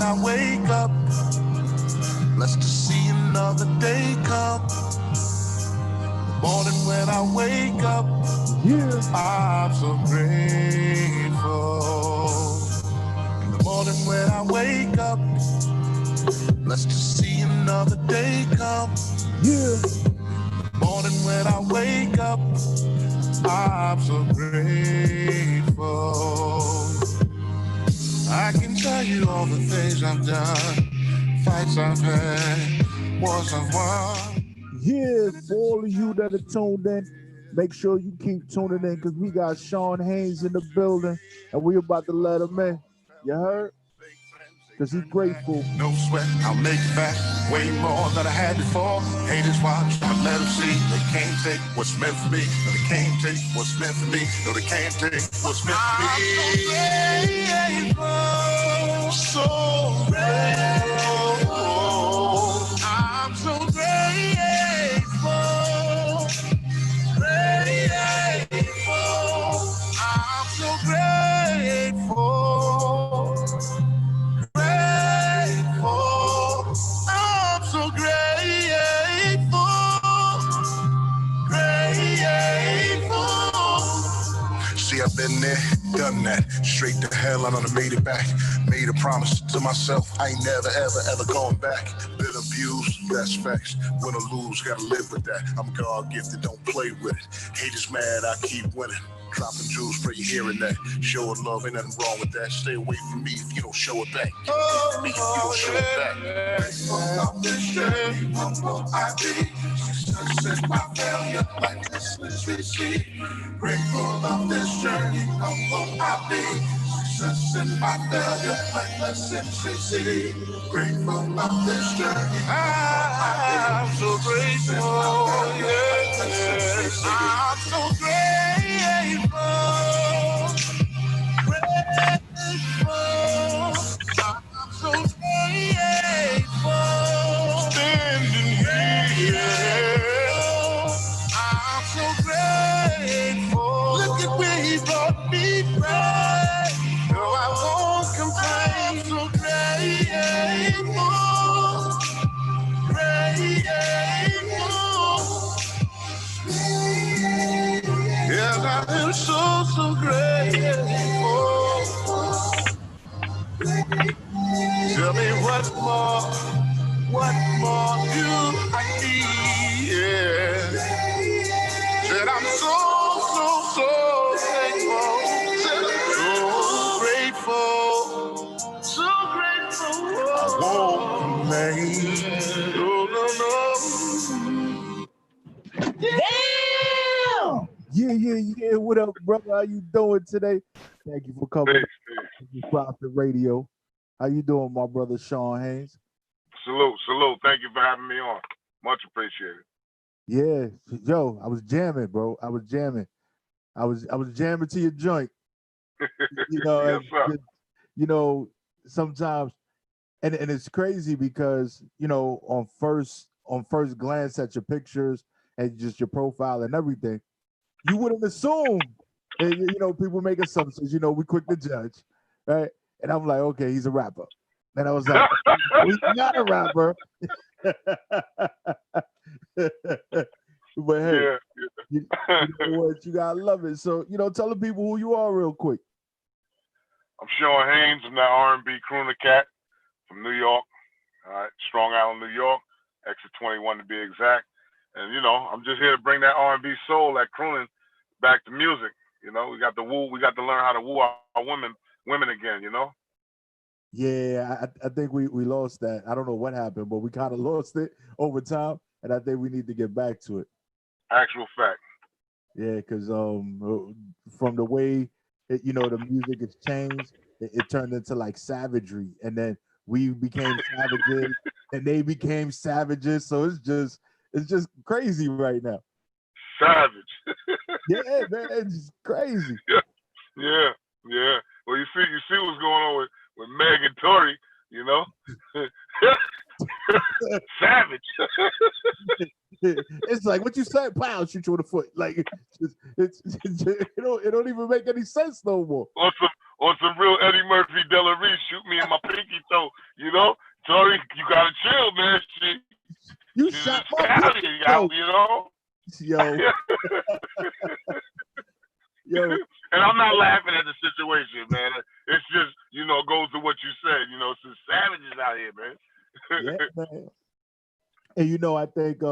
I wake up, blessed to see another day come. The morning when I wake up, I'm so grateful. The morning when I wake up, blessed to see another day come. The morning when I wake up, I'm so grateful. I can tell you all the things I've done, fights I've had, wars I've won. Yeah, for all of you that are tuned in, make sure you keep tuning in because we got Shawn Haynes in the building and we about to let him in. You heard? Because he's grateful. No sweat, I'll make it back way more than I had before. Haters watch, but let them see. They can't take what's meant for me. No, they can't take what's meant for me. No, they can't take what's meant for me. I'm so grateful. I'm so grateful. Grateful. I'm so grateful. Grateful. I'm so grateful. Grateful. See, I've been there, done that. Straight to hell, I done made it back. Made a promise to myself, I ain't never, ever, ever going back. Been abused, that's facts. Win or lose, gotta live with that. I'm God gifted, don't play with it. Haters mad, I keep winning. Dropping jewels, pray you're hearing that. Showing love, ain't nothing wrong with that. Stay away from me if you don't show it back. Get away from me if you don't show it back. On this journey, what will I be? Success and my failure, like lessons we see. Grateful of this journey, what will I be? Success and my failure, like lessons we see. Grateful of this journey, I'm so grateful, yeah. I'm so grateful, grateful. I'm so grateful, standing here. I'm so grateful. Look at where he brought me from. No, I won't complain. I'm so grateful, grateful. Yes, I am so grateful. Tell me what more do I need? Yeah. Said I'm so thankful. Said I'm so grateful. I won't complain. No. Damn! Yeah. What up, brother? How you doing today? Thank you for coming to Profit Radio. How you doing, my brother Shawn Haynes? Salute. Thank you for having me on. Much appreciated. Yeah, yo, I was jamming, bro. I was jamming to your joint. You know, yes, sir. You know, sometimes, and it's crazy because on first glance at your pictures and just your profile and everything, you wouldn't assume. And, people make assumptions. We quick to judge, right? And I'm like, okay, he's a rapper. And I was like, he's not a rapper. But hey, yeah. you know what? You gotta love it. So, tell the people who you are real quick. I'm Shawn Haynes. I'm that R&B crooner cat from New York. All right, Strong Island, New York, exit 21 to be exact. And I'm just here to bring that R&B soul, that crooning, back to music. We got to woo. We got to learn how to woo our women again. Yeah, I think we lost that. I don't know what happened, but we kind of lost it over time, and I think we need to get back to it. Actual fact. Yeah, because from the way the music has changed, it turned into like savagery, and then we became savages, and they became savages. So it's just crazy right now. Savage. Yeah, man, it's just crazy. Yeah. Well, you see what's going on with Meg and Tory, Savage. It's like what you said, pow, shoot you in the foot. Like it don't even make any sense no more. On some real Eddie Murphy, Della Reese, shoot me in my pinky toe. You know, Tori, you gotta chill, man. You She's shot my Italian, yo, you know. yo, yo. And I'm not laughing at the situation, man. It's just, you know, goes to what you said. You know, some savages out here, man. Yeah, man. And you know, I think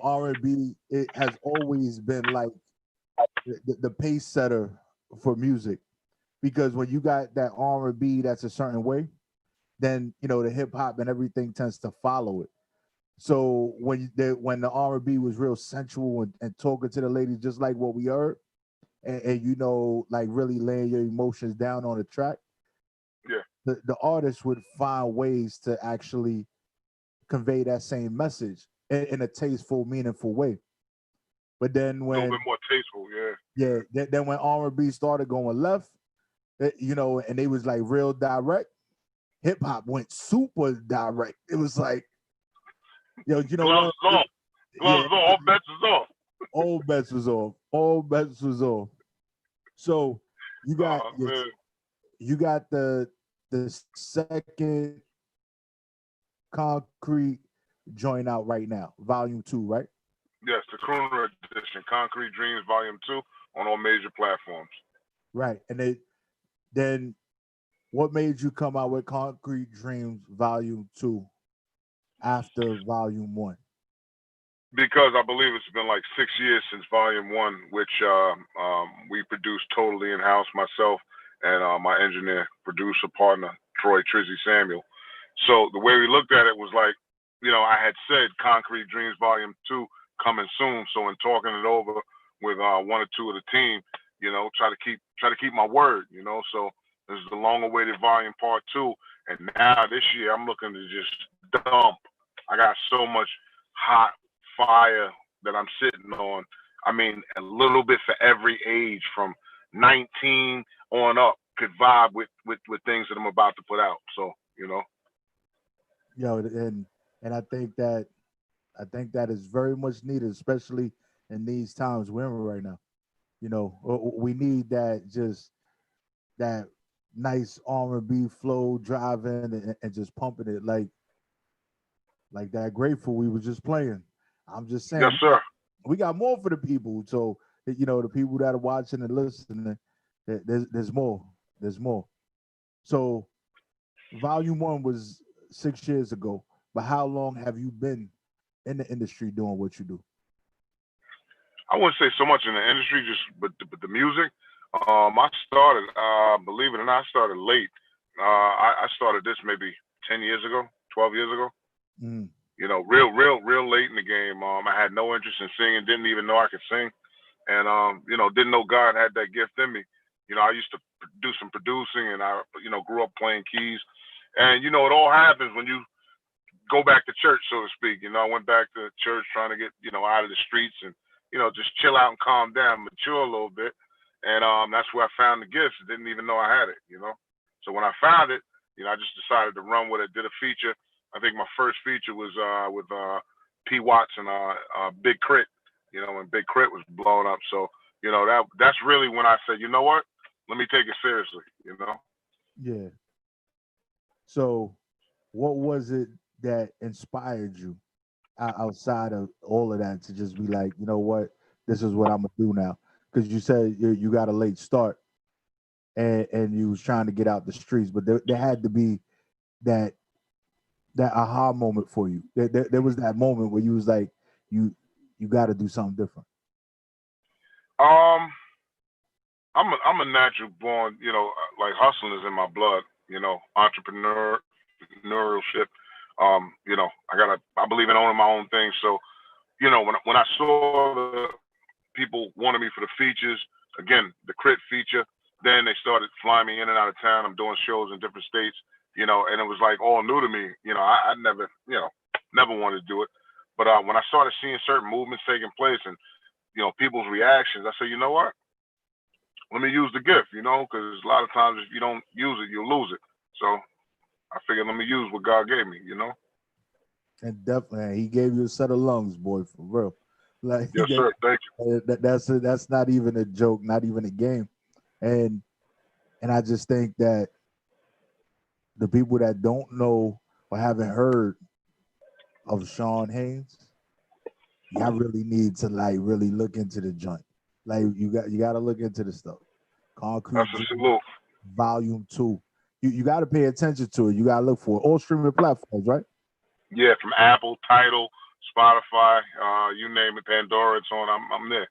R&B it has always been like the pace setter for music because when you got that R&B that's a certain way, then you know the hip hop and everything tends to follow it. So when the R&B was real sensual and talking to the ladies just like what we heard, and you know like really laying your emotions down on the track, Yeah. the artist would find ways to actually convey that same message in a tasteful, meaningful way. But then A little bit when more tasteful, yeah. then when R&B started going left, you know, and they was like real direct, hip hop went super direct. It was like, yo, you know Gloves what? off. Yeah, Gloves off. All bets is off. all bets was off. All bets was off. So you got Oh man. you got the second concrete joint out right now, volume 2, right? Yes, the Crooner edition, Concrete Dreams Volume 2 on all major platforms. Right. And then what made you come out with Concrete Dreams Volume 2 after Volume 1? Because I believe it's been like 6 years since Volume 1, which we produced totally in-house, myself and my engineer, producer partner, Troy Trizzy Samuel. So the way we looked at it was like, you know, I had said Concrete Dreams Volume 2 coming soon. So in talking it over with one or two of the team, you know, try to keep my word, you know. So this is the long-awaited Volume Part 2. And now this year I'm looking to just dump. I got so much hot fire that I'm sitting on. I mean, a little bit for every age from 19 on up could vibe with things that I'm about to put out. So, you know. Yo, and I think that is very much needed, especially in these times we're in right now. You know, we need that nice R&B flow driving and just pumping it like that Grateful we were just playing. I'm just saying, Yes, sir. we got more for the people. So you know, the people that are watching and listening, there's more. There's more. So Volume 1 was 6 years ago, but how long have you been in the industry doing what you do? I wouldn't say so much in the industry, just but the music. I started, believe it or not, I started late. I started this maybe 10 years ago, 12 years ago. Mm. You know, real late in the game. I had no interest in singing, didn't even know I could sing, and you know, didn't know God had that gift in me. You know, I used to do some producing, and I, you know, grew up playing keys, and you know, it all happens when you go back to church, so to speak. You know, I went back to church trying to get, you know, out of the streets and, you know, just chill out and calm down, mature a little bit. And that's where I found the gifts. Didn't even know I had it, you know. So when I found it, you know, I just decided to run with it. Did a feature. I think my first feature was with P. Watts and Big Crit, you know, when Big Crit was blowing up. So, you know, that's really when I said, you know what? Let me take it seriously, you know. Yeah. So what was it that inspired you outside of all of that to just be like, you know what, this is what I'm gonna do now? Because you said you got a late start and you was trying to get out the streets, but there had to be that aha moment for you. There was that moment where you was like, you got to do something different. Um, I'm a natural born, you know, like hustling is in my blood, you know, entrepreneurship. You know, I believe in owning my own thing. So, you know, when I saw the people wanted me for the features, again, the Crit feature, then they started flying me in and out of town. I'm doing shows in different states, you know, and it was like all new to me. You know, I never, you know, never wanted to do it. But when I started seeing certain movements taking place and, you know, people's reactions, I said, you know what? Let me use the gift, you know, because a lot of times if you don't use it, you'll lose it. So I figured let me use what God gave me, you know. And definitely, he gave you a set of lungs, boy, for real. Like, Yes, sir. Thank you. That's not even a joke, not even a game. And I just think that the people that don't know or haven't heard of Shawn Haynes, y'all really need to like really look into the joint. Like you got to look into the stuff. Concrete That's a Dream, salute. Volume 2. You got to pay attention to it. You got to look for it. All streaming platforms, right? Yeah, from Apple, Tidal, Spotify, you name it, Pandora, it's on. I'm there.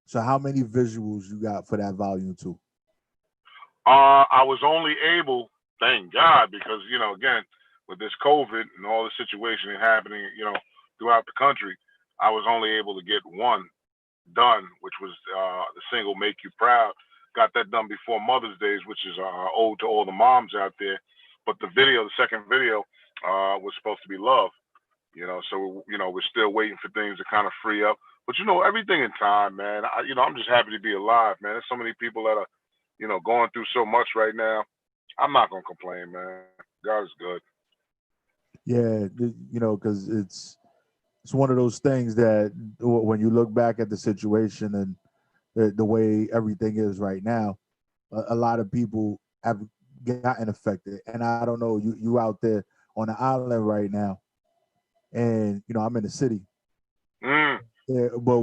So how many visuals you got for that Volume 2? I was only able, thank God, because again, with this COVID and all the situation happening, throughout the country, I was only able to get one done, which was the single "Make You Proud." Got that done before Mother's Day, which is ode to all the moms out there. But the second video, was supposed to be "Love." So we're still waiting for things to kind of free up. But everything in time, man. I'm just happy to be alive, man. There's so many people that are going through so much right now. I'm not gonna complain, man. God is good. Yeah, because it's one of those things that when you look back at the situation and the way everything is right now, a lot of people have gotten affected. And I don't know, you out there on the island right now, and I'm in the city. Mm. Yeah, but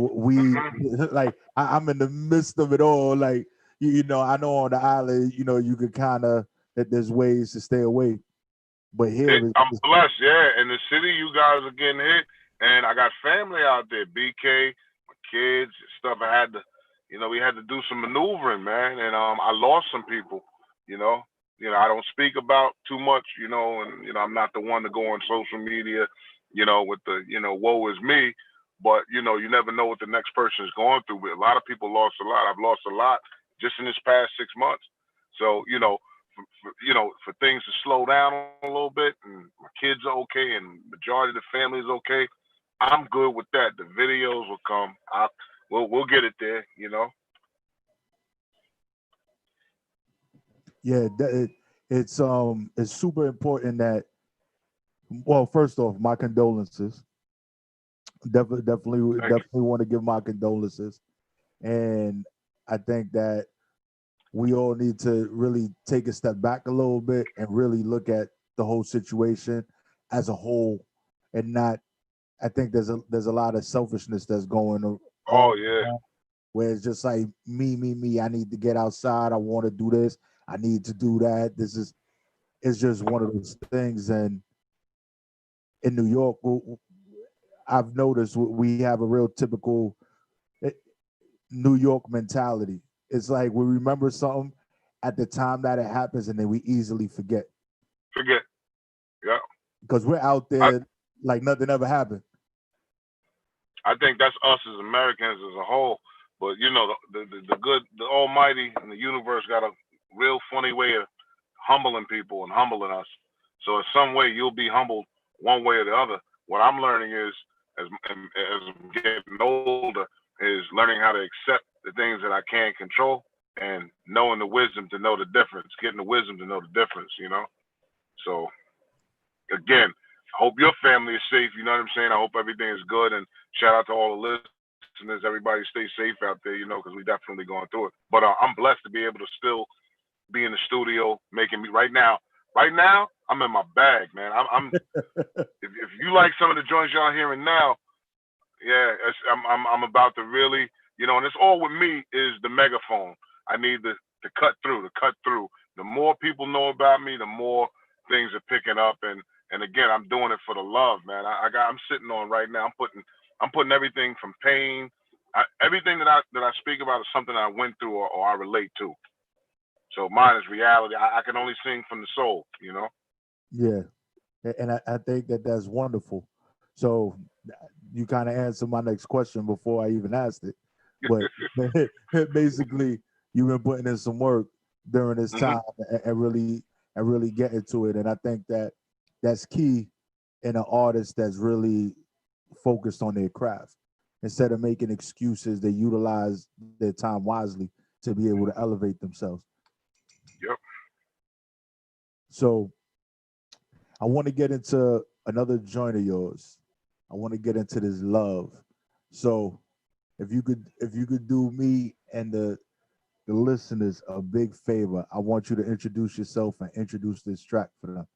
like I'm in the midst of it all. Like I know on the island, you could kind of that there's ways to stay away, but here I'm blessed, yeah. In the city, you guys are getting hit, and I got family out there. BK, my kids, stuff. I had to, we had to do some maneuvering, man, and I lost some people. You know, I don't speak about too much, and I'm not the one to go on social media, with the, woe is me. But you never know what the next person is going through. But a lot of people lost a lot. I've lost a lot just in this past 6 months. So for things to slow down a little bit, and my kids are okay, and majority of the family is okay, I'm good with that. The videos will come. We'll get it there. Yeah, it's super important that. Well, first off, my condolences. Definitely want to give my condolences, and I think that we all need to really take a step back a little bit and really look at the whole situation as a whole, and not. I think there's a lot of selfishness that's going on. Oh yeah. Where it's just like me. I need to get outside. I want to do this. I need to do that. It's just one of those things. And in New York, I've noticed we have a real typical New York mentality. It's like we remember something at the time that it happens, and then we easily forget. Yeah. Because we're out there like nothing ever happened. I think that's us as Americans as a whole. But the good, the Almighty, and the universe got a real funny way of humbling people and humbling us. So in some way, you'll be humbled one way or the other. What I'm learning is, as I'm getting older, is learning how to accept the things that I can't control and knowing the wisdom to know the difference, getting the wisdom to know the difference. So again, I hope your family is safe. You know what I'm saying? I hope everything is good. And shout out to all the listeners. Everybody stay safe out there, because we definitely going through it. But I'm blessed to be able to still be in the studio making me right now. Right now, I'm in my bag, man. I'm if you like some of the joints y'all hearing now, yeah, I'm about to really, and it's all with me is the megaphone. I need to cut through. The more people know about me, the more things are picking up. And again, I'm doing it for the love, man. I'm sitting on right now. I'm putting everything from pain. Everything that I speak about is something I went through or I relate to. So mine is reality. I can only sing from the soul, Yeah, and I think that's wonderful. So you kind of answered my next question before I even asked it. But basically, you've been putting in some work during this time and really getting to it. And I think that's key in an artist that's really focused on their craft. Instead of making excuses, they utilize their time wisely to be able to elevate themselves. Yep. So I want to get into another joint of yours. I want to get into this love. So if you could do me and the listeners a big favor. I want you to introduce yourself and introduce this track for them.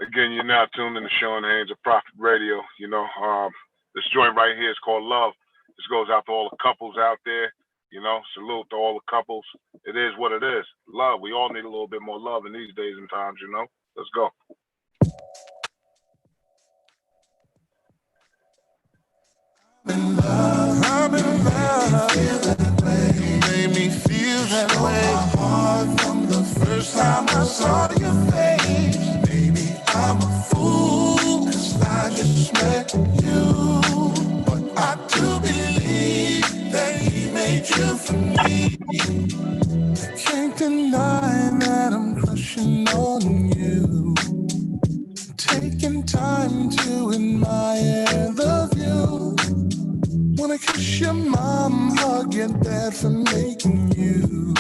Again, you're now tuned in to Shawn Haynes of Prophet Radio. This joint right here is called Love. This goes out to all the couples out there. Salute to all the couples. It is what it is. Love. We all need a little bit more love in these days and times, Let's go. I'm in love. You made me feel that way. My heart from the first time I saw your face. Baby, I'm a fool, 'cause I just met you. But I do believe that he made you for me. Can't deny that I'm crushing on you. Taking time to admire the view. Wanna kiss your mom, hug your dad for making you.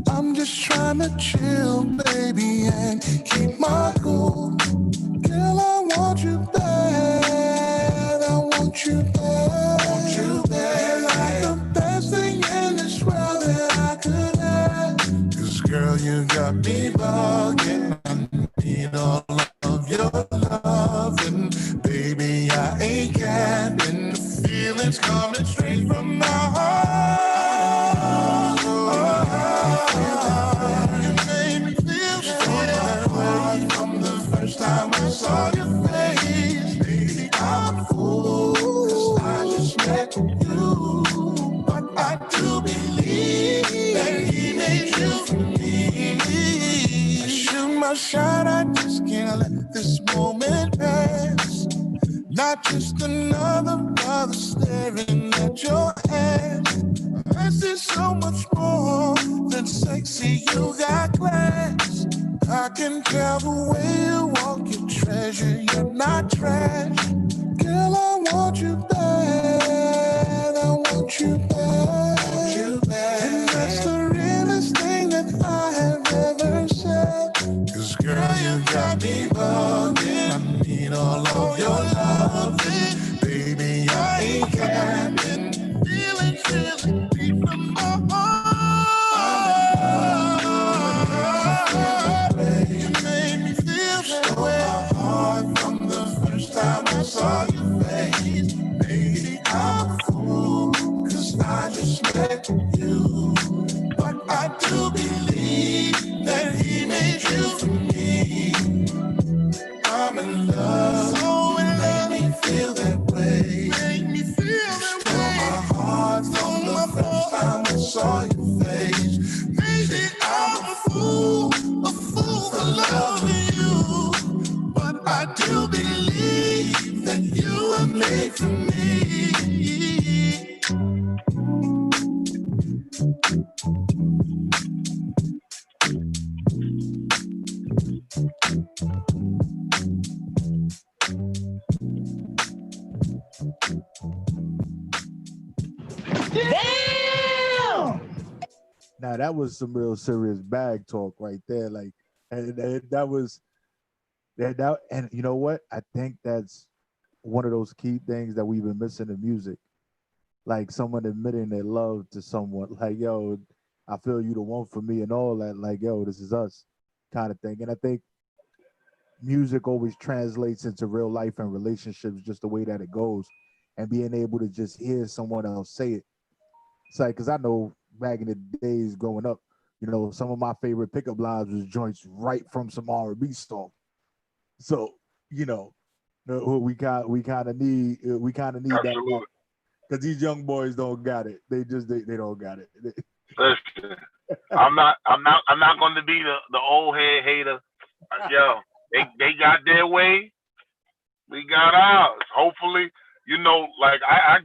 I'm just trying to chill, baby, and keep my cool. Girl, I want you bad, I want you bad, I want you bad. You're like the best thing in this world that I could have. 'Cause girl, you got me bugging. I need all of your loving. Baby, I ain't capping. The feelings coming straight from my heart. You made me feel that way from the first time I saw your face. Baby, I'm a fool, 'cause I just met you. But I do believe that he made you for me. I shoot my shot, I just can't let this moment pass. Not just another brother staring at your ass. This is so much more than sexy, you got class. I can tell the way you walk, you treasure, you're not trash. Girl, I want you bad, I want you bad, I want you bad. And that's the realest thing that I have ever said. 'Cause girl, you got me bugging. I need all of your loving. Baby, I ain't capping. Feeling deep from my heart. You made me feel that way. My heart from the first time I saw your face. Baby, I'm a fool, 'cause I just met you. But I do believe that he made you for me. I'm in love. So in love. Make me feel that way. Make me feel that way. Stole my heart from the first time I saw your face. Maybe I'm a fool for loving you. But I do believe that you were made for me. Now that was some real serious bag talk right there. Like, and that was that. And you know what? I think that's one of those key things that we've been missing in music. Like someone admitting their love to someone. Like, yo, I feel you the one for me and all that. Like, yo, this is us, kind of thing. And I think music always translates into real life and relationships just the way that it goes, and being able to just hear someone else say it. It's like, because I know back in the days growing up, some of my favorite pickup lines was joints right from some R&B song. So, we kind of need that, Absolutely. because these young boys don't got it. They don't got it. Listen, I'm not going to be the old head hater. Yo, they got their way. We got ours. Hopefully, like I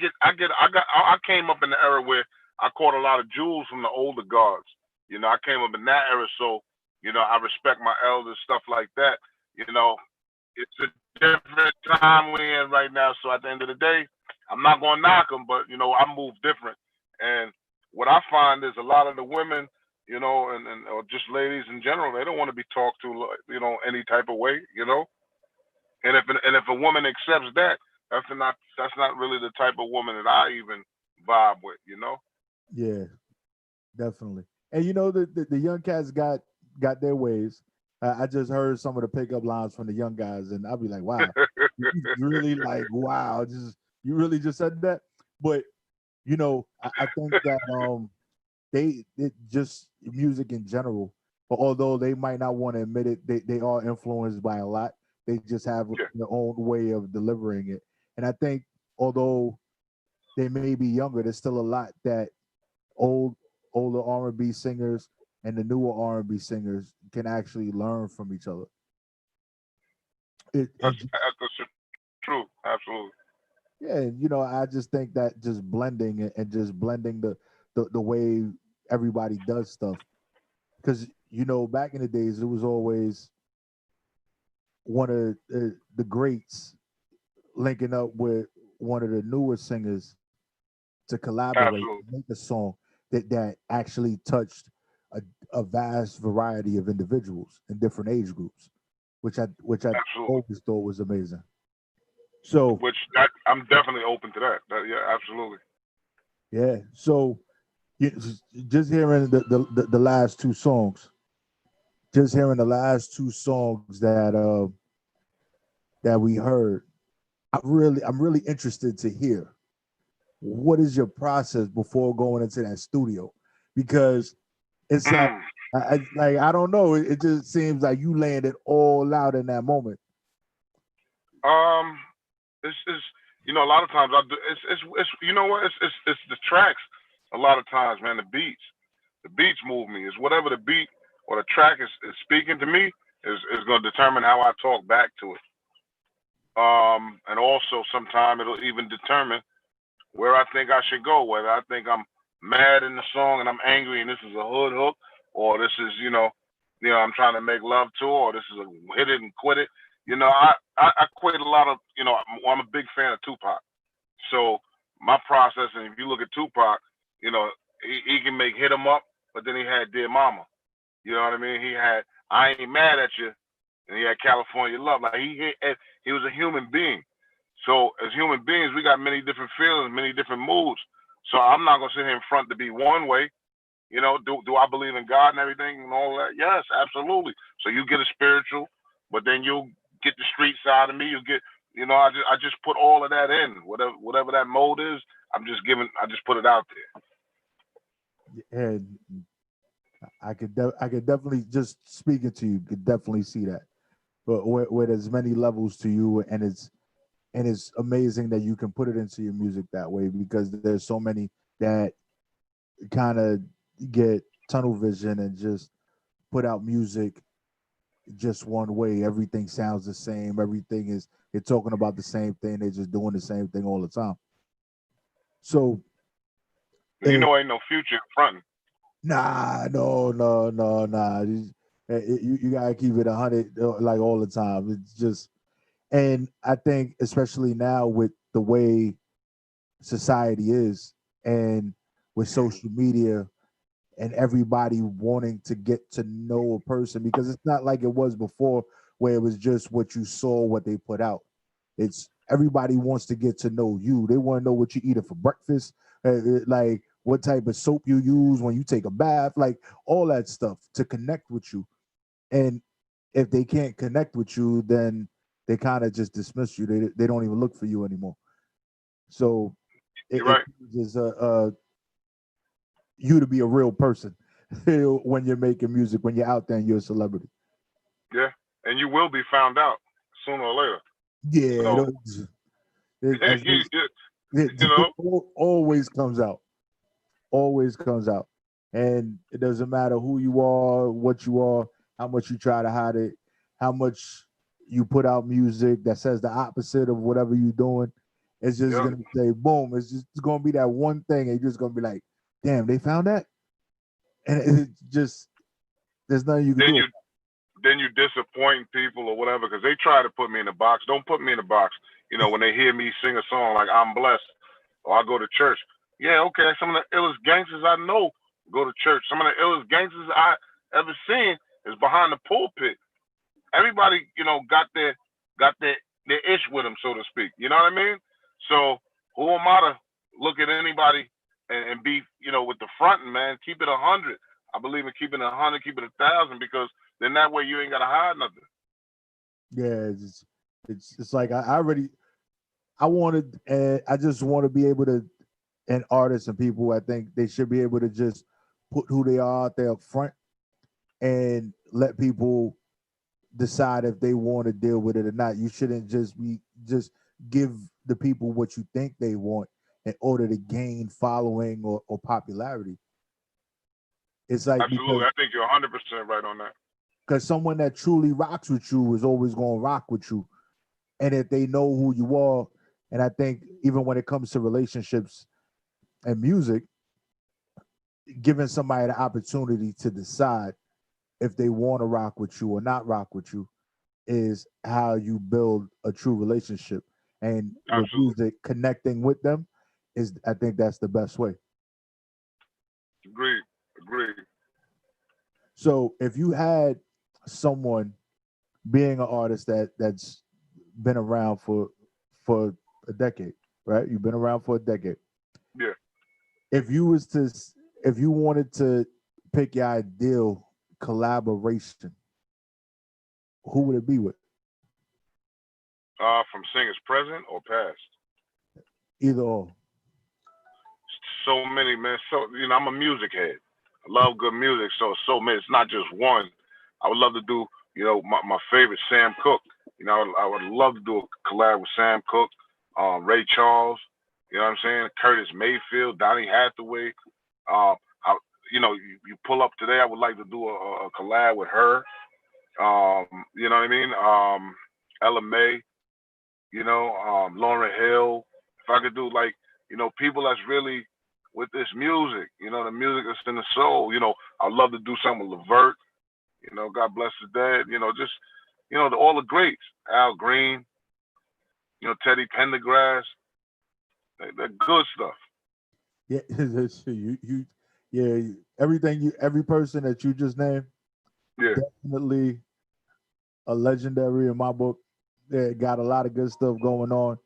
came up in the era where I caught a lot of jewels from the older guards. I came up in that era, so I respect my elders, stuff like that. It's a different time we're in right now. So at the end of the day, I'm not gonna knock them, but I move different. And what I find is a lot of the women, and or just ladies in general, they don't want to be talked to, any type of way, and if a woman accepts that, that's not really the type of woman that I even vibe with. Yeah. definitely. And you know the young cats got their ways. I just heard some of the pickup lines from the young guys, and I'll be like, wow, you really like wow, just you really just said that. But you know, I think that they it just music in general. But although they might not want to admit it, they are influenced by a lot. They just have Yeah, their own way of delivering it. And I think although they may be younger, there's still a lot that old older R&B singers and the newer R&B singers can actually learn from each other. It that's true. Absolutely. Yeah, you know, I just think that just blending it and just blending the way everybody does stuff. Because you know, back in the days, it was always one of the greats linking up with one of the newer singers to collaborate, Absolutely. make a song that actually touched a, a vast variety of individuals in different age groups, which I Absolutely. always thought was amazing. So Which that I'm definitely open to that. Yeah, absolutely. yeah, so you, just hearing the last two songs, just hearing the last two songs that we heard, I'm really interested to hear what is your process before going into that studio, because it's like Mm. I don't know, it just seems like you landed all out in that moment. Um, it's a lot of times I do. It's you know what? It's the tracks. A lot of times, man, the beats move me. It's whatever the beat or the track is speaking to me is going to determine how I talk back to it. And also sometimes it'll even determine where I think I should go. Whether I think I'm mad in the song and I'm angry and this is a hood hook, or this is I'm trying to make love to, or this is a hit it and quit it. I quit a lot of I'm a big fan of Tupac. So my process, and if you look at Tupac, he can make hit 'em up, but then he had Dear Mama. You know what I mean? He had I Ain't Mad at You, and he had California Love. Like he was a human being. So as human beings, we got many different feelings, many different moods. So I'm not gonna sit here in front to be one way. Do I believe in God and everything and all that? Yes, absolutely. So you get a spiritual, but then you'll get the street side of me. You get, I just put all of that in. Whatever that mode is, I just put it out there. And I could definitely, just speaking to you, could definitely see that. But where there's many levels to you, and it's amazing that you can put it into your music that way, because there's so many that kind of get tunnel vision and just put out music just one way. Everything sounds the same. Everything is they're talking about the same thing. They're just doing the same thing all the time. So uh, Ain't no future in front. nah, no, no, no, nah. You gotta keep it 100 like all the time. It's just, and I think especially now with the way society is, and with social media and everybody wanting to get to know a person, because it's not like it was before where it was just what you saw, what they put out. It's everybody wants to get to know you. They want to know what you eat for breakfast, like what type of soap you use when you take a bath, like all that stuff to connect with you. And if they can't connect with you, then they kind of just dismiss you. They don't even look for you anymore. So You're it right. is you to be a real person when you're making music, when you're out there and you're a celebrity. Yeah, and you will be found out sooner or later. Yeah, So as you, this, you you it know, always comes out, always comes out, and it doesn't matter who you are, what you are, how much you try to hide it, how much you put out music that says the opposite of whatever you're doing. It's just yeah. gonna say boom. It's gonna be that one thing, and you're just gonna be like, damn, they found that, and it just there's nothing you can Then do. you then you disappoint people or whatever because they try to put me in a box. Don't put me in a box. When they hear me sing a song like I'm blessed or I go to church. Yeah, okay. Some of the illest gangsters I know go to church. Some of the illest gangsters I ever seen is behind the pulpit. Everybody, got their ish with them, so to speak. You know what I mean? So who am I to look at anybody and be, with the fronting, man. Keep it 100. I believe in keeping it 100, keep it 1,000, because then that way you ain't gotta hide nothing. Yeah, it's like I just want to be able to, and artists and people, I think they should be able to just put who they are out there up front and let people decide if they want to deal with it or not. You shouldn't just give the people what you think they want in order to gain following or popularity. It's like Absolutely, I think you're 100% right on that. Because someone that truly rocks with you is always going to rock with you, and if they know who you are, and I think even when it comes to relationships and music, giving somebody the opportunity to decide if they want to rock with you or not rock with you is how you build a true relationship. And with music, connecting with them is, I think that's the best way. Agreed. So if you had someone being an artist that's been around for a decade, right? You've been around for a decade. Yeah. If you wanted to pick your ideal collaboration, who would it be with? From singers present or past? Either or. So many, man. So, I'm a music head. I love good music. So many. It's not just one. I would love to do, my favorite, Sam Cooke. I would love to do a collab with Sam Cooke, Ray Charles, you know what I'm saying? Curtis Mayfield, Donny Hathaway. You pull up today, I would like to do a collab with her. You know what I mean? Ella May, Lauryn Hill. If I could do people that's really with this music, the music that's in the soul, I'd love to do something with Levert, God bless his dad, just, all the greats, Al Green, Teddy Pendergrass, they're good stuff. Yeah, every person that you just named, definitely a legendary in my book. They got a lot of good stuff going on,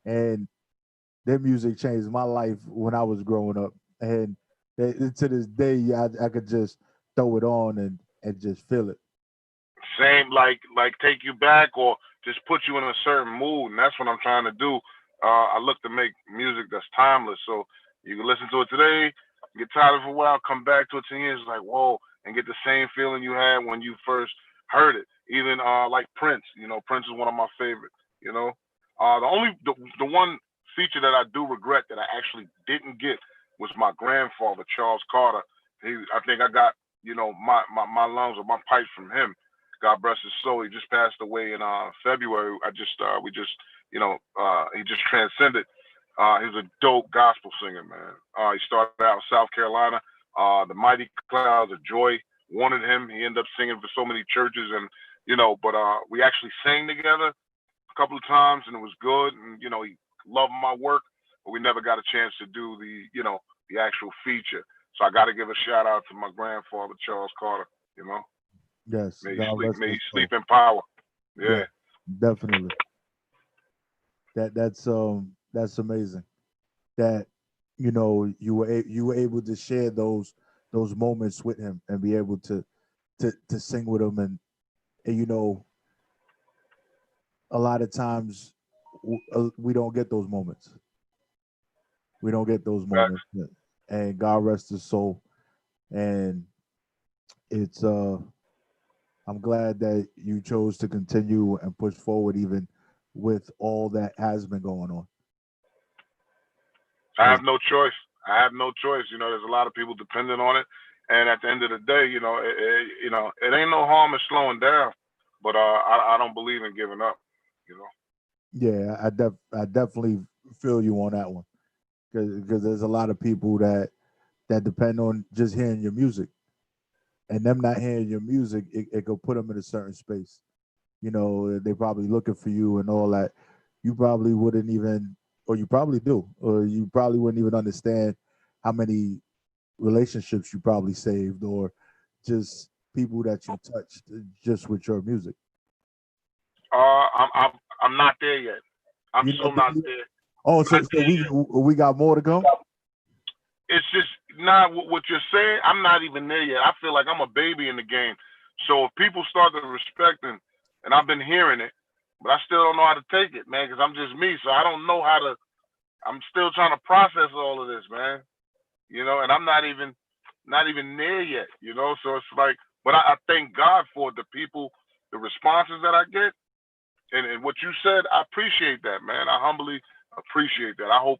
and their music changed my life when I was growing up. And to this day, I could just throw it on and just feel it. Same, like take you back or just put you in a certain mood, and that's what I'm trying to do. I look to make music that's timeless, so you can listen to it today, get tired of it for a while, come back to it 10 years, like whoa, and get the same feeling you had when you first heard it. Even like Prince, Prince is one of my favorites. The one feature that I do regret that I actually didn't get was my grandfather, Charles Carter. I think I got my lungs or my pipes from him. God bless his soul. He just passed away in February. He just transcended. He was a dope gospel singer, man. He started out in South Carolina. The Mighty Clouds of Joy wanted him. He ended up singing for so many churches, and but we actually sang together a couple of times, and it was good. And he loved my work, but we never got a chance to do the actual feature. So I got to give a shout out to my grandfather, Charles Carter. Yes. May he sleep in power. Yeah, definitely. That's amazing. That you were able to share those moments with him and be able to sing with him, and a lot of times we don't get those moments. We don't get those moments, and God rest his soul. And it's I'm glad that you chose to continue and push forward even with all that has been going on. I have no choice. There's a lot of people dependent on it, and at the end of the day, it ain't no harm in slowing down, but I don't believe in giving up. Yeah, I definitely feel you on that one, because there's a lot of people that depend on just hearing your music, and them not hearing your music, it could put them in a certain space. They probably looking for you and all that. You probably wouldn't even, or you probably do, or you probably wouldn't even understand how many relationships you probably saved, or just people that you touched just with your music. I'm not there yet. I'm still not there. Oh, so we got more to go? it's just not what you're saying. I'm not even there yet. I feel like I'm a baby in the game. So if people start to respect and I've been hearing it, but I still don't know how to take it, man, because I'm just me. So I don't know how to. I'm still trying to process all of this, man. And I'm not even there yet. So it's like, but I thank God for the people, the responses that I get, and what you said. I appreciate that, man. I humbly appreciate that. I hope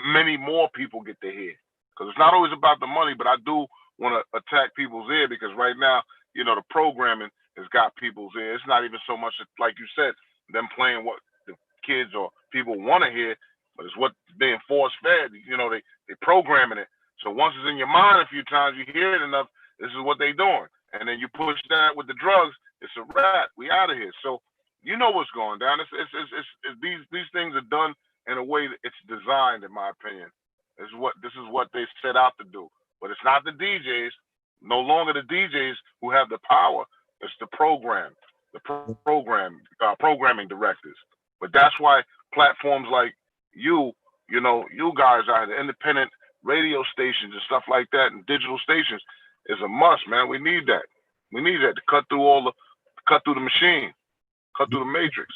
many more people get to hear, because it's not always about the money, but I do want to attack people's ear, because right now, the programming has got people's ear. It's not even so much like you said, them playing what the kids or people want to hear, but it's what's being force fed. They programming it. So once it's in your mind a few times, you hear it enough. This is what they doing, and then you push that with the drugs. It's a wrap. We out of here. So you know what's going down. It's these things are done in a way that it's designed, in my opinion. This is what they set out to do. But it's not the DJs. No longer the DJs who have the power. It's the programming directors. But that's why platforms like you guys are the independent radio stations and stuff like that, and digital stations is a must, man. We need that. We need that to cut through the machine, cut through the matrix.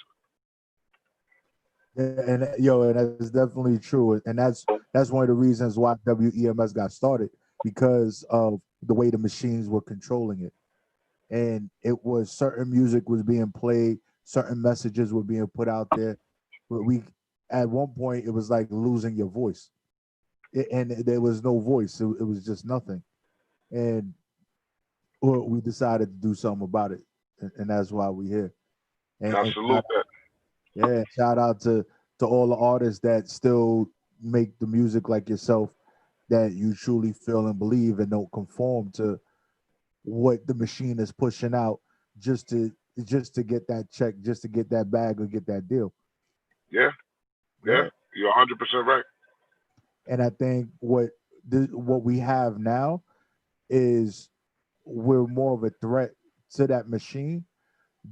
And that's definitely true, and that's one of the reasons why WEMS got started, because of the way the machines were controlling it, and it was certain music was being played, certain messages were being put out there, but we at one point it was like losing your voice, and there was no voice, it was just nothing, and we decided to do something about it, and that's why we're here. I salute that. Yeah, shout out to all the artists that still make the music like yourself, that you truly feel and believe and don't conform to what the machine is pushing out, just to get that check, just to get that bag or get that deal. Yeah, you're 100% right. And I think what we have now is we're more of a threat to that machine,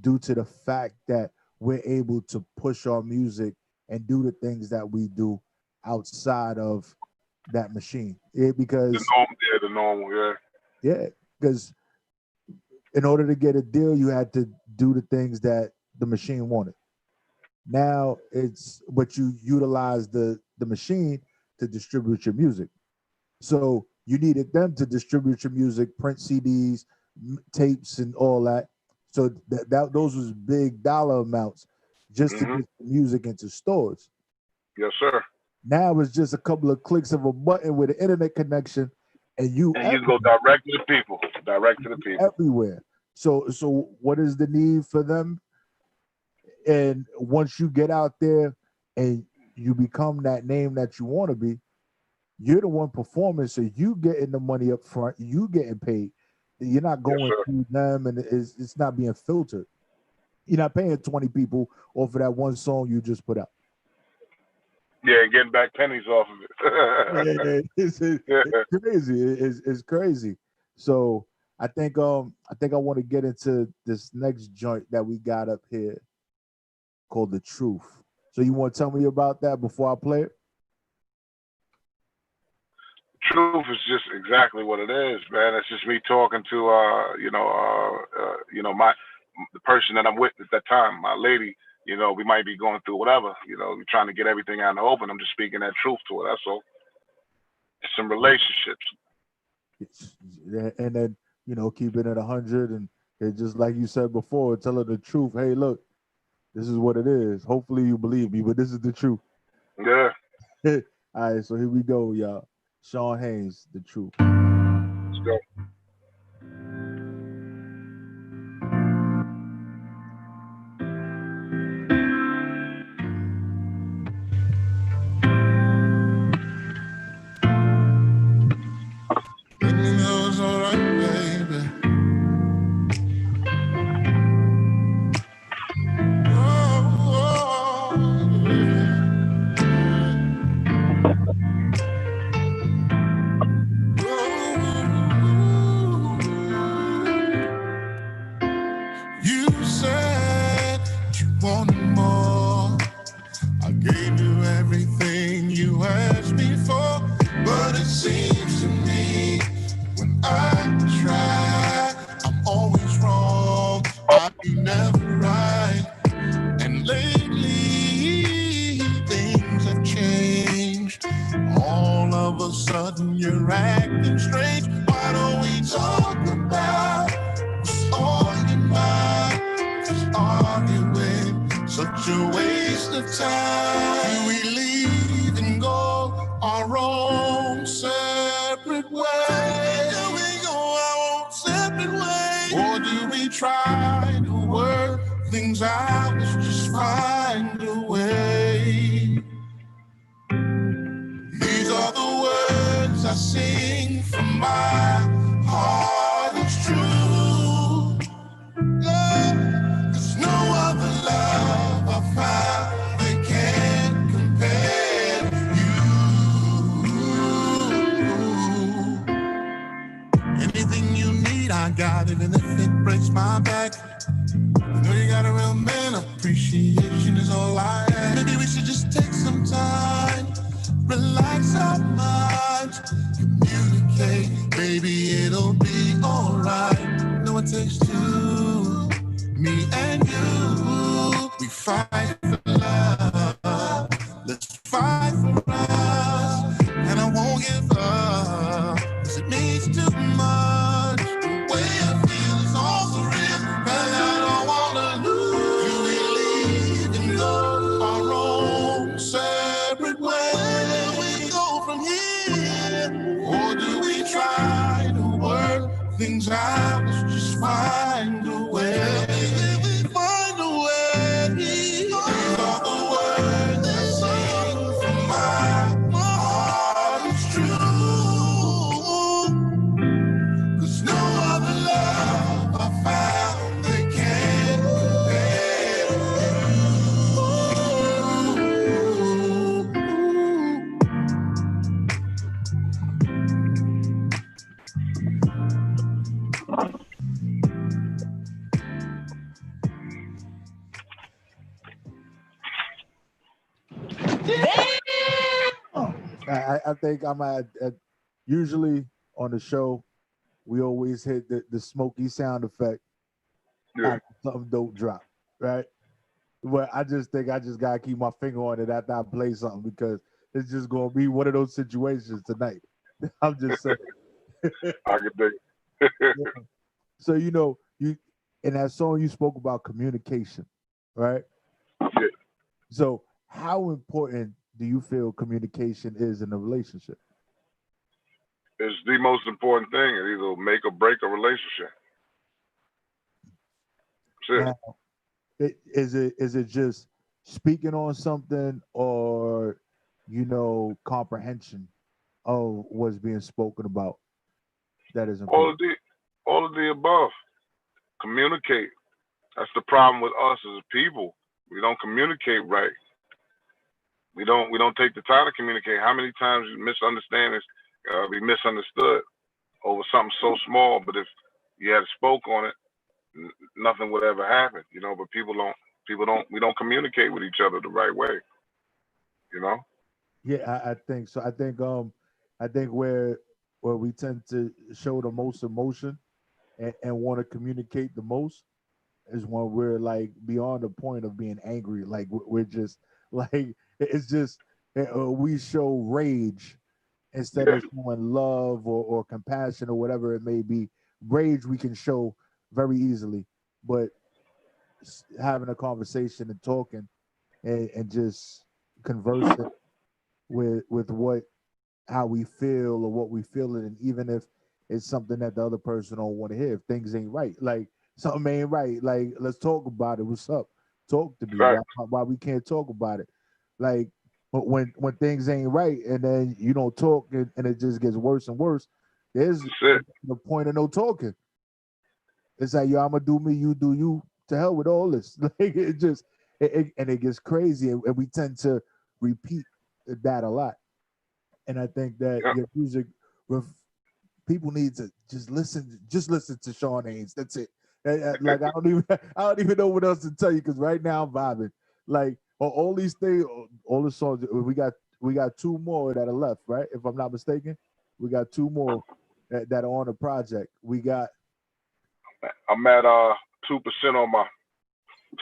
due to the fact that we're able to push our music and do the things that we do outside of that machine. Because the normal, because in order to get a deal, you had to do the things that the machine wanted. Now but you utilize the machine to distribute your music. So you needed them to distribute your music, print CDs, tapes, and all that. So those was big dollar amounts just to get the music into stores. Yes, sir. Now it's just a couple of clicks of a button with an internet connection, and you go direct to the people. Everywhere. So what is the need for them? And once you get out there and you become that name that you want to be, you're the one performing, so you getting the money up front, you getting paid. You're not going through them, and it's not being filtered. You're not paying 20 people off of that one song you just put out. Yeah, getting back pennies off of it. It's crazy. It's crazy. So I think I want to get into this next joint that we got up here called The Truth. So you want to tell me about that before I play it? Truth is just exactly what it is, man. It's just me talking to the person that I'm with at that time, my lady. We might be going through whatever. We're trying to get everything out in the open. I'm just speaking that truth to her. That's all. It's some relationships. And then keeping it 100, and just like you said before, tell her the truth. Hey, look, this is what it is. Hopefully you believe me, but this is the truth. Yeah. All right, so here we go, y'all. Shawn Haynes, The Truth. Let's go. never right. And lately, things have changed. All of a sudden, you're acting strange. Why don't we talk about what's on your mind? Just arguing, such a waste of time. We leave and go our own separate ways. Do we go our own separate ways? Or do we try to work things out? Let's just find a way. These are the words I sing from my heart. It's true. Love, there's no other love I found that can compare. You, anything you need, I got, even if it breaks my back. You know you got a real man, appreciation is all I have. Maybe we should just take some time, relax our minds, communicate, baby, it'll be alright. No, it takes two, me and you. We fight for love, let's fight for us, and I won't give up, 'cause it means too much. The way I feel is all for real, and I don't wanna lose you. We leave and go our own separate ways. Where do we go from here? Or do we try to work things out? Let's just find a way. We find a way. These are the words that sing from my heart. It's true. 'Cause no other love I found that can compare. I think I'm at usually on the show we always hit the smoky sound effect Yeah. after something dope drop, right? But I just think I just gotta keep my finger on it after I play something because it's just gonna be one of those situations tonight. I'm just saying. I could dig it. Yeah. So you in that song you spoke about communication, right? Yeah. So how important do you feel communication is in a relationship? It's the most important thing. It either make or break a relationship. That's it. Now, is it just speaking on something or comprehension of what's being spoken about that is All important? of the above. Communicate. That's the problem with us as people. We don't communicate right. We don't take the time to communicate. How many times misunderstandings be misunderstood over something so small, but if you had spoke on it, nothing would ever happen, but we don't communicate with each other the right way, you know? Yeah, I think so. I think where we tend to show the most emotion and want to communicate the most is when we're like beyond the point of being angry. Like we're just like it's just we show rage instead Yeah. of showing love or compassion or whatever it may be. Rage we can show very easily, but having a conversation and talking and just conversing with what how we feel or what we feel it, and even if it's something that the other person don't want to hear, if things ain't right, like something ain't right, like let's talk about it. What's up? Talk to me. Right. Why we can't talk about it? Like, but when things ain't right and then you don't talk and it just gets worse and worse, there's That's it. the point of no talking. It's like, yo, I'm gonna do me, you do you. To hell with all this. Like it just and it gets crazy, and we tend to repeat that a lot. And I think that Yeah. your music, people need to just listen to Shawn Haynes. That's it. Like I don't even know what else to tell you because right now I'm vibing. Like all these things, all the songs we got two more that are left, right? If I'm not mistaken, we got two more that are on the project. We got I'm at 2% on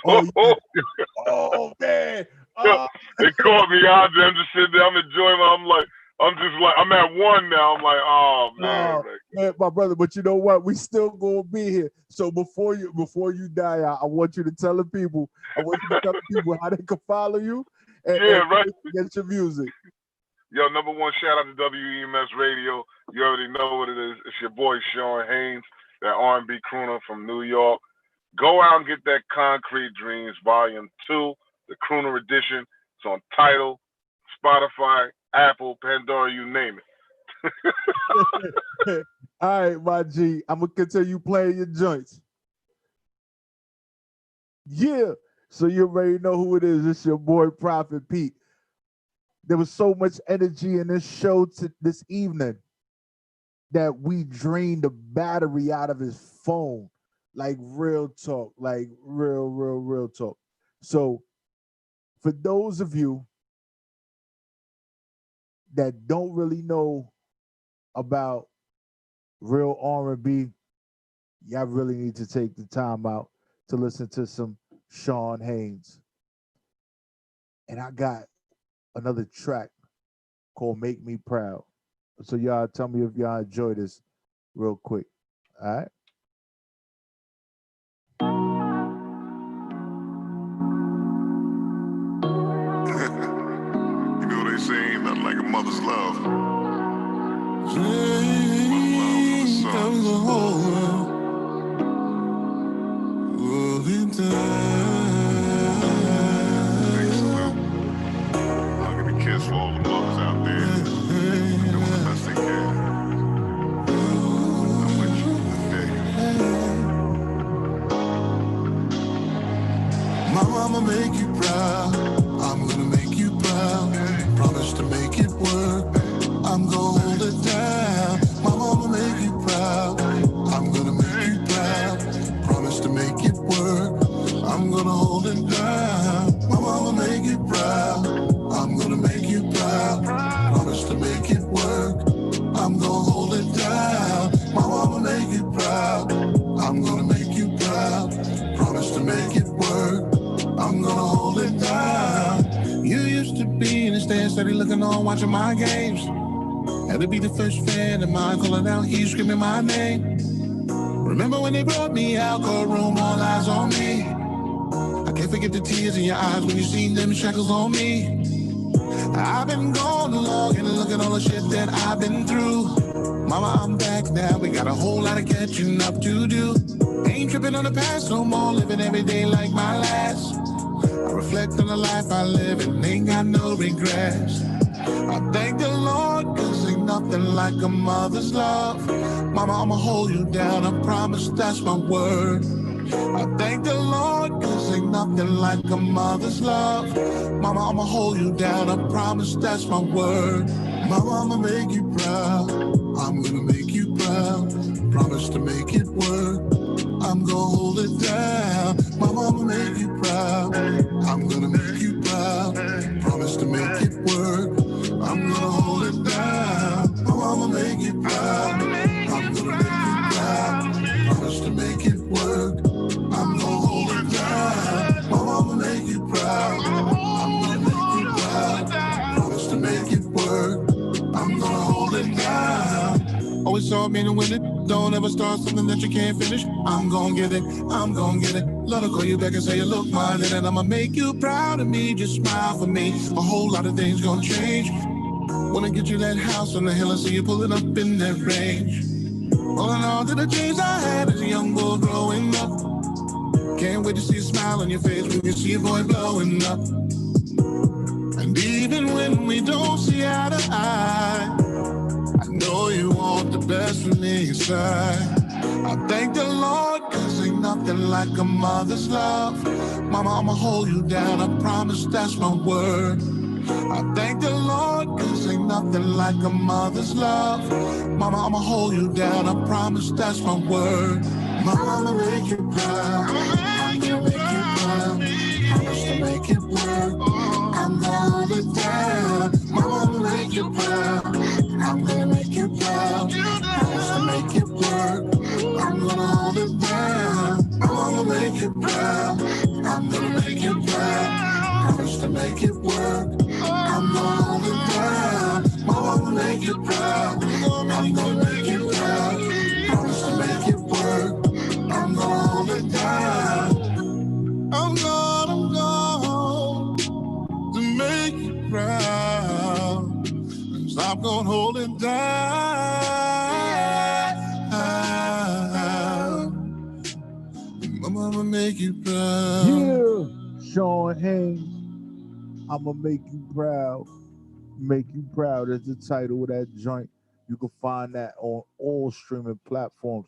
Oh, yeah. Oh, man. Oh. They caught me out there. I'm just sitting there. I'm enjoying it. I'm at one now. I'm like, oh, man. Man, my brother, but you know what? We still gonna be here. So before you die, I want you to tell the people. I want you to tell the people how they can follow you and right. get your music. Yo, number one, shout out to WEMS Radio. You already know what it is. It's your boy Shawn Haynes, that R&B crooner from New York. Go out and get that Concrete Dreams Volume 2, the crooner edition. It's on Tidal, Spotify, Apple, Pandora, you name it. All right, my G. I'm gonna continue playing your joints. Yeah. So you already know who it is. It's your boy Prophet Pete. There was so much energy in this show this evening that we drained the battery out of his phone. Like real talk, like real talk. So for those of you that don't really know about real R&B, y'all really need to take the time out to listen to some Shawn Haynes. And I got another track called Make Me Proud. So y'all tell me if y'all enjoy this real quick. All right? You know what they say, nothing like a mother's love. Comes the whole world rolling down. I'll give a kiss for all the mothers out there. Doing the best they can. I'm with you today. My mama make you proud. I'm gonna make you proud. Promise to make it work. I'm gonna hold it down. My mama make you proud. I'm gonna make you proud. Promise to make it work. I'm gonna hold it down. My mama make you proud. I'm gonna make you proud. Promise to make it work. I'm gonna hold it down. My mama make you proud. I'm gonna make you proud. Promise to make it work. I'm gonna hold it down. You used to be in the stand, steady looking on, watching my games. Had to be the first fan of mine, calling out, he's screaming my name. Remember when they brought me out, courtroom, all eyes on me. I can't forget the tears in your eyes when you seen them shackles on me. I've been gone long and look at all the shit that I've been through. Mama, I'm back now, we got a whole lot of catching up to do. Ain't tripping on the past no more, living every day like my last. I reflect on the life I live and ain't got no regrets. I thank the Lord, cause ain't nothing like a mother's love. Mama, I'ma hold you down, I promise that's my word. I thank the Lord, cause ain't nothing like a mother's love. Mama, I'ma hold you down, I promise that's my word. Mama, I'ma make you proud. I'm gonna make you proud. Promise to make it work. I'm gonna hold it down. Mama, I'ma make you proud. I'm gonna make you proud. Promise to make it work. I'm gonna hold it down. Mama, I'ma make you proud. I'm gonna make you proud. Promise to make it work. I'm gonna hold it down. Mama, I'ma make you proud. I'm gonna make you proud. Promise to make it work. I'm gonna hold it down. Always saw me in the window. Don't ever start something that you can't finish. I'm gonna get it, I'm gonna get it. Lord, I'll call you back and say you look mine, and I'ma make you proud of me. Just smile for me. A whole lot of things gonna change. Wanna get you that house on the hill and see you pulling up in that range. Holding on to the dreams I had as a young boy growing up. Can't wait to see a smile on your face when you see a boy blowing up. And even when we don't see eye to eye, I know you want the best for me inside. I thank the Lord, cause ain't nothing like a mother's love. Mama, I'ma hold you down, I promise that's my word. I thank the Lord, cause ain't nothing like a mother's love. Mama, I'ma hold you down, I promise that's my word. Mama, I'ma make you proud. I'm gonna make you proud. Promise to make it work. I'm gonna hold it down. Mama, I'ma make you proud. I'm gonna make you proud. Promise to make it work. I'm gonna hold it down. I'm gonna make you proud. I'm I'ma make you proud. Yeah, Shawn Haynes, I'ma make you proud. Make you proud is the title of that joint. You can find that on all streaming platforms.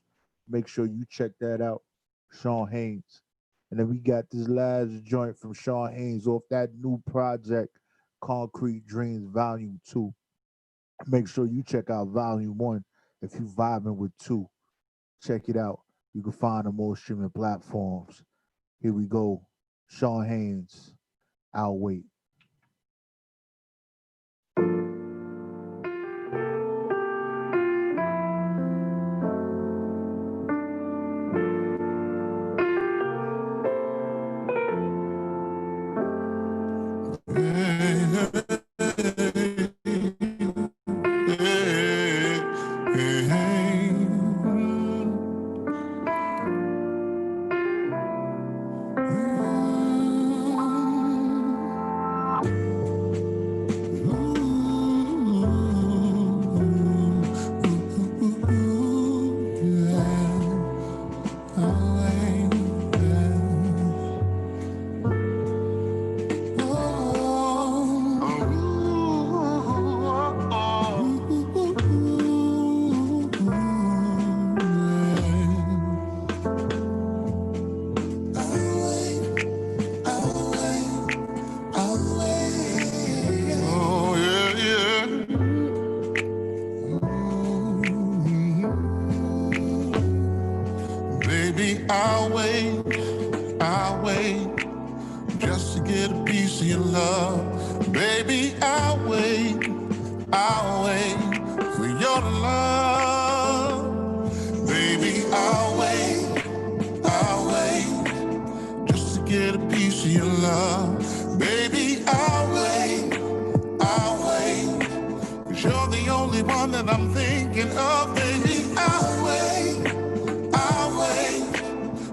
Make sure you check that out. Shawn Haynes. And then we got this last joint from Shawn Haynes off that new project, Concrete Dreams Volume 2. Make sure you check out Volume 1 if you vibing with 2. Check it out. You can find them all streaming platforms. Here we go. Shawn Haynes. I'll wait. Baby, I'll wait, just to get a piece of your love. Baby, I'll wait for your love. Baby, I'll wait, just to get a piece of your love. Baby, I'll wait, 'cause you're the only one that I'm thinking of. Baby, I'll wait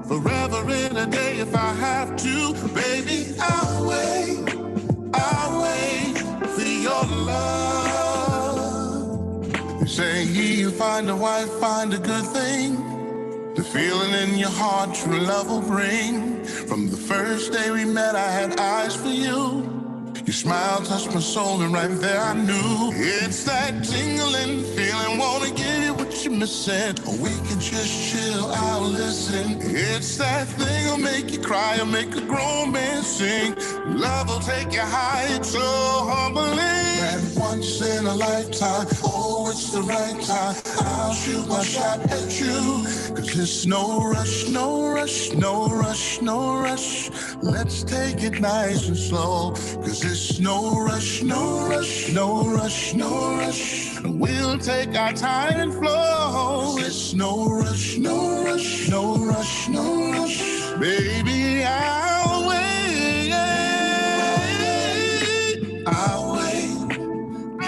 forever in a day if I have to. Baby, I'll wait for your love. They say you find a wife, find a good thing. The feeling in your heart true love will bring. From the first day we met, I had eyes for you. Your smile touched my soul, and right there I knew it's that tingling feeling. Wanna give you what you're missing. Or we can just chill, I'll listen. It's that thing will make you cry or make a grown man sing. Love will take you high, it's so humbling. That once in a lifetime, oh, it's the right time. I'll shoot my shot at you. 'Cause it's no rush, no rush, no rush, no rush. Let's take it nice and slow. 'Cause it's no rush, no rush, no rush, no rush. We'll take our time and flow. It's no rush, no rush, no rush, no rush. Baby, I'll wait,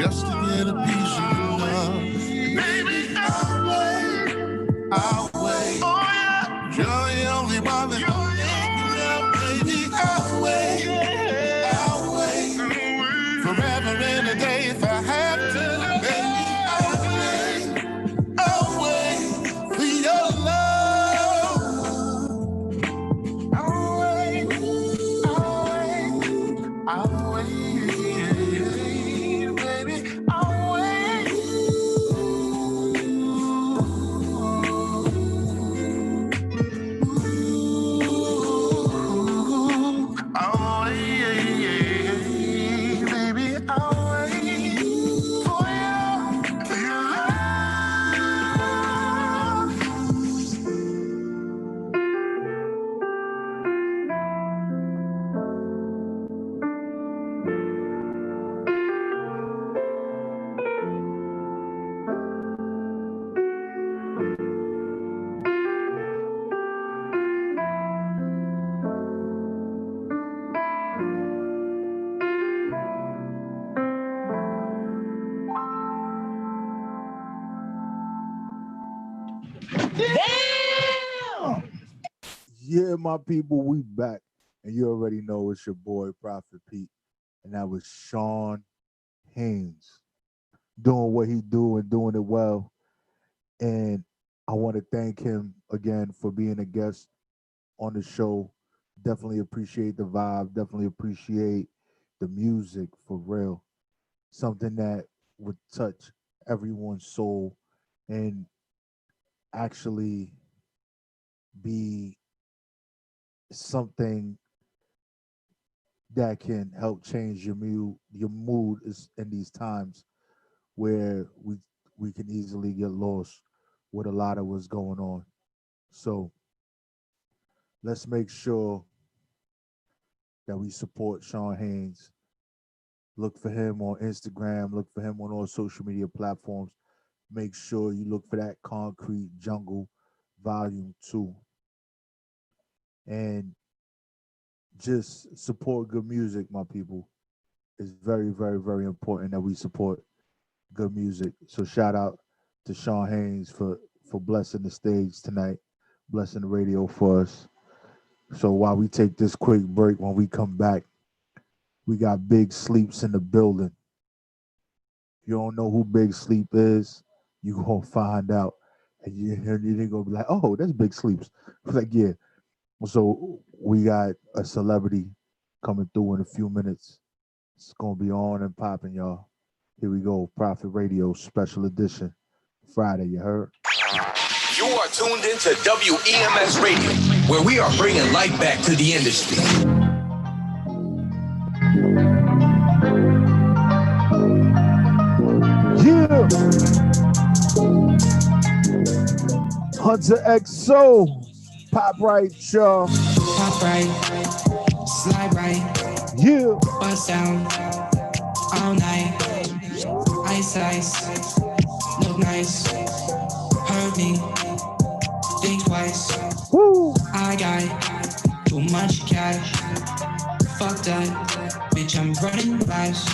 just to get a piece of your love. Baby, I'll wait. Oh yeah, you're the only one that I'm thinking of. Baby, I'll wait. Forever in a day if I have to. Baby, I'll wait for your love. I'll wait, baby, I'll wait. I'll wait, baby, I'll wait for your love. Yeah, my people, we back. And you already know it's your boy, Prophet Pete. And that was Shawn Haynes doing what he do and doing it well. And I want to thank him again for being a guest on the show. Definitely appreciate the vibe. Definitely appreciate the music for real. Something that would touch everyone's soul and actually be something that can help change your mood is in these times where we can easily get lost with a lot of what's going on. So let's make sure that we support Shawn Haynes. Look for him on Instagram, look for him on all social media platforms. Make sure you look for that Concrete Jungle Volume 2. And just support good music, my people. It's very, very, very important that we support good music. So shout out to Shawn Haynes for blessing the stage tonight, blessing the radio for us. So while we take this quick break, when we come back, we got Big Sleeps in the building. If you don't know who Big Sleep is, you gonna find out. And you're gonna be like, oh, that's Big Sleeps. Like, yeah. So we got a celebrity coming through in a few minutes. It's gonna be on and popping, y'all. Here we go, Prophet Radio Special Edition, Friday. You heard? You are tuned into WEMS Radio, where we are bringing life back to the industry. Yeah. Hunter XO, pop right, y'all. Pop right, slide right, Yeah. bust down all night. Ice, look nice. Hurt me, think twice. Woo. I got too much cash. Fuck that, bitch, I'm running lives.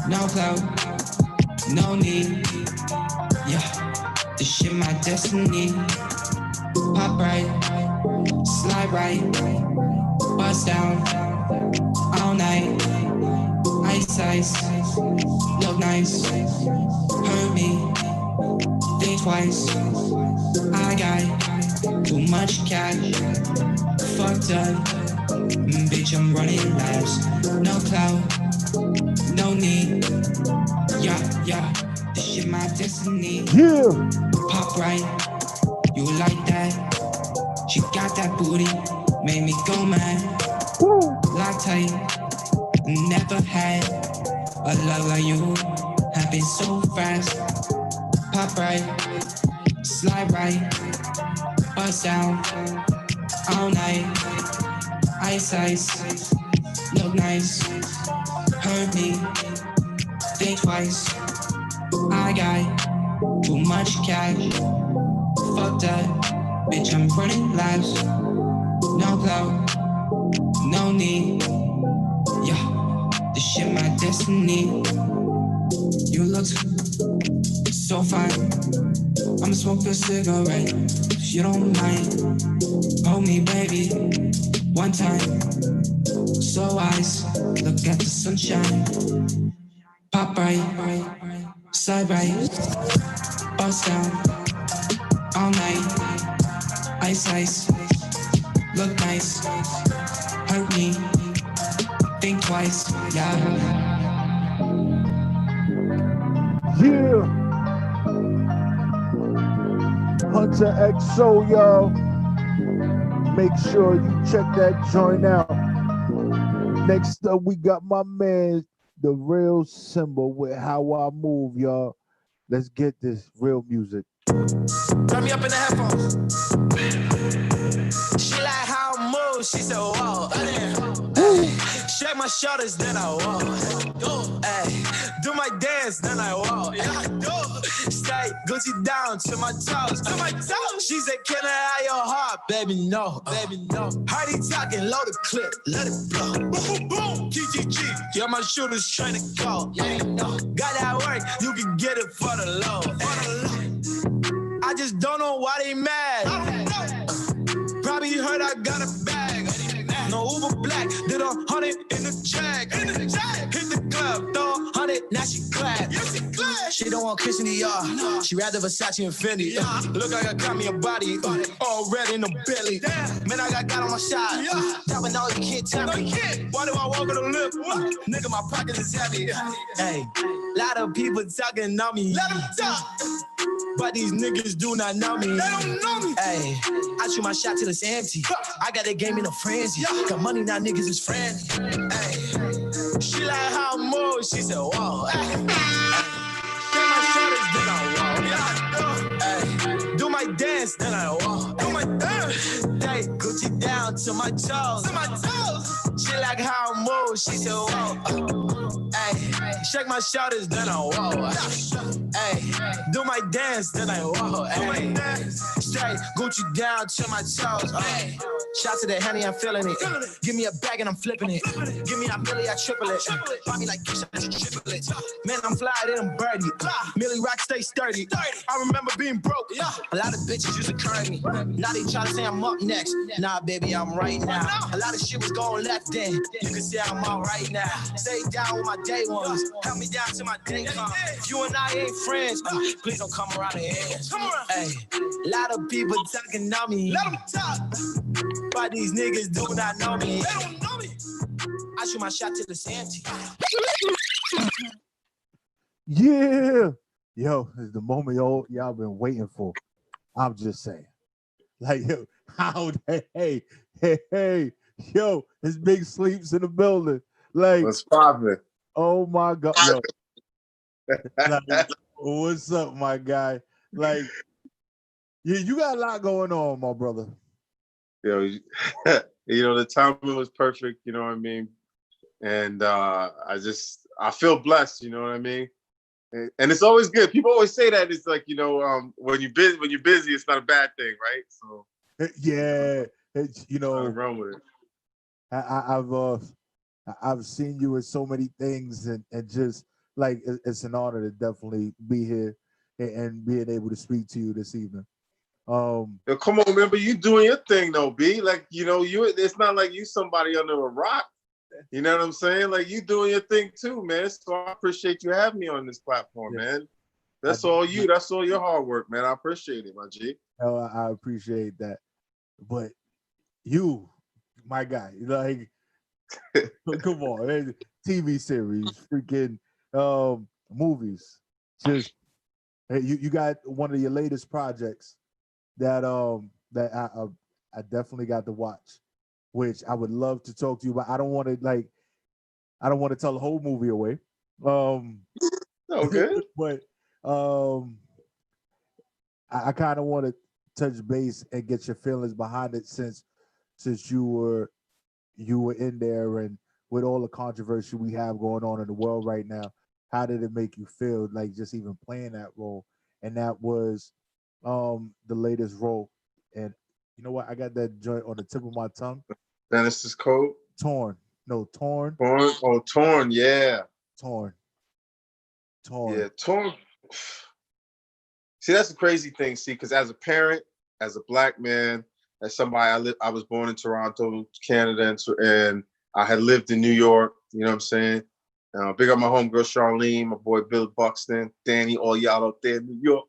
No clout, no need. Yeah, this shit my destiny. Pop right, slide right, bust down all night. Ice, look nice. Hurt me, think twice. I got too much cash. Fucked up, bitch, I'm running lives. No clout, no need. Yeah, this shit my destiny. Yeah. Pop right, you like that? She got that booty, made me go mad. Woo. Lock tight, never had a love like you. Happen so fast. Pop right, slide right, bust down all night. Ice, look nice. Hurt me, think twice. I got too much cash. Fuck that, bitch, I'm running lives. No clout, no need. Yeah, this shit my destiny. You look so fine. I'ma smoke a cigarette if you don't mind. Hold me, baby, one time. So eyes, look at the sunshine. Pop right, side right, bust down all night. Ice, look nice. Hurt me, think twice. Yeah. Yeah. Hunter XO, y'all. Make sure you check that joint out. Next up, we got my man, the real symbol with How I Move, y'all. Let's get this real music. Turn me up in the headphones. She like how I move. She said, whoa. Shake my shoulders, then I walk. Ay, do my dance, then I walk. Stay Gucci down to my toes. She said, can I have your heart? Baby, no. Heard he talking, load the clip, let it blow. Boom, boom, boom. GGG. Yeah, my shooters trying to go. Got that work, you can get it for the low. I just don't know why they mad. Probably heard I got a bag. No Uber Black, did 100 in the Jag. Hit the club, throw 100, now she glad. She don't want kissing the yard. She rather Versace and Fendi. Look like I got me a body, all red in the belly. Man, I got God on my side. That one, no, you can't tell me. Why do I walk with a lip? Nigga, my pocket is heavy. Hey, lot of people talking on me. Let them talk. But these niggas do not know me. They don't know me. Hey, I shoot my shot till it's empty. I got the game in a frenzy. Got money now, niggas is friendly. Hey, she like how I move. She said, whoa. Hey, shake my shoulders, then I walk. Hey, do my dance, then I walk. Do my dance. Hey, Gucci down to my toes. To my toes. She like how I move. She said, whoa. Hey, shake my shoulders, then I walk. Hey, do my dance, then I walk. Hey, straight Gucci down to my toes. Shout to the Henny, I'm feeling it. Give me a bag and I'm flipping it. Give me a milli, I triple it. Buy me like Kish, I triple it. Man, I'm fly, then I'm birdie. Millie Rock stay sturdy. I remember being broke. A lot of bitches used to curry me. Now they try to say I'm up next. Nah, baby, I'm right now. A lot of shit was going left then. You can say I'm all right now. Stay down with my day ones. Help me down to my day come. If you and I ain't friends, please don't come around the edge. Hey, a lot of people talking on me. Let them talk. But these niggas do not know me. They don't know me. I shoot my shot till it's empty. Yeah. Yo, it's the moment y'all been waiting for. I'm just saying. Like, yo, how hey, yo, it's Big Sleeps in the building. Like, what's poppin'? Oh my God, yo. Like, what's up, my guy? Like, you got a lot going on, my brother. Yo, you know, the timing was perfect, you know what I mean? And I feel blessed, you know what I mean? And it's always good. People always say that it's like, you know, when you're busy, it's not a bad thing, right? So yeah, you know, run with it. I've seen you in so many things, and just like it's an honor to definitely be here and being able to speak to you this evening. Yo, come on, remember you doing your thing though, B. Like, you know, it's not like you somebody under a rock. You know what I'm saying? Like, you doing your thing too, man. So I appreciate you having me on this platform, man. That's all you. That's all your hard work, man. I appreciate it, my G. Oh, I appreciate that. But you, my guy, like, come on, TV series, freaking movies. Just you got one of your latest projects that I definitely got to watch, which I would love to talk to you about. I don't want to tell the whole movie away. Okay. But I kind of want to touch base and get your feelings behind it since you were in there, and with all the controversy we have going on in the world right now, how did it make you feel, like, just even playing that role? And that was the latest role. And you know what? I got that joint on the tip of my tongue. Dennis's Code? Torn. No, Torn. Torn? Oh, Torn, yeah. Torn. Yeah, Torn. See, that's the crazy thing. See, because as a parent, as a Black man, as somebody, I was born in Toronto, Canada, and I had lived in New York. You know what I'm saying? Big up my homegirl Charlene, my boy Bill Buxton, Danny, all y'all out there in New York.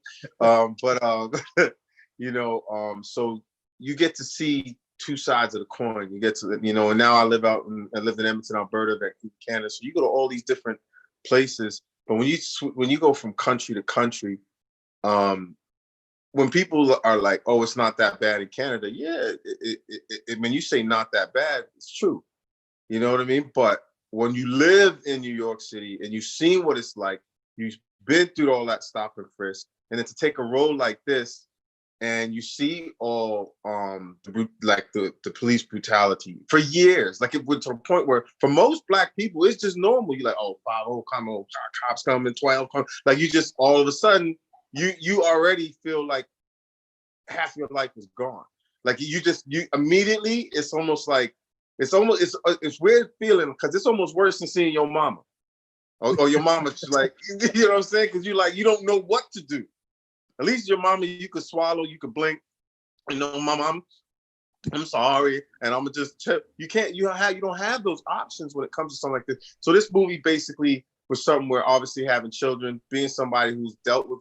You know, so you get to see two sides of the coin. You get to, you know, and now I live in Edmonton, Alberta, Vancouver, Canada. So you go to all these different places. But when you go from country to country, when people are like, "Oh, it's not that bad in Canada," yeah, when you say not that bad, it's true. You know what I mean? But when you live in New York City and you've seen what it's like, you've been through all that stop and frisk, and then to take a role like this, and you see all the police brutality for years, like it went to the point where for most Black people, it's just normal. You're like, oh, 5-0 come on, cops coming, 12 come. Like, you just all of a sudden, you already feel like half your life is gone. Like, you immediately, it's almost like, it's weird feeling, because it's almost worse than seeing your mama. Or your mama just like, you know what I'm saying? Because you don't know what to do. At least your mama, you could swallow, you could blink. You know, mama, I'm sorry, and I'm gonna just tell you don't have those options when it comes to something like this. So this movie basically was something where obviously having children, being somebody who's dealt with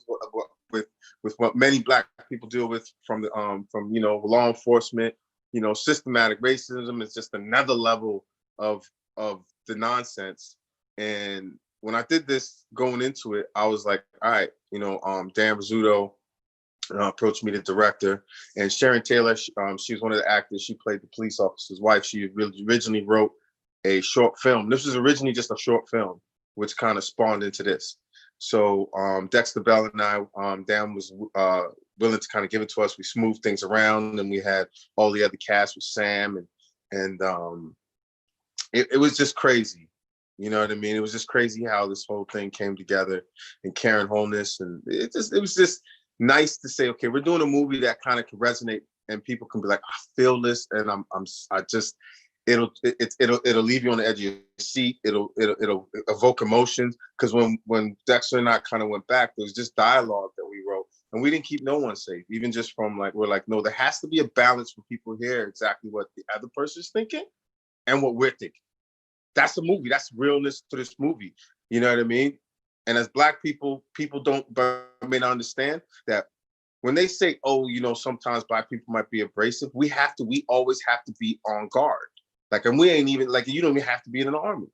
what many Black people deal with from law enforcement, systematic racism is just another level of the nonsense. And when I did this going into it, I was like, all right, Dan Rizzuto approached me, the director, and Sharon Taylor, she was one of the actors. She played the police officer's wife. She originally wrote a short film. This was originally just a short film, which kind of spawned into this. So Dexter Bell and I, Dan was willing to kind of give it to us. We smoothed things around, and we had all the other cast with Sam, and it was just crazy. You know what I mean? It was just crazy how this whole thing came together, and Karen Holness, and it was just nice to say, okay, we're doing a movie that kind of can resonate, and people can be like, I feel this, and it'll leave you on the edge of your seat. It'll evoke emotions. Because when Dexter and I kind of went back, there was just dialogue that we wrote, and we didn't keep no one safe. Even just from we're like, no, there has to be a balance for people to hear exactly what the other person's thinking and what we're thinking. That's the movie. That's realness to this movie. You know what I mean? And as Black people may not understand that when they say, oh, sometimes Black people might be abrasive, we always have to be on guard. And we ain't even you don't even have to be in an army.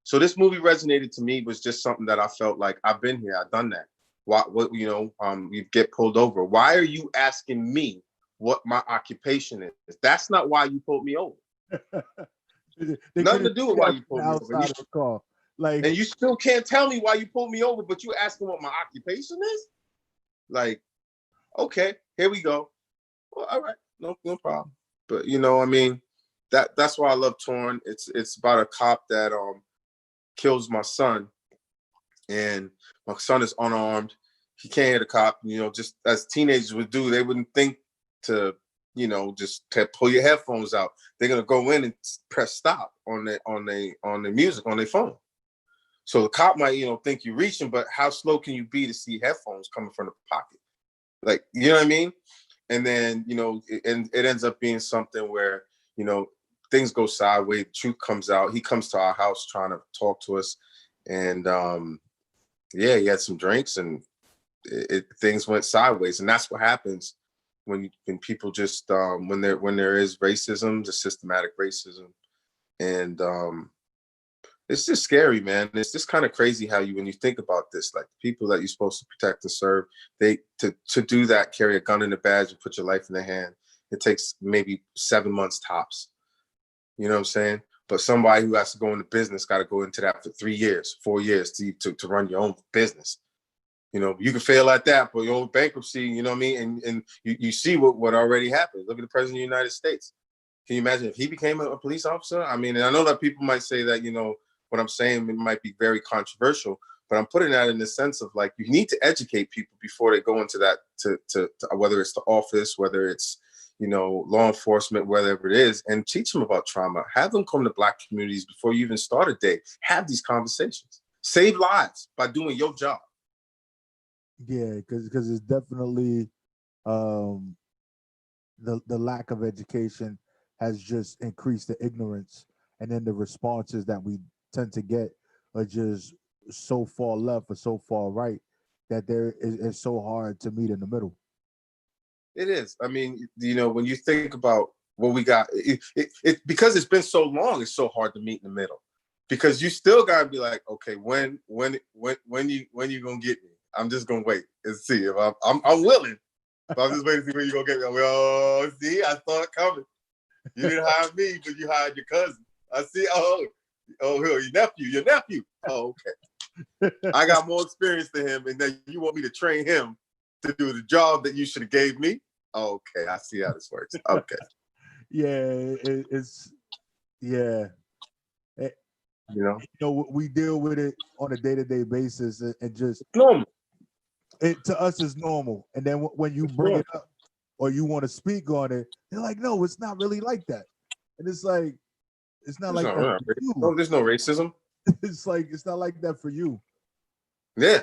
So this movie resonated to me, was just something that I felt like I've been here, I've done that. You get pulled over. Why are you asking me what my occupation is? That's not why you pulled me over. Nothing to do with why you pulled me over. And you still can't tell me why you pulled me over, but you asking what my occupation is? Okay, here we go. Well, all right, no problem. But that's why I love Torn. It's about a cop that kills my son, and my son is unarmed. He can't hit a cop. Just as teenagers would do, they wouldn't think to just to pull your headphones out. They're gonna go in and press stop on the music on their phone. So the cop might think you're reaching, but how slow can you be to see headphones coming from the pocket? You know what I mean? And then it ends up being something where things go sideways. The truth comes out. He comes to our house trying to talk to us, and he had some drinks, and things went sideways. And that's what happens when people just when there is racism, the systematic racism, and it's just scary, man. It's just kind of crazy how when you think about this, the people that you're supposed to protect and serve, to do that, carry a gun and a badge and put your life in their hand, it takes maybe 7 months tops. You know what I'm saying? But somebody who has to go into business got to go into that for 3 years, 4 years to run your own business. You can fail at that, but your own bankruptcy, you know what I mean? And you see what already happened. Look at the president of the United States. Can you imagine if he became a police officer? I mean, and I know that people might say that, what I'm saying, it might be very controversial, but I'm putting that in the sense of you need to educate people before they go into that, to whether it's the office, whether it's, law enforcement, whatever it is, and teach them about trauma. Have them come to Black communities before you even start a day. Have these conversations. Save lives by doing your job. Yeah, because it's definitely the lack of education has just increased the ignorance, and then the responses that we tend to get are just so far left or so far right that it's so hard to meet in the middle. It is. I mean, when you think about what we got, it because it's been so long, it's so hard to meet in the middle. Because you still gotta be like, okay, when you gonna get me? I'm just gonna wait and see if I'm willing. But I'm just waiting to see when you gonna get me. I'm like, oh, see, I saw it coming. You didn't hire me, but you hired your cousin. I see. Oh, your nephew. Oh, okay. I got more experience than him, and then you want me to train him to do the job that you should have gave me? Okay, I see how this works. Okay. It's we deal with it on a day-to-day basis, and just normal. It to us is normal, and then when you bring it up or you want to speak on it, they're like, "No, it's not really like that," and it's like, it's not like that for you. No, there's no racism. It's not like that for you. Yeah,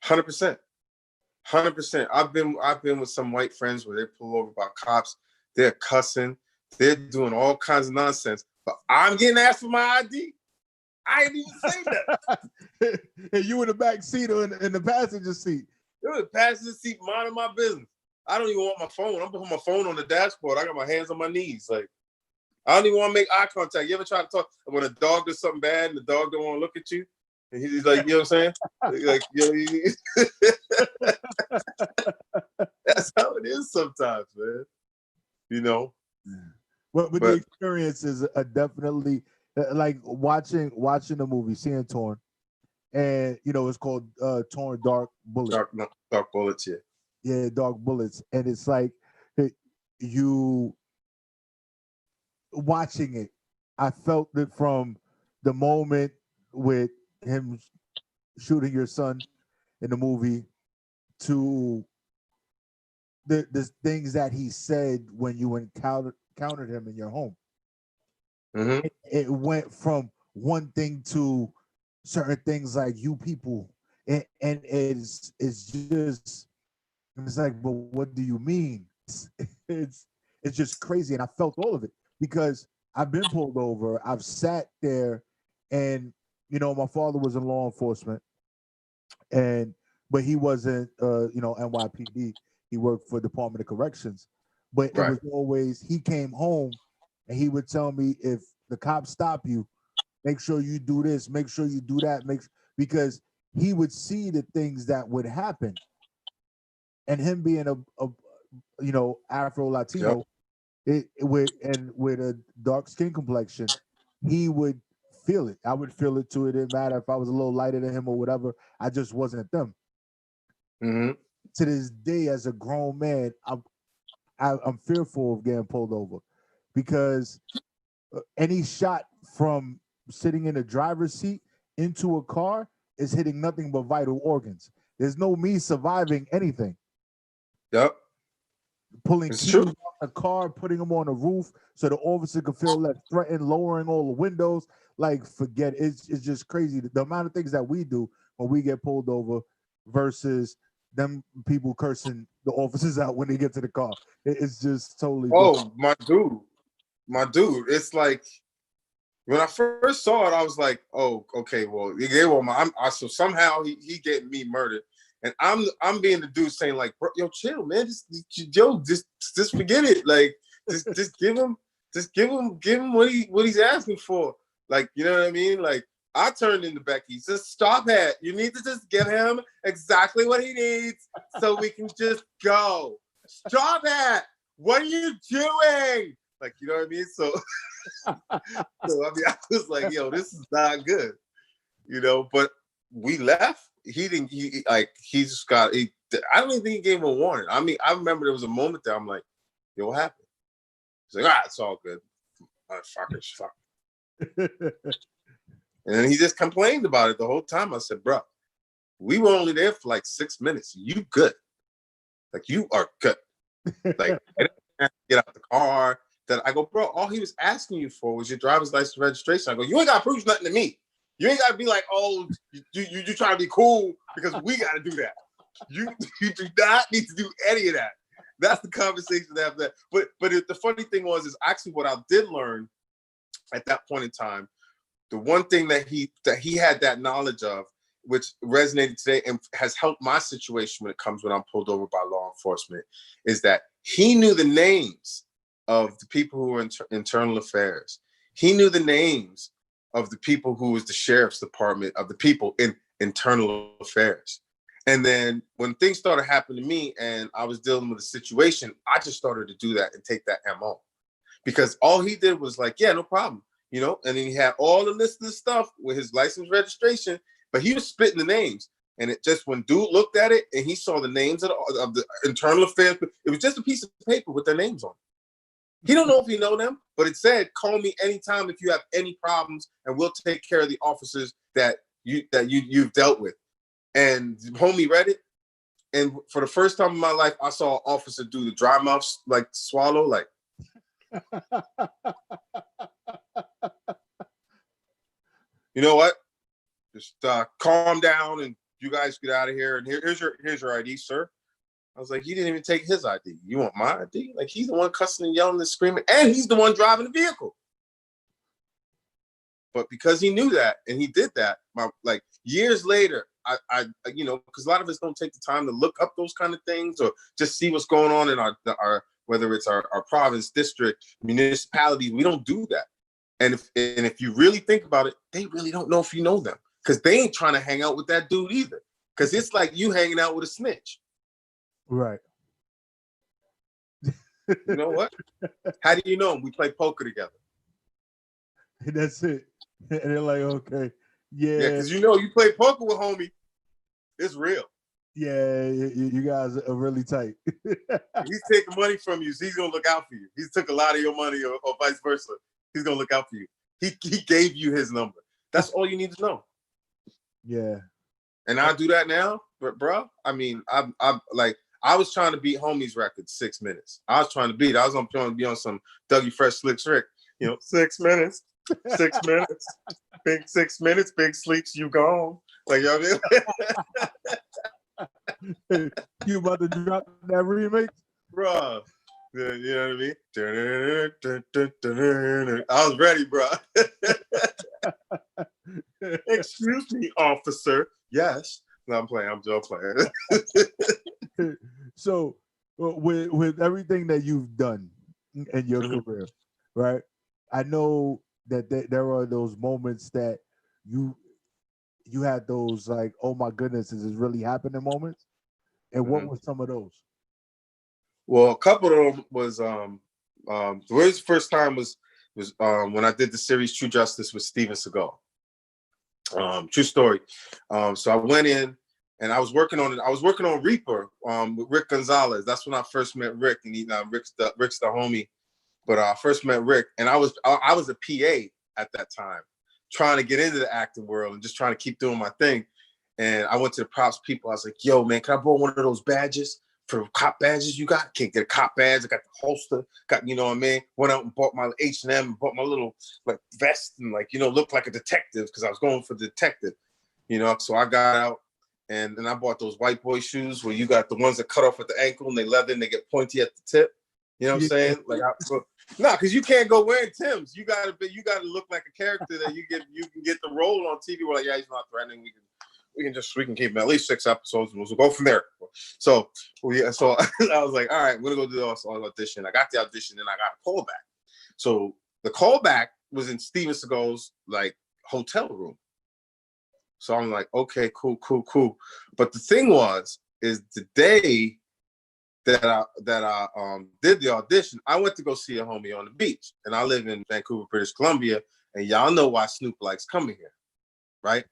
100%. 100%. I've been with some white friends where they pull over by cops. They're cussing. They're doing all kinds of nonsense. But I'm getting asked for my ID. I didn't even say that. And you in the back seat or in the passenger seat. You're in the passenger seat, minding my business. I don't even want my phone. I'm putting my phone on the dashboard. I got my hands on my knees. Like, I don't even want to make eye contact. You ever try to talk when a dog does something bad and the dog don't want to look at you? And he's like, you know what I'm saying? Like, that's how it is sometimes, man. You know? But the experience is definitely like watching the movie, seeing Torn, and it's called Torn Dark Bullets. Dark Bullets, yeah. Yeah, Dark Bullets, and it's like you watching it. I felt it from the moment with him shooting your son in the movie to the things that he said when you encountered him in your home. Mm-hmm. It went from one thing to certain things like you people, and it's just like, but what do you mean? It's just crazy, and I felt all of it because I've been pulled over. I've sat there, and my father was in law enforcement, but he wasn't NYPD. He worked for Department of Corrections, but it was always he came home and he would tell me, if the cops stop you, make sure you do this, make sure you do that, because he would see the things that would happen. And him being a Afro Latino, with a dark skin complexion, he would feel it. I would feel it too. It didn't matter if I was a little lighter than him or whatever. I just wasn't them. Mm-hmm. To this day, as a grown man, I'm fearful of getting pulled over because any shot from sitting in the driver's seat into a car is hitting nothing but vital organs. There's no me surviving anything. Yep. Pulling keys out the car, putting them on the roof so the officer could feel less threatened, lowering all the windows. Like, forget it. It's just crazy. The amount of things that we do when we get pulled over versus them people cursing the officers out when they get to the car. It's just totally different. My dude. It's like when I first saw it, I was like, oh, okay, well, so somehow he getting me murdered. And I'm being the dude saying like, bro, yo, chill, man. Just forget it. Like, just give him what he's asking for. Like, you know what I mean? Like, I turned into Becky. Just stop it. You need to just give him exactly what he needs so we can just go. Stop it. What are you doing? Like, you know what I mean? So I was like, yo, this is not good. But we left. I don't even think he gave him a warning. I mean, I remember there was a moment there I'm like, yo, what happened? He's like, it's all good. Motherfuckers, fuck. And then he just complained about it the whole time. I said, bro, we were only there for like 6 minutes. You good. Like, you are good. Like, I didn't have to get out the car. That I go, bro, all he was asking you for was your driver's license registration. I go, you ain't got to prove nothing to me. You ain't got to be like, oh, you trying to be cool because we got to do that. You do not need to do any of that. That's the conversation after that. But the funny thing is actually what I did learn at that point in time, the one thing that he had that knowledge of, which resonated today and has helped my situation when I'm pulled over by law enforcement, is that he knew the names of the people who were in internal affairs. He knew the names of the people who was the sheriff's department, of the people in internal affairs. And then when things started happening to me and I was dealing with a situation, I just started to do that and take that MO. Because all he did was like, yeah, no problem. And then he had all the list of stuff with his license registration, but he was spitting the names. And it just, when dude looked at it and he saw the names of the internal affairs, it was just a piece of paper with their names on it. He don't know if he know them, but it said, call me anytime if you have any problems and we'll take care of the officers that you've dealt with. And homie read it. And for the first time in my life, I saw an officer do the dry mouth, like swallow, like. You know what? Just calm down and you guys get out of here. And here's your ID, sir. I was like, he didn't even take his ID. You want my ID? Like, he's the one cussing and yelling and screaming, and he's the one driving the vehicle. But because he knew that and he did that, like years later, I you know, because a lot of us don't take the time to look up those kind of things or just see what's going on in our whether it's our province, district, municipality. We don't do that. And if you really think about it, they really don't know if you know them because they ain't trying to hang out with that dude either. Because it's like you hanging out with a snitch. Right. You know what? How do you know him? We play poker together. That's it. And they're like, okay, Yeah, because you know you play poker with homie. It's real. Yeah, you guys are really tight. He's taking money from you, so he's gonna look out for you. He's took a lot of your money, or vice versa. He's gonna look out for you. He gave you his number. That's all you need to know. Yeah. And I do that now, but bro, I mean, I'm like I was trying to beat homie's record 6 minutes. I was trying to beat. I was trying to be on some Dougie Fresh Slick Rick. You know, 6 minutes, 6 minutes, big 6 minutes, big sleeps, you gone. Like, you know what I mean? You about to drop that remix? Bro, you know what I mean? I was ready, bro. Excuse me, officer. Yes. No, I'm playing. I'm just playing. So, with everything that you've done in your career, right? I know that there are those moments that you had those like, oh my goodness, is this really happening moments? And what were some of those? Well, a couple of them was the very first time was when I did the series True Justice with Steven Seagal. True story. So I went in and I was working on it. I was working on Reaper with Rick Gonzalez. That's when I first met Rick, and Rick's the homie. But I first met Rick, and I was a PA at that time, trying to get into the acting world and just trying to keep doing my thing. And I went to the props people. I was like, "Yo, man, can I borrow one of those badges for cop badges you got? Can't get a cop badge. I got the holster. Got, you know what I mean? Went out and bought my H&M, and bought my little like vest and like, you know, looked like a detective because I was going for detective, you know. So I got out and then I bought those white boy shoes where you got the ones that cut off at the ankle and they leather and they get pointy at the tip. You know what I'm saying? Like, because you can't go wearing Timbs. You gotta look like a character that you can get the role on TV. We're like, yeah, he's not threatening. We can keep him at least 6 episodes and we'll go from there. So I was like, all right, we're gonna go do the audition. I got the audition and I got a callback. So the callback was in Steven Seagal's like hotel room. So I'm like, okay, cool. But the thing is the day that I did the audition, I went to go see a homie on the beach, and I live in Vancouver, British Columbia, and y'all know why Snoop likes coming here, right?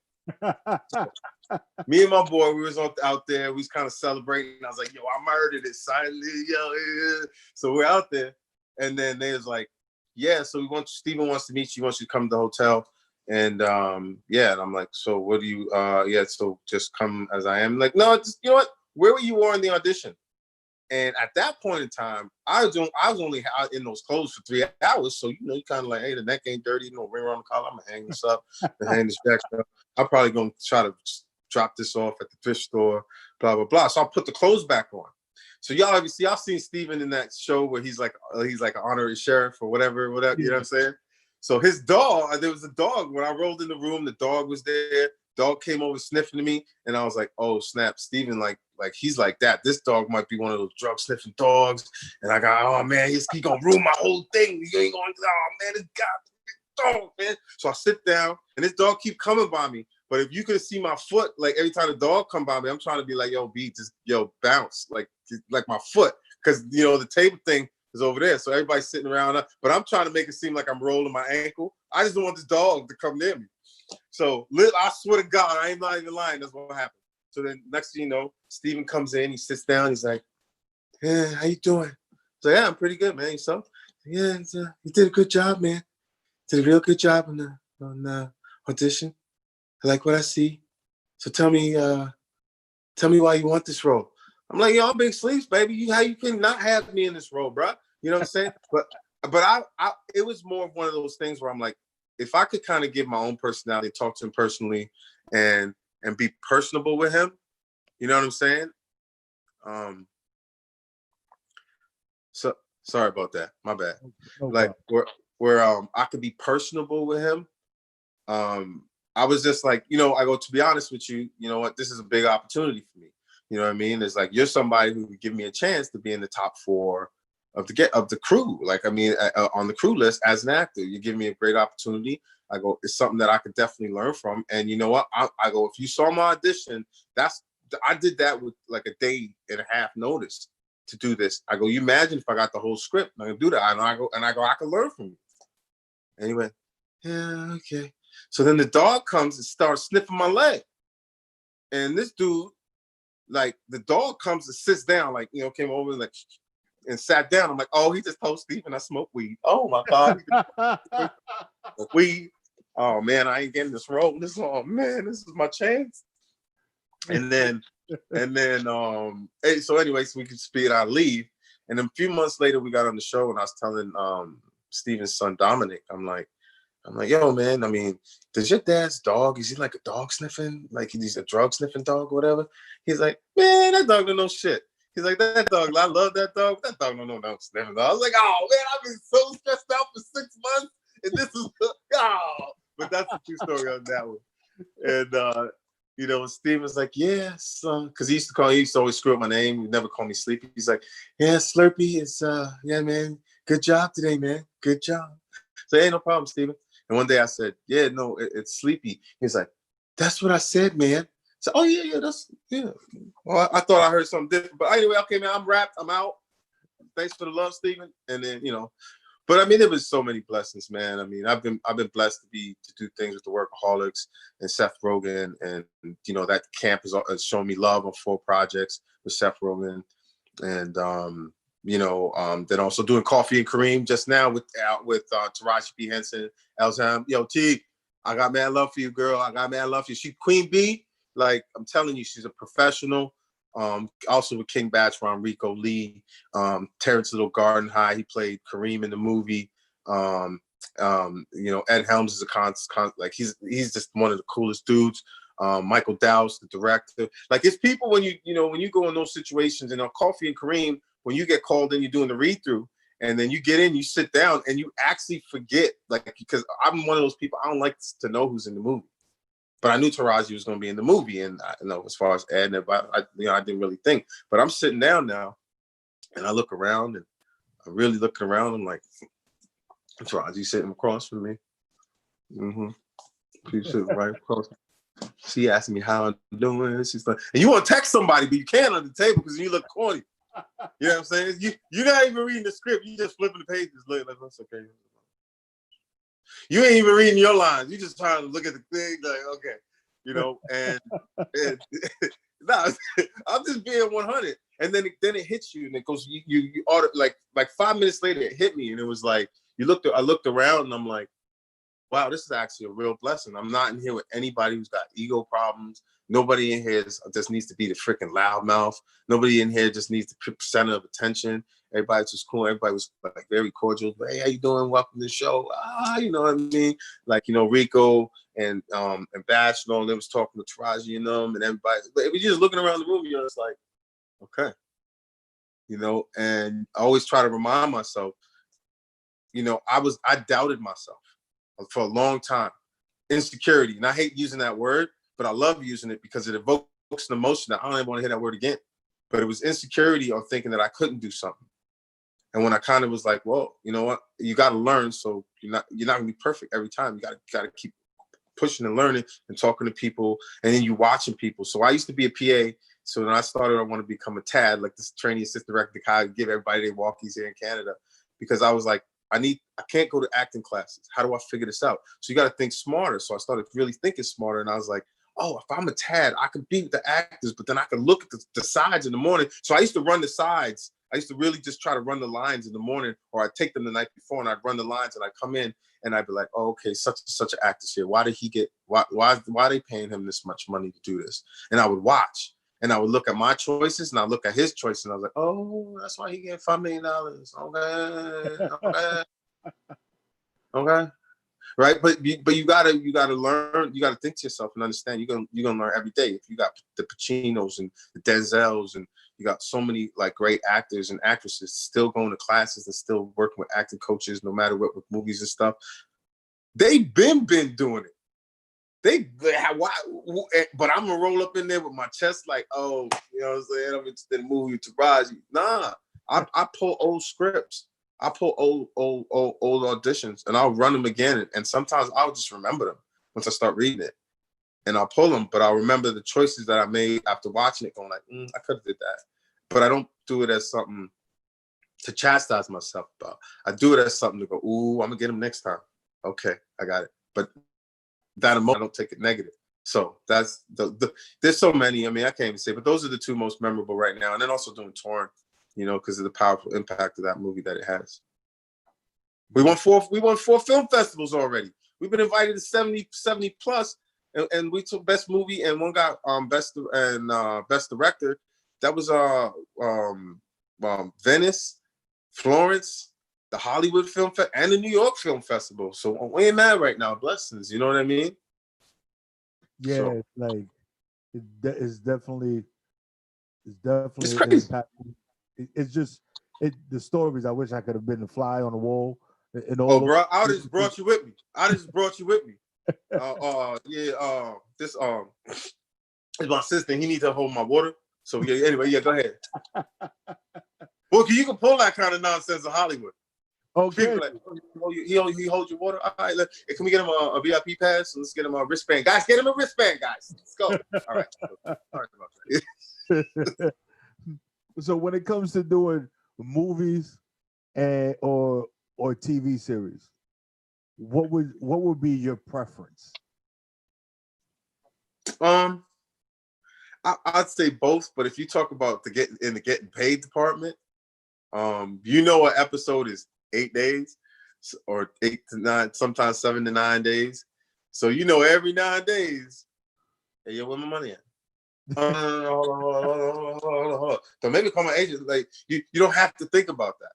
Me and my boy, we was out there, we was kind of celebrating. I was like, yo, I murdered it, son. Yo. So we're out there, and then they was like, yeah, so Steven wants to meet you, he wants you to come to the hotel. And yeah, and I'm like, so what do you so just come as I am. Like, no, just, you know what? Where were you in the audition? And at that point in time, I was only out in those clothes for 3 hours. So, you know, you kind of like, hey, the neck ain't dirty, you know, ring around the collar, I'm gonna hang this up, hang this jacket up. I'm probably gonna try to drop this off at the thrift store, blah, blah, blah. So I'll put the clothes back on. So y'all seen Steven in that show where he's like an honorary sheriff or whatever, you know what I'm saying? So his dog, there was a dog. When I rolled in the room, the dog was there. Dog came over sniffing to me, and I was like, oh, snap, Steven, like he's like that. This dog might be one of those drug sniffing dogs. And I got, oh, man, he's gonna ruin my whole thing. He ain't gonna, oh, man, this dog, man. So I sit down, and this dog keep coming by me. But if you could see my foot, like every time the dog come by me, I'm trying to be like, yo, B, just, yo, bounce, like my foot. Because, you know, the table thing is over there. So everybody's sitting around, but I'm trying to make it seem like I'm rolling my ankle. I just don't want this dog to come near me. So I swear to God, I ain't not even lying. That's what happened. So then next thing you know, Steven comes in, he sits down, he's like, yeah, how you doing? So yeah, I'm pretty good, man. So yeah, you did a good job, man. Did a real good job on the audition. I like what I see. So tell me why you want this role. I'm like, yo, I'm Big Sleeves, baby. How you can not have me in this role, bro? You know what I'm saying? But I it was more of one of those things where I'm like, if I could kind of give my own personality, talk to him personally, and be personable with him, you know what I'm saying? So sorry about that. My bad. No like where I could be personable with him, I was just like, you know, I go, to be honest with you, you know what, this is a big opportunity for me. You know what I mean? It's like, you're somebody who would give me a chance to be in the top 4 of the crew. Like, I mean, on the crew list as an actor, you give me a great opportunity. I go, it's something that I could definitely learn from. And you know what? I go, if you saw my audition, I did that with like a day and a half notice to do this. I go, you imagine if I got the whole script, I'm gonna do that. And I go, I can learn from you. And he went, yeah, okay. So then the dog comes and starts sniffing my leg. And this dude, like, the dog comes and sits down, like, you know, came over and like and sat down. I'm like, oh, he just told Steven I smoke weed. Oh my God. Weed. Oh man, I ain't getting this role. Oh man, this is my chance. And then so anyways, we could speed, I leave. And then a few months later we got on the show and I was telling Steven's son Dominic, I'm like, yo, man, I mean, does your dad's dog, is he like a dog sniffing, like he's a drug sniffing dog or whatever? He's like, man, that dog don't know shit. He's like, that dog, I love that dog. That dog don't know no sniffing dog. I was like, oh man, I've been so stressed out for 6 months. And this is, but that's the true story on that one. And, you know, Steven's like, yeah, son, because he used to always screw up my name. He'd never call me Sleepy. He's like, yeah, Slurpee, it's, yeah, man, good job today, man. Good job. So, hey, no problem, Steven. And one day I said, yeah, no, it's Sleepy. He's like, that's what I said, man. So, oh, yeah, yeah. Well, I thought I heard something different. But anyway, okay, man, I'm wrapped. I'm out. Thanks for the love, Steven. And then, you know, but I mean, there was so many blessings, man. I mean, I've been blessed to do things with the Workaholics and Seth Rogen. And, you know, that camp has shown me love on 4 projects with Seth Rogen. And, you know, then also doing Coffee and Kareem just now with Taraji P. Henson, Elsham. Yo, T, I got mad love for you, girl. I got mad love for you. She Queen B, like, I'm telling you, she's a professional. Also with King Batch, Rico Lee, Terrence Little Garden High. He played Kareem in the movie. You know, Ed Helms is like he's just one of the coolest dudes. Michael Dowse, the director. Like, it's people when you go in those situations, and on Coffee and Kareem, when you get called in, you're doing the read through, and then you get in, you sit down, and you actually forget, like, because I'm one of those people, I don't like to know who's in the movie. But I knew Taraji was going to be in the movie, and you know, as far as Ed, I didn't really think. But I'm sitting down now, and I look around, and I'm really looking around. I'm like, Taraji sitting across from me. Mm-hmm. She's sitting right across. She asked me how I'm doing. She's like, and you want to text somebody, but you can't on the table because you look corny. You know what I'm saying? You're not even reading the script. You just flipping the pages. Like, that's okay. You ain't even reading your lines. You just trying to look at the thing, like, okay, you know, and no, I'm just being 100. And then it hits you, and it goes, you order, like 5 minutes later, it hit me, and it was like, I looked around, and I'm like, wow, this is actually a real blessing. I'm not in here with anybody who's got ego problems. Nobody in here just needs to be the freaking loudmouth. Nobody in here just needs the center of attention. Everybody's just cool. Everybody was like very cordial. Hey, how you doing? Welcome to the show. You know what I mean? Like, you know, Rico and Bash and all them was talking to Taraji and them and everybody. But it was just looking around the room, you know, it's like, okay. You know, and I always try to remind myself, you know, I doubted myself for a long time. Insecurity. And I hate using that word, but I love using it because it evokes an emotion that I don't even want to hear that word again. But it was insecurity on thinking that I couldn't do something. And when I kind of was like, well, you know what? You got to learn. So you're not gonna be perfect every time. You got to keep pushing and learning and talking to people, and then you watching people. So I used to be a PA. So when I started, I want to become a TAD, like this training assistant director, kind of give everybody their walkies here in Canada, because I was like, I can't go to acting classes. How do I figure this out? So you got to think smarter. So I started really thinking smarter, and I was like, oh, if I'm a TAD, I could be with the actors, but then I could look at the sides in the morning. So I used to run the sides. I used to really just try to run the lines in the morning, or I'd take them the night before and I'd run the lines, and I'd come in and I'd be like, oh, okay, such an actor's here. Why are they paying him this much money to do this? And I would watch, and I would look at my choices, and I look at his choices, and I was like, oh, that's why he getting $5 million. Okay. Right, but you gotta learn. You gotta think to yourself and understand. You're gonna learn every day. If you got the Pacinos and the Denzels, and you got so many like great actors and actresses still going to classes and still working with acting coaches, no matter what, with movies and stuff. They've been doing it. why? But I'm gonna roll up in there with my chest like, oh, you know what I'm saying? I'm interested in the movie Taraji. Nah, I pull old scripts. I pull old auditions, and I'll run them again. And sometimes I'll just remember them once I start reading it, and I'll pull them. But I'll remember the choices that I made after watching it, going like, I could have did that. But I don't do it as something to chastise myself about. I do it as something to go, ooh, I'm gonna get him next time. Okay, I got it. But that emotion, I don't take it negative. So that's there's so many. I mean, I can't even say, but those are the two most memorable right now. And then also doing Torn, you know, because of the powerful impact of that movie that it has. We won four film festivals already. We've been invited to 70 plus, and we took best movie, and one got best director. That was Venice, Florence, the Hollywood Film Festival, and the New York Film Festival. So we ain't mad right now. Blessings, you know what I mean? Yeah, So, it's like it's definitely it's crazy. It's just the stories. I wish I could have been the fly on the wall. And all bro, I just brought you with me. This is my assistant. He needs to hold my water. So yeah. Anyway, yeah, go ahead. Well, you can pull that kind of nonsense in Hollywood. Okay. People like, he holds your water. All right, can we get him a VIP pass? Let's get him a wristband, guys. Get him a wristband, guys. Let's go. All right. Sorry about that. So when it comes to doing movies or TV series, what would be your preference? I'd say both, but if you talk about the getting paid department, you know, an episode is 8 days or 8 to 9, sometimes 7 to 9 days. So you know, every 9 days, hey, yo, where my money at? So maybe call my agent. Like you don't have to think about that.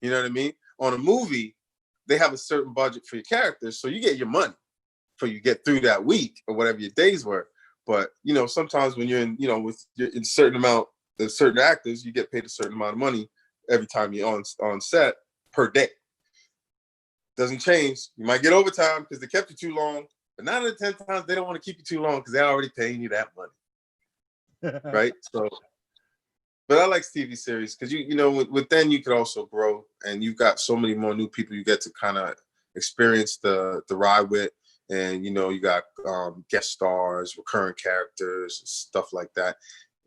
You know what I mean? On a movie, they have a certain budget for your characters, so you get your money for you get through that week or whatever your days were. But you know, sometimes when you're in, you know, with in certain amount of certain actors, you get paid a certain amount of money every time you're on set per day. Doesn't change. You might get overtime because they kept you too long, but 9 out of 10 times they don't want to keep you too long because they're already paying you that money. Right? So, but I like TV series because you know with then you could also grow, and you've got so many more new people you get to kind of experience the ride with, and you know you got guest stars, recurring characters, stuff like that.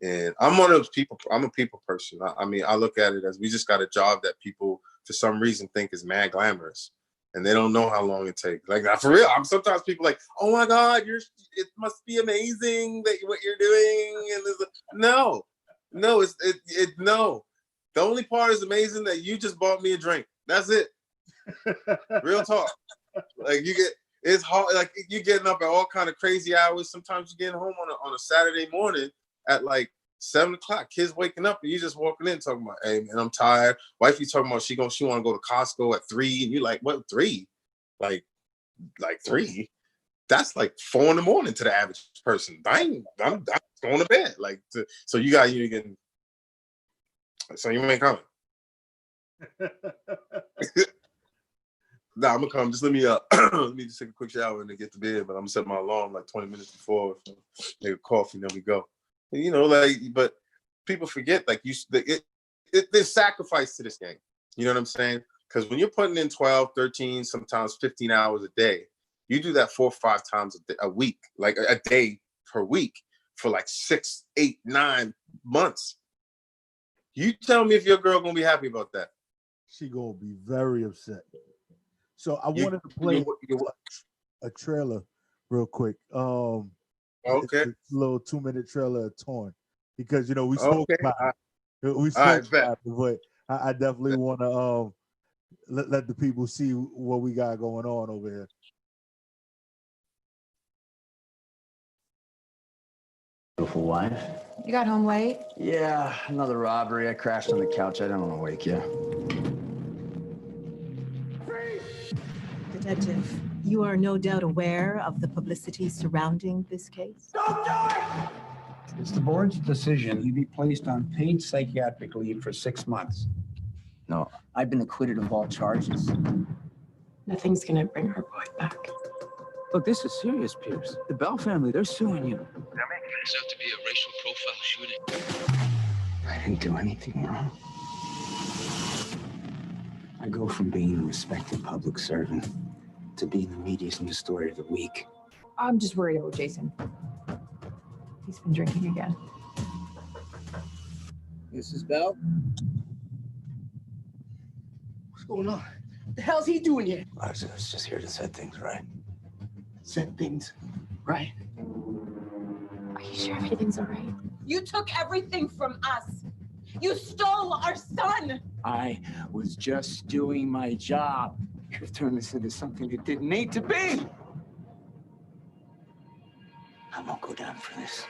And I'm one of those people. I'm a people person. I mean, I look at it as we just got a job that people for some reason think is mad glamorous, and they don't know how long it takes. Like for real, sometimes people like, oh my God, it must be amazing that what you're doing. And no. No. The only part is amazing that you just bought me a drink. That's it. Real talk. Like it's hard. Like you're getting up at all kind of crazy hours. Sometimes you're getting home on a Saturday morning at like 7 o'clock. Kids waking up and you just walking in talking about, hey man, I'm tired. Wifey talking about she want to go to Costco at 3, and you're like, what 3? Like 3? That's like 4 in the morning to the average person. I'm going to bed. Like so you getting. So you ain't coming. Nah, I'm gonna come. Just let me let me just take a quick shower and then get to bed. But I'm gonna set my alarm like 20 minutes before. So make a coffee, and then we go. And, you know, like, but people forget like there's sacrifice to this game. You know what I'm saying? Because when you're putting in 12, 13, sometimes 15 hours a day, you do that 4 or 5 times a week, like a day per week for like 6, 8, 9 months. You tell me if your girl gonna be happy about that. She gonna be very upset. So I wanted to play a trailer real quick. Okay. It's a little 2-minute trailer of Torn because you know we spoke about it. We spoke about it, but I definitely want to let the people see what we got going on over here. Beautiful wife. You got home late? Yeah, another robbery. I crashed on the couch. I don't want to wake you. Detective, you are no doubt aware of the publicity surrounding this case? Don't do it! It's the board's decision. He'd be placed on paid psychiatric leave for 6 months. No, I've been acquitted of all charges. Nothing's gonna bring our boy back. Look, this is serious, Pierce. The Bell family, they're suing you. They're making this out to be a racial profile shooting. I didn't do anything wrong. I go from being a respected public servant to being the media's news story of the week. I'm just worried about Jason. He's been drinking again. Mrs. Bell? What's going on? What the hell's he doing here? I was just here to set things right. Set things right. Are you sure everything's all right? You took everything from us. You stole our son. I was just doing my job. You could have turned this into something it didn't need to be. I won't go down for this.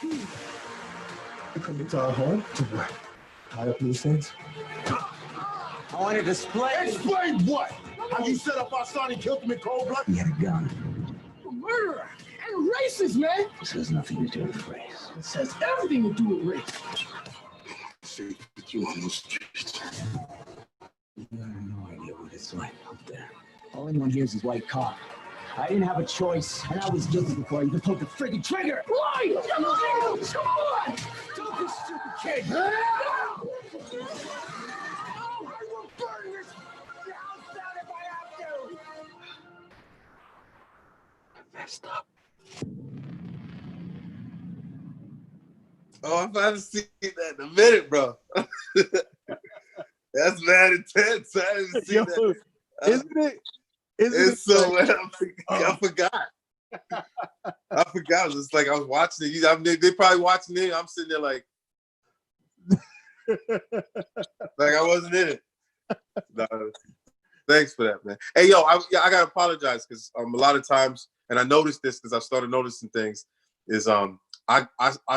You come into our home to what? Tie up loose ends? I want to display. Explain what? How you set up our son and killed him in cold blood? He had a gun. You're a murderer and racist, man. This has nothing to do with race. It has everything to do with race. See you on the streets. You have no idea what it's like out there. All anyone hears is white cop. I didn't have a choice, and I was guilty before I even pulled the friggin' trigger. Why? Come on! Come on! Don't be stupid, kid. No! I will burn this house down if I have to. I messed up. Oh, I'm about to see that in a minute, bro. That's mad intense. I didn't see that. Isn't it? It's so like, I forgot. I forgot. It's like I was watching it. They probably watching it. I'm sitting there like I wasn't in it. No, thanks for that, man. Hey, yo, I gotta apologize because a lot of times, and I noticed this because I started noticing things. Is I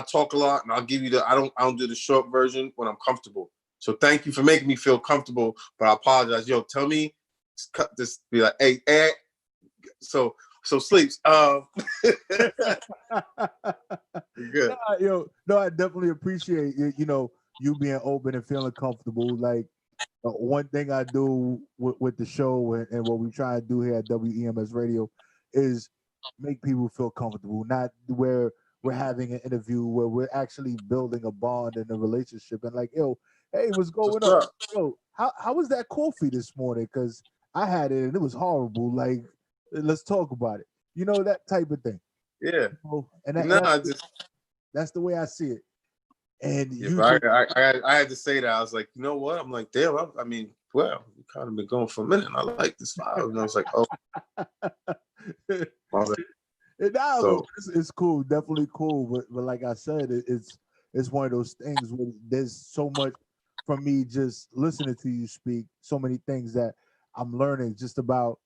talk a lot, and I'll give you I don't do the short version when I'm comfortable. So thank you for making me feel comfortable, but I apologize. Yo, tell me, cut this, be like, hey, so Sleeps. Good. No, I definitely appreciate you being open and feeling comfortable. Like one thing I do with the show and what we try to do here at WEMS Radio is make people feel comfortable, not where we're having an interview where we're actually building a bond and a relationship and like, yo, hey, what's going on? Yo, how was that coffee this morning? Because I had it and it was horrible. Like, let's talk about it. That type of thing. Yeah. And that's the way I see it. And I had to say that. I was like, you know what? I'm like, damn. I mean, well, we kind of been going for a minute. And I like this vibe. And I was like, oh. It's cool, definitely cool. But like I said, it's one of those things where there's so much from me just listening to you speak, so many things that I'm learning just about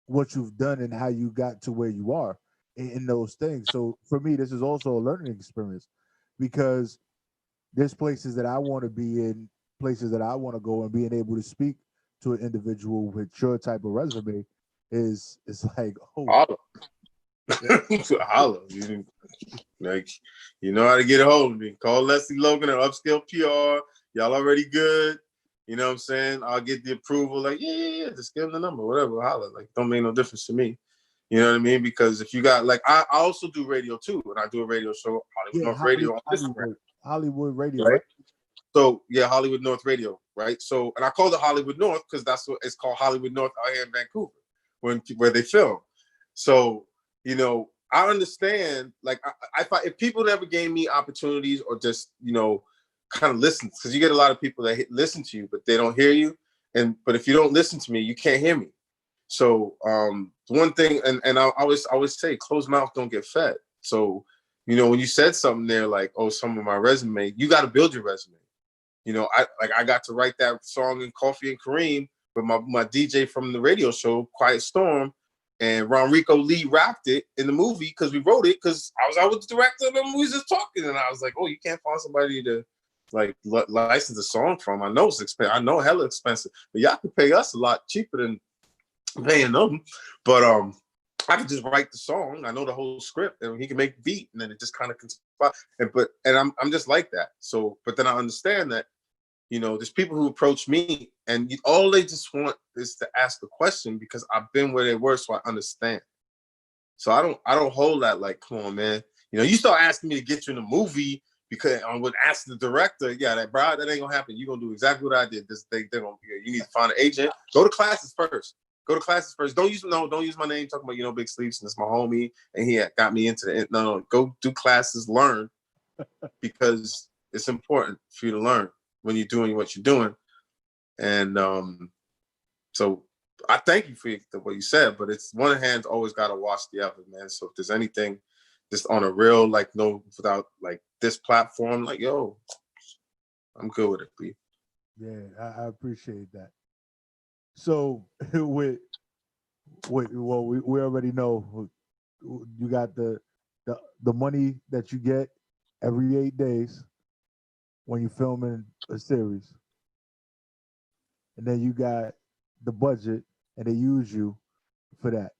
what you've done and how you got to where you are in those things. So for me, this is also a learning experience because there's places that I want to be in, places that I want to go, and being able to speak to an individual with your type of resume is like, holla. Holla. You know how to get a hold of me. Call Leslie Logan at Upscale PR. Y'all already good. You know what I'm saying? I'll get the approval. Like, yeah. Just give them the number, whatever. Holla. Like, don't make no difference to me. You know what I mean? Because if you got, like, I also do radio too. And I do a radio show, Hollywood North Radio on Instagram. Hollywood Radio, right? So, yeah, Hollywood North Radio, right? So, and I call it Hollywood North because that's what it's called, Hollywood North out here in Vancouver, where they film. So, I understand, like, if people never gave me opportunities or just, kind of listen, because you get a lot of people that listen to you, but they don't hear you. But if you don't listen to me, you can't hear me. So one thing, and I always say, closed mouth don't get fed. So, when you said something there, like, oh, some of my resume, you got to build your resume. I got to write that song in Coffee and Kareem, but my DJ from the radio show, Quiet Storm, and Ronrico Lee rapped it in the movie because we wrote it because I was out with the director and we was just talking, and I was like, oh, you can't find somebody to like license a song from. I know it's expensive. I know hella expensive, but y'all could pay us a lot cheaper than paying them. But I could just write the song. I know the whole script, and he can make the beat, and then it just kind of can. And I'm just like that. So, but then I understand that, there's people who approach me, and all they just want is to ask a question because I've been where they were, so I understand. So I don't hold that like, come on, man. You know, you start asking me to get you in a movie because I would ask the director, yeah, that ain't gonna happen. You're gonna do exactly what I did. They're gonna, you need to find an agent. Go to classes first. Don't use my name talking about, you know, Big Sleeps and it's my homie and he got me into it. No, go do classes, learn, because it's important for you to learn when you're doing what you're doing. And so I thank you for what you said, but it's one hand's always got to wash the other, man. So if there's anything just on a real, like, no, without like this platform, like, yo, I'm good with it, please. Yeah, I appreciate that. So with well, we already know you got the money that you get every 8 days when you're filming a series, and then you got the budget, and they use you for that.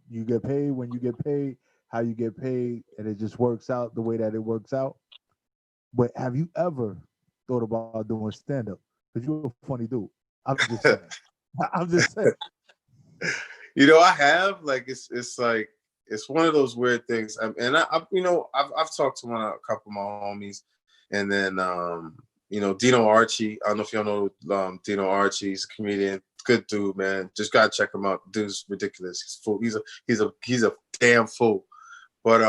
You get paid when you get paid, how you get paid, and it just works out the way that it works out. But have you ever thought about doing stand up? Because you're a funny dude. I'm just saying. I'm just saying. You know, I have, like, it's like, it's one of those weird things. And I've talked to a couple of my homies, and then you know, Dino Archie. I don't know if y'all know Dino Archie. He's a comedian, good dude, man. Just gotta check him out. Dude's ridiculous. He's full. He's a damn fool, but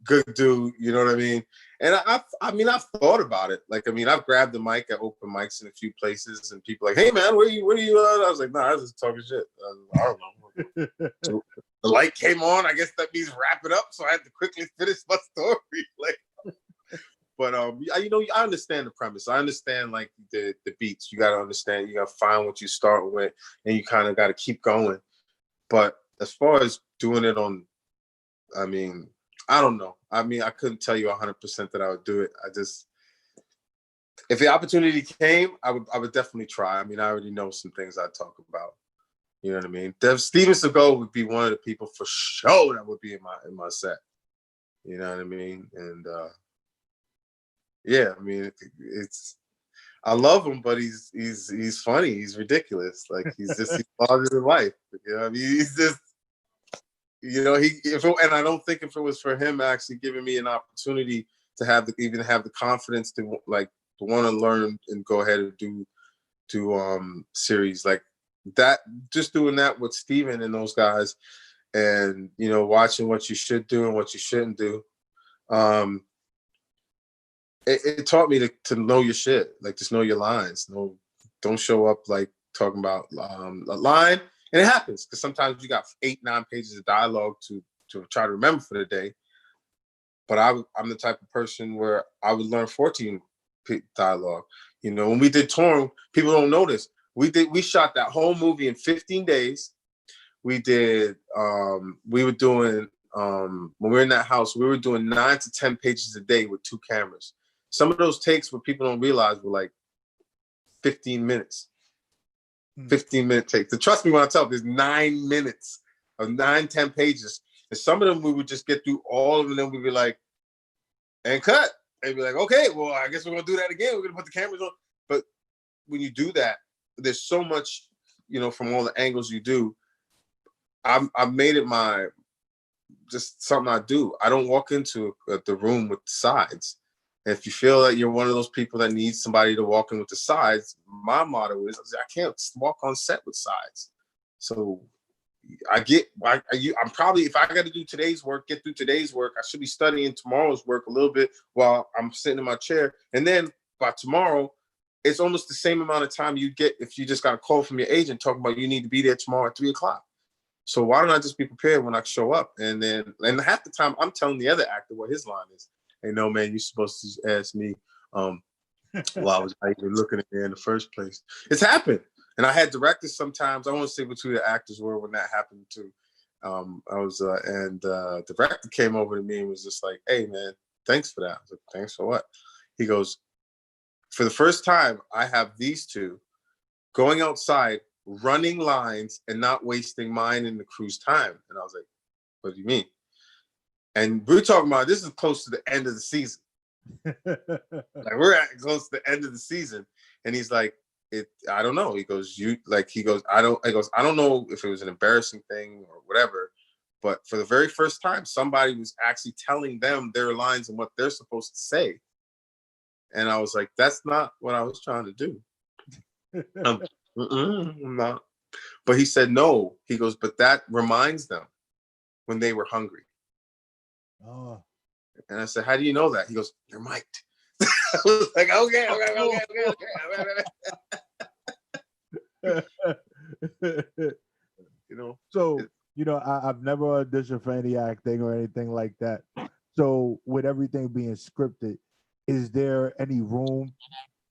good dude. You know what I mean? And I've thought about it. Like, I mean, I've grabbed the mic at open mics in a few places, and people like, "Hey, man, where you at?" I was like, "Nah, I was just talking shit." I don't know. So the light came on. I guess that means wrap it up. So I had to quickly finish my story. Like, but you know, I understand the premise. I understand, like, the beats. You got to understand. You got to find what you start with, and you kind of got to keep going. But as far as doing it on, I mean, I don't know. I mean, I couldn't tell you 100% that I would do it. I just, if the opportunity came, I would definitely try. I mean, I already know some things I talk about. You know what I mean? Steven Seagal would be one of the people for sure that would be in my set. You know what I mean? And yeah, I mean, it's I love him, but he's funny. He's ridiculous. Like, he's larger than life. You know what I mean? He's just, you know, and I don't think if it was for him actually giving me an opportunity to have the confidence to want to learn and go ahead and do series like that, just doing that with Steven and those guys, and, you know, watching what you should do and what you shouldn't do. It taught me to know your shit, like, just know your lines. Don't show up like talking about a line. And it happens because sometimes you got 8-9 pages of dialogue to try to remember for the day. But I'm the type of person where I would learn 14 dialogue. You know, when we did Torn, people don't know this. We shot that whole movie in 15 days. We did, we were doing, when we were in that house, we were doing 9 to 10 pages a day with 2 cameras. Some of those takes, what people don't realize, were like 15 minutes. 15-minute takes. And trust me when I tell you, there's 9 minutes of 9-10 pages. And some of them we would just get through all of them, and then we'd be like, and cut. And be like, okay, well, I guess we're gonna do that again. We're gonna put the cameras on. But when you do that, there's so much, you know, from all the angles you do. I've made it just something I do. I don't walk into the room with the sides. If you feel that you're one of those people that needs somebody to walk in with the sides, my motto is, I can't walk on set with sides. So I'm probably, if I got to do today's work, get through today's work, I should be studying tomorrow's work a little bit while I'm sitting in my chair. And then by tomorrow, it's almost the same amount of time you get if you just got a call from your agent talking about you need to be there tomorrow at 3:00. So why don't I just be prepared when I show up? And half the time I'm telling the other actor what his line is. Hey, no, man, you're supposed to ask me why I was even looking at there in the first place. It's happened. And I had directors sometimes, I won't say which two the actors were when that happened too. The director came over to me and was just like, hey, man, thanks for that. I was like, thanks for what? He goes, for the first time, I have these two going outside, running lines and not wasting mine and the crew's time. And I was like, what do you mean? And we're talking about, this is close to the end of the season. Like, we're close to the end of the season. And he's like, I don't know. He goes, I don't know if it was an embarrassing thing or whatever, But for the very first time, somebody was actually telling them their lines and what they're supposed to say. And I was like, that's not what I was trying to do. I'm not. But he said, no. He goes, but that reminds them when they were hungry. Oh. And I said, how do you know that? He goes, you're mic'd. I was like, okay. You know? So, you know, I've never auditioned for any acting or anything like that. So with everything being scripted, is there any room,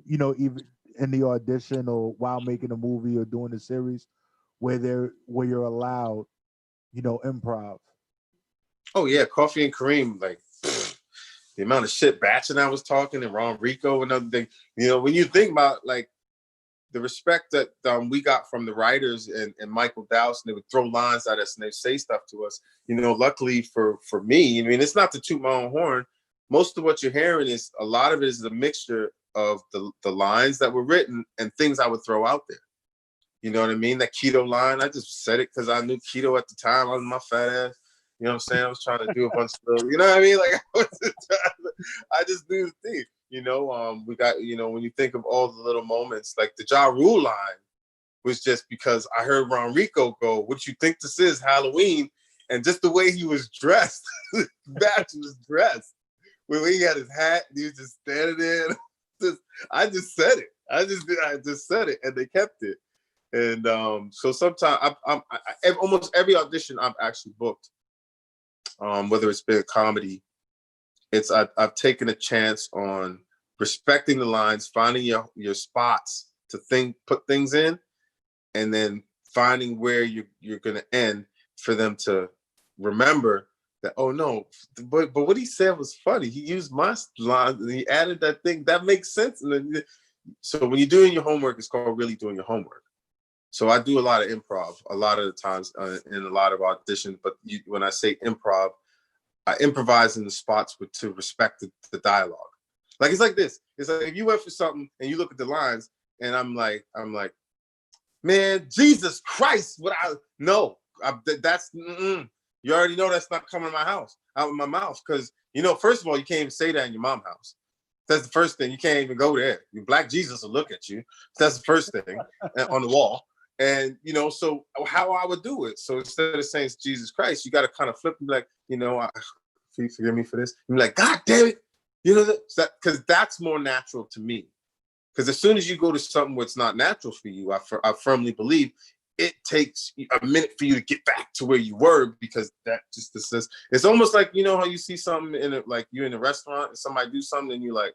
you know, even in the audition or while making a movie or doing a series where you're allowed, you know, improv? Oh yeah, Coffee and Kareem, like the amount of shit Batch and I was talking and Ron Rico and other thing. You know, when you think about like the respect that we got from the writers and Michael Dowse, and they would throw lines at us and they'd say stuff to us. You know, luckily for me, I mean, it's not to toot my own horn. Most of what you're hearing is a lot of it is a mixture of the lines that were written and things I would throw out there. You know what I mean? That keto line, I just said it because I knew keto at the time. I was my fat ass. You know what I'm saying? I was trying to do a bunch of little, you know what I mean? Like I just knew the thing. You know, we got, you know, when you think of all the little moments, like the Ja Rule line was just because I heard Ron Rico go, what you think this is, Halloween? And just the way he was dressed, Batch was dressed. When he had his hat, he was just standing there. I just said it. I just said it, and they kept it. And so sometimes I almost every audition I've actually booked, whether it's been a comedy, I've taken a chance on respecting the lines, finding your spots to put things in, and then finding where you're gonna end for them to remember that, oh no, but what he said was funny. He used my line and he added that thing. That makes sense. And then, so when you're doing your homework, it's called really doing your homework. So I do a lot of improv a lot of the times in a lot of auditions. But when I say improv, I improvise in the spots to respect the dialogue. Like it's like this. It's like if you went for something and you look at the lines and I'm like, man, Jesus Christ! That's you already know that's not coming out of my mouth, because you know, first of all, you can't even say that in your mom's house. That's the first thing. You can't even go there. Your black Jesus will look at you. That's the first thing on the wall. And you know, so how I would do it. So instead of saying Jesus Christ, you got to kind of flip and be like, you know, forgive me for this. You're like, God damn it, you know, because that's more natural to me. Because as soon as you go to something where it's not natural for you, I firmly believe it takes a minute for you to get back to where you were, because that just says it's almost like, you know how you see something in it, like you're in a restaurant and somebody do something and you're like,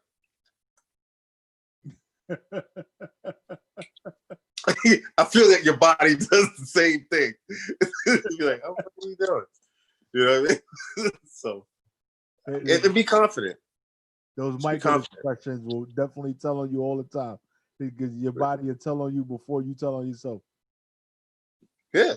I feel that your body does the same thing. You're like, oh, what are you doing? You know what I mean? So and be confident. Those micro expressions will definitely tell on you all the time, because your body will tell on you before you tell on yourself. Yeah.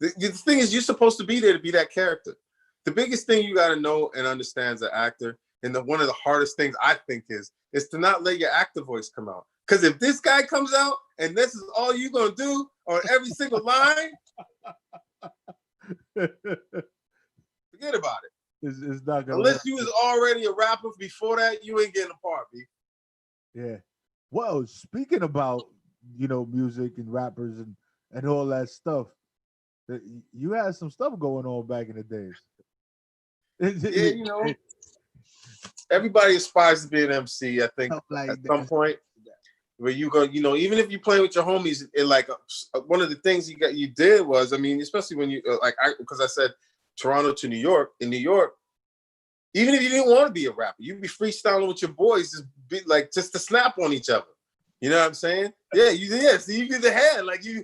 The thing is, you're supposed to be there to be that character. The biggest thing you got to know and understand as an actor, and one of the hardest things I think is to not let your actor voice come out. Because if this guy comes out and this is all you're going to do on every single line, forget about it. It's not gonna unless you was already a rapper before that, you ain't getting a part, B. Yeah. Well, speaking about, you know, music and rappers and all that stuff, you had some stuff going on back in the days. Yeah, you know, everybody aspires to be an MC, I think, like at some point. Where you go, you know, even if you play with your homies, it like one of the things you did was, I mean, especially when you because I said Toronto to New York. In New York, even if you didn't want to be a rapper, you'd be freestyling with your boys, just to snap on each other. You know what I'm saying? Yeah, so you get the head, like you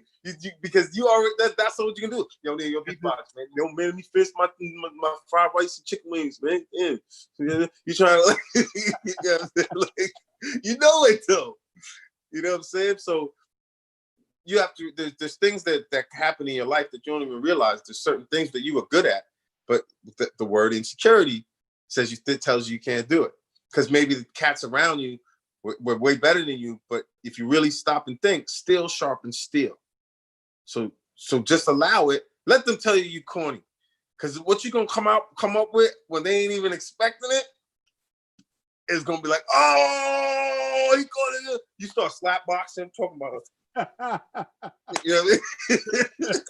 because you already that's what you can do. Yo, beatbox, man. Yo, man, let me finish my fried rice and chicken wings, man. Yeah. You trying to you know it though. You know what I'm saying? So you have to, there's things that happen in your life that you don't even realize. There's certain things that you are good at, but the word insecurity tells you can't do it. Because maybe the cats around you were way better than you, but if you really stop and think, steel sharpens steel. So just allow it. Let them tell you corny. Because what you gonna come up with when they ain't even expecting it is gonna be like, oh, he caught it. You start slap boxing, talking about it. You know what I mean?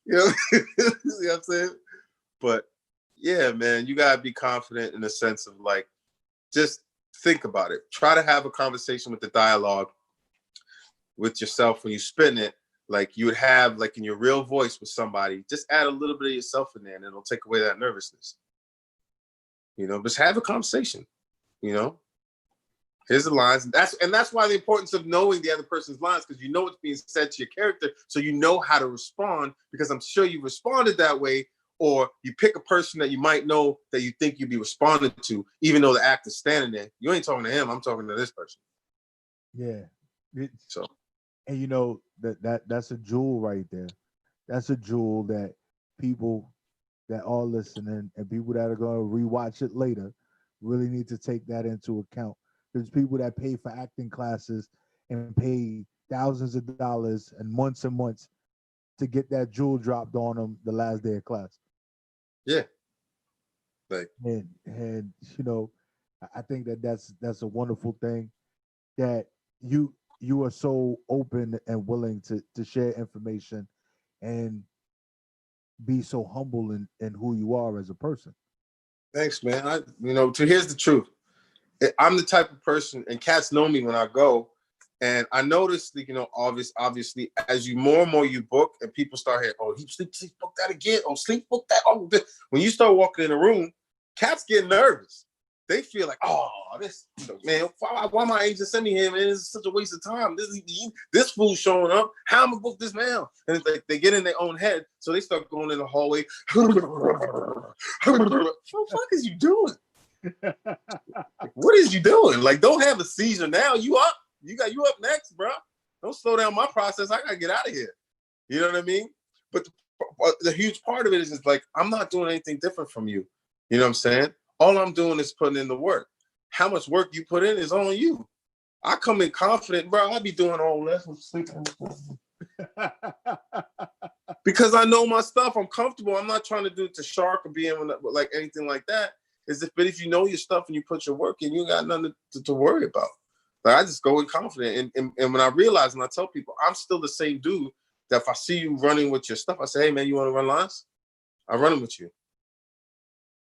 You know what I'm saying? But yeah, man, you gotta be confident in the sense of like, just think about it. Try to have a conversation with the dialogue with yourself when you spin it, like you would have like in your real voice with somebody. Just add a little bit of yourself in there and it'll take away that nervousness. You know, just have a conversation, you know. Here's the lines. That's why the importance of knowing the other person's lines, because you know what's being said to your character, so you know how to respond, because I'm sure you responded that way, or you pick a person that you might know that you think you'd be responding to, even though the actor's standing there. You ain't talking to him, I'm talking to this person. Yeah. So, and you know that's a jewel right there. That's a jewel that people that are listening and people that are going to rewatch it later really need to take that into account. There's people that pay for acting classes and pay thousands of dollars and months to get that jewel dropped on them the last day of class. Yeah. Like, and you know, I think that's a wonderful thing that you are so open and willing to share information and be so humble in who you are as a person. Thanks, man. Here's the truth. I'm the type of person, and cats know me when I go, and I notice that, you know, obviously, as you more and more you book, and people start hearing, oh, he sleep book that again, oh, sleep book that, oh, this. When you start walking in the room, cats get nervous. They feel like, oh, this, man, why my agent send me here, man? This is such a waste of time. This fool's showing up. How am I gonna book this now? And it's like they get in their own head, so they start going in the hallway. What the fuck is you doing? What is you doing? Like, don't have a seizure now. You up? You up next, bro. Don't slow down my process. I gotta get out of here. You know what I mean? But the huge part of it is like, I'm not doing anything different from you. You know what I'm saying? All I'm doing is putting in the work. How much work you put in is on you. I come in confident, bro. I be doing all that because I know my stuff. I'm comfortable. I'm not trying to do it to shark or be in like anything like that. But if you know your stuff and you put your work in, you got nothing to worry about. Like, I just go in confident. And when I realize, and I tell people, I'm still the same dude that if I see you running with your stuff, I say, hey, man, you want to run lines? I'm running with you.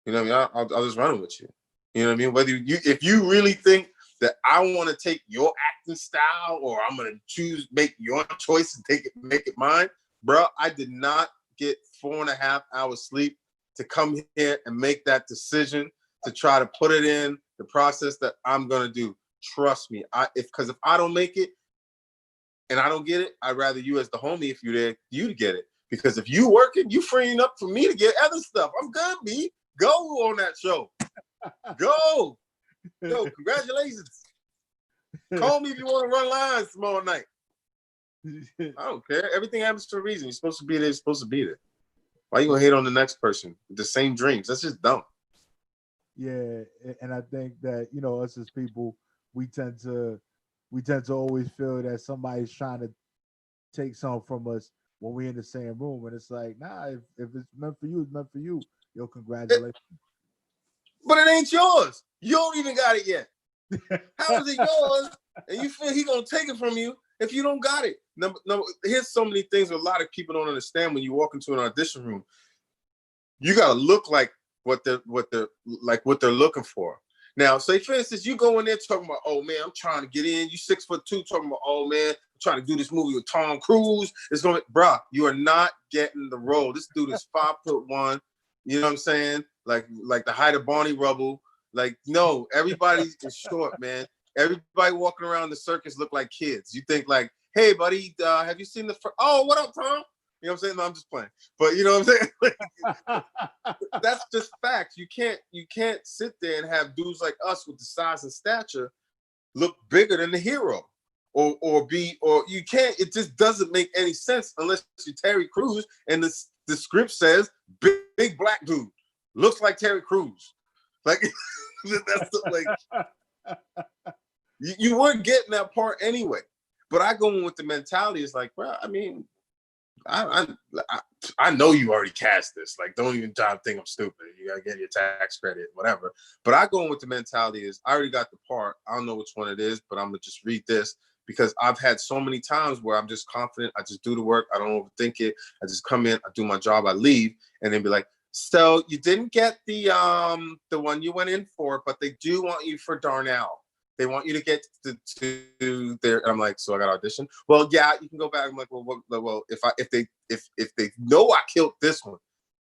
You know what I mean? I'll just run with you. You know what I mean? If you really think that I want to take your acting style, or I'm going to make your choice and make it mine, bro, I did not get 4.5 hours sleep to come here and make that decision to try to put it in the process that I'm gonna do. Trust me, because if I don't make it and I don't get it, I'd rather you as the homie, if you're there, you to get it. Because if you working, you freeing up for me to get other stuff. I'm good, B. Go on that show. Go. Yo, congratulations. Call me if you want to run lines tomorrow night. I don't care. Everything happens for a reason. You're supposed to be there. You're supposed to be there. Why you gonna hate on the next person with the same dreams? That's just dumb. Yeah, and I think that, you know, us as people, we tend to always feel that somebody's trying to take something from us when we're in the same room, and it's like, nah, if it's meant for you, it's meant for you. Yo, congratulations. But it ain't yours. You don't even got it yet. How is it yours? And you feel he gonna take it from you if you don't got it? No, here's so many things a lot of people don't understand when you walk into an audition room. You gotta look like what they're looking for. Now, say for instance, you go in there talking about, oh man, I'm trying to get in. You 6'2", talking about, oh man, I'm trying to do this movie with Tom Cruise. It's gonna, bruh, you are not getting the role. This dude is 5'1". You know what I'm saying? Like the height of Barney Rubble. Like, no, everybody is short, man. Everybody walking around the circus look like kids. You think like, hey, buddy, have you seen oh, what up, Tom? You know what I'm saying? No, I'm just playing. But you know what I'm saying? That's just facts. You can't sit there and have dudes like us with the size and stature look bigger than the hero. Or you can't, it just doesn't make any sense unless you're Terry Crews and the script says big black dude looks like Terry Crews. Like that's like you weren't getting that part anyway. But I go in with the mentality, it's like, bro, I mean, I know you already cast this. Like, don't even try to think I'm stupid. You gotta get your tax credit, whatever. But I go in with the mentality is I already got the part. I don't know which one it is, but I'm gonna just read this because I've had so many times where I'm just confident. I just do the work. I don't overthink it. I just come in, I do my job, I leave, and then be like, so you didn't get the one you went in for, but they do want you for Darnell. They want you to get to their. I'm like, so I got to audition. Well, yeah, you can go back. I'm like, well, if they know I killed this one,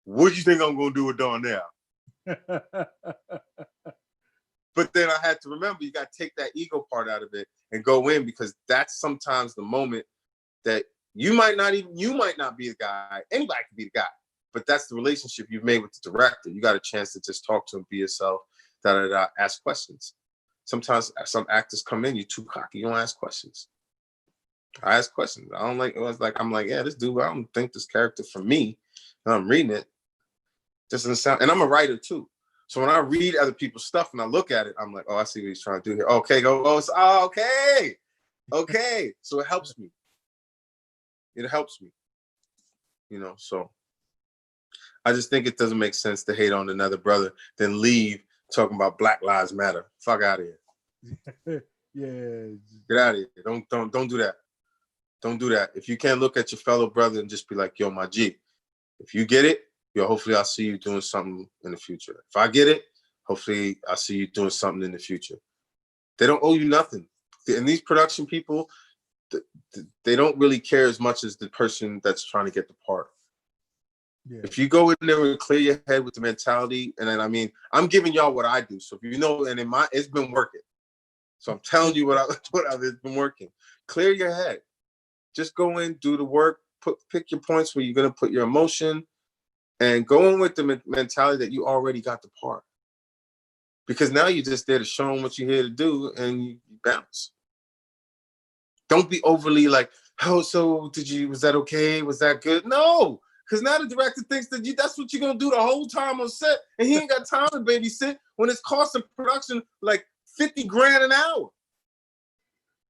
what do you think I'm gonna do with Darnell? But then I had to remember, you got to take that ego part out of it and go in, because that's sometimes the moment that you might not be the guy. Anybody can be the guy, but that's the relationship you've made with the director. You got a chance to just talk to him, be yourself, ask questions. Sometimes some actors come in, you're too cocky, you don't ask questions. I ask questions. I don't like, I'm like, yeah, this dude, I don't think this character for me. And I'm reading it. Just doesn't sound, and I'm a writer too. So when I read other people's stuff and I look at it, I'm like, oh, I see what he's trying to do here. Okay, okay. Okay. So it helps me. It helps me. So I just think it doesn't make sense to hate on another brother, then leave talking about Black Lives Matter. Fuck out of here. Yeah. Get out of here. Don't do that. Don't do that. If you can't look at your fellow brother and just be like, yo, my G, if you get it, yo, hopefully I'll see you doing something in the future. If I get it, hopefully I'll see you doing something in the future. They don't owe you nothing. And these production people, they don't really care as much as the person that's trying to get the part. Yeah. If you go in there and clear your head with the mentality, and then, I mean, I'm giving y'all what I do. So if you know, and it's been working. So I'm telling you it's been working. Clear your head. Just go in, do the work, pick your points where you're going to put your emotion, and go in with the mentality that you already got the part. Because now you're just there to show them what you're here to do, and you bounce. Don't be overly like, oh, so was that okay? Was that good? No. Because now the director thinks that that's what you're going to do the whole time on set. And he ain't got time to babysit when it's costing production like $50 grand an hour.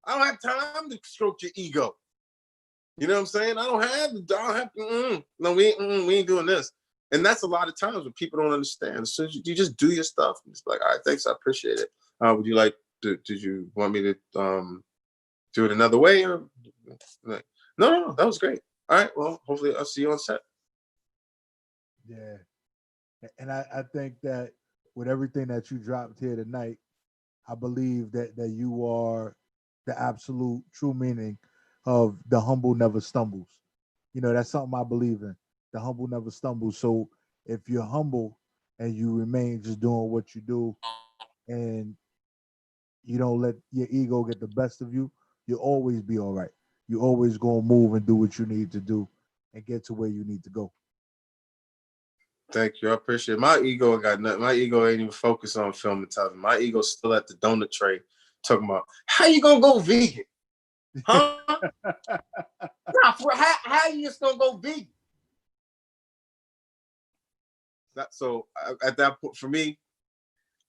I don't have time to stroke your ego. You know what I'm saying? I don't have no, we ain't doing this. And that's a lot of times when people don't understand. So you just do your stuff. It's like, all right, thanks, I appreciate it. Would you like did you want me to do it another way? Or like, no, that was great. All right, well, hopefully I'll see you on set. Yeah. And I think that with everything that you dropped here tonight, I believe that you are the absolute true meaning of the humble never stumbles. That's something I believe in. The humble never stumbles. So if you're humble and you remain just doing what you do and you don't let your ego get the best of you, you'll always be all right. You always gonna move and do what you need to do and get to where you need to go. Thank you. I appreciate it. My ego got nothing. My ego ain't even focused on film and television. My ego's still at the donut tray talking about, how you gonna go vegan? Huh? How you just gonna go vegan? So at that point, for me,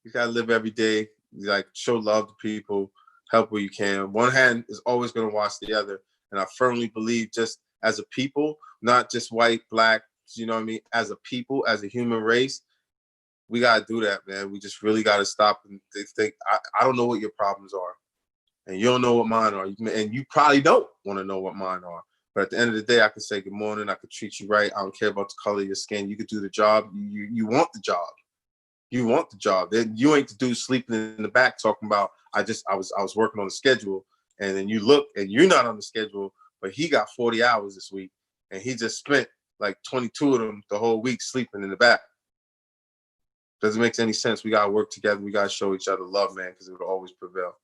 you gotta live every day. You like show love to people, help where you can. One hand is always gonna wash the other. And I firmly believe just as a people, not just white, black, you know what I mean? As a people, as a human race, we gotta do that, man. We just really gotta stop and think. I don't know what your problems are, and you don't know what mine are, and you probably don't want to know what mine are. But at the end of the day, I could say good morning. I could treat you right. I don't care about the color of your skin. You could do the job. You want the job. You want the job. You ain't the dude sleeping in the back talking about I was working on the schedule, and then you look and you're not on the schedule, but he got 40 hours this week, and he just spent like 22 of them the whole week sleeping in the back. Doesn't make any sense. We gotta work together. We gotta show each other love, man, because it will always prevail.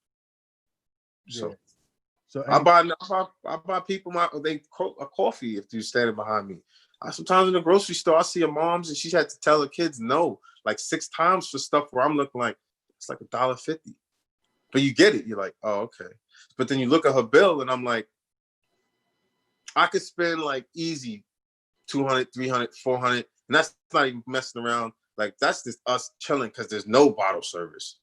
So, I buy people a coffee if you're standing behind me. Sometimes in the grocery store, I see a mom's and she had to tell her kids no like 6 times for stuff where I'm looking like it's like $1.50. But you get it. You're like, oh, okay. But then you look at her bill and I'm like, I could spend like easy 200, 300, 400, and that's not even messing around. Like that's just us chilling because there's no bottle service.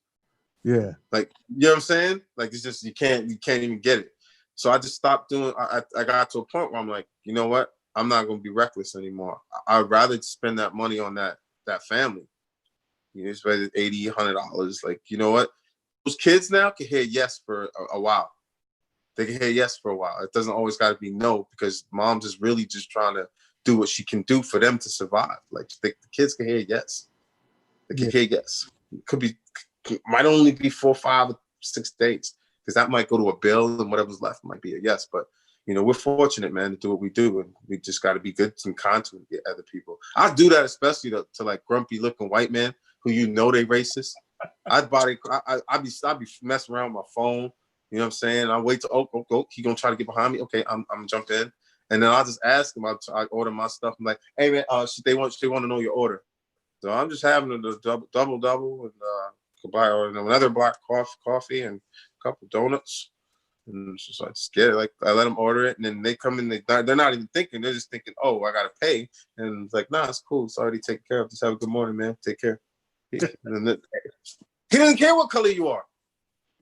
Yeah. Like, you know what I'm saying? Like it's just you can't even get it. So I just stopped doing. I got to a point where I'm like, you know what? I'm not going to be reckless anymore. I'd rather spend that money on that family. You know, spend $80, $100. Like, you know what? Those kids now can hear yes for a while. They can hear yes for a while. It doesn't always got to be no, because mom's is really just trying to do what she can do for them to survive. Like, the kids can hear yes. They can hear yes. It might only be 4, 5, 6 days, because that might go to a bill, and whatever's left might be a yes. But you know, we're fortunate, man, to do what we do, and we just got to be good and kind to other people. I do that especially to like grumpy looking white men who they racist. I'd be messing around with my phone. You know what I'm saying? I wait till he gonna try to get behind me. Okay, I'm jump in, and then I'll just ask him. I order my stuff. I'm like, hey man, they want to know your order. So I'm just having a double, and could buy another black coffee and a couple donuts. And it's just like, scared. Like, I let them order it, and then they come in. They're not even thinking. They're just thinking, "Oh, I gotta pay." And it's like, "Nah, it's cool. It's already taken care of. Just have a good morning, man. Take care." He doesn't care what color you are.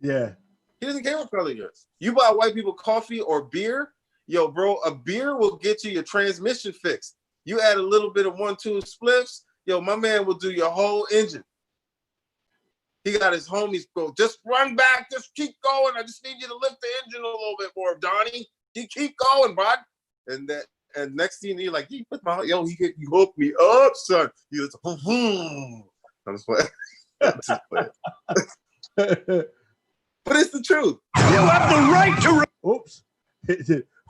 Yeah. He doesn't care what color you are. You buy white people coffee or beer, yo, bro. A beer will get you your transmission fixed. You add a little bit of 1-2 spliffs, yo, my man will do your whole engine. He got his homies go, just run back, just keep going. I just need you to lift the engine a little bit more, Donnie. You keep going, bud. And next thing you're like, he hooked me up, son. He was, I'm just playing. But it's the truth. You have the right to. Oops.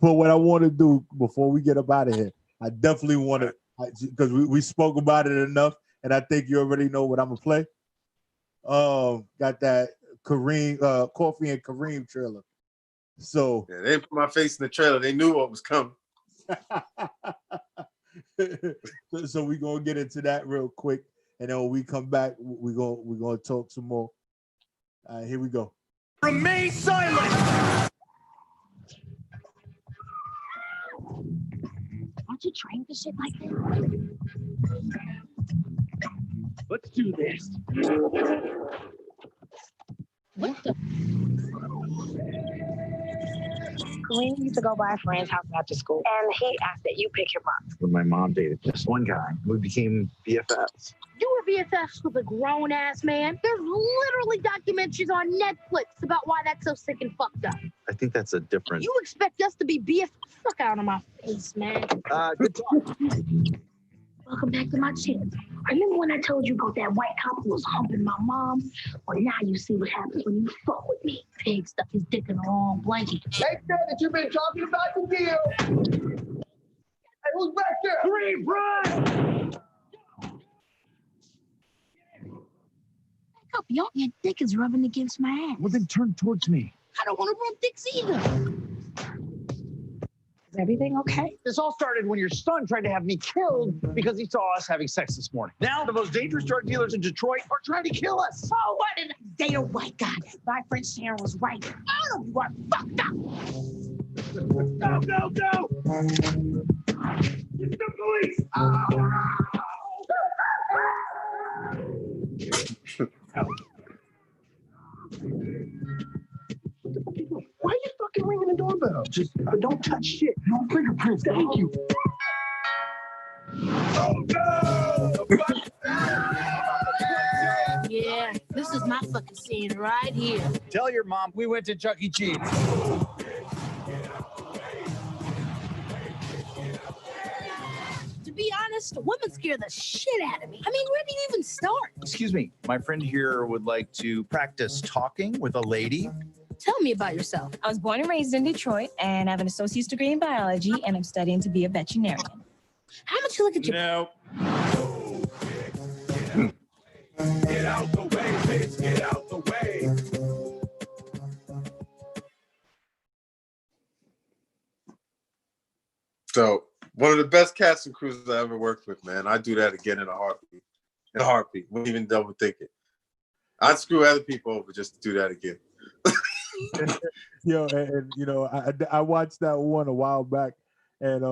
But what I want to do before we get up out of here, I definitely want to, because we spoke about it enough, and I think you already know what I'm gonna play. Got that Kareem, Coffee and Kareem trailer. So yeah, they put my face in the trailer. They knew what was coming. So we're gonna get into that real quick, and then when we come back, we're gonna talk some more. Here we go. Remain silent. Aren't you trained for shit like that? Let's do this. What the? Kareem used to go by a friend's house after school, and he asked that you pick him up. When my mom dated this one guy, we became BFFs. You were BFFs with a grown-ass man? There's literally documentaries on Netflix about why that's so sick and fucked up. I think that's a different. You expect us to be BFFs? Fuck out of my face, man. Good talk. Welcome back to my channel. Remember when I told you about that white cop who was humping my mom? Well, now you see what happens when you fuck with me. Pig stuck his dick in the wrong blanket. Make sure that you've been talking about the deal. Hey, who's back there? Kareem, run! Back up, yo. Your dick is rubbing against my ass. Well, then turn towards me. I don't want to rub dicks either. Is everything okay? This all started when your son tried to have me killed because he saw us having sex this morning. Now the most dangerous drug dealers in Detroit are trying to kill us. Oh, what did I date a white guy? My friend Sharon was right. All of you are fucked up. Go, go, go! It's the police! Why are you fucking ringing the doorbell? Just don't touch shit. No fingerprints. Thank you. Oh, no! Yeah, this is my fucking scene right here. Tell your mom we went to Chuck E. Cheese. To be honest, women scare the shit out of me. I mean, where do you even start? Excuse me, my friend here would like to practice talking with a lady. Tell me about yourself. I was born and raised in Detroit, and I have an associate's degree in biology, and I'm studying to be a veterinarian. How much you look at your... No. Get out the way, bitch, get out the way. So one of the best casting crews I ever worked with, man. I do that again in a heartbeat. In a heartbeat. Wouldn't even double think it. I'd screw other people over just to do that again. Yo, and you know, I watched that one a while back, and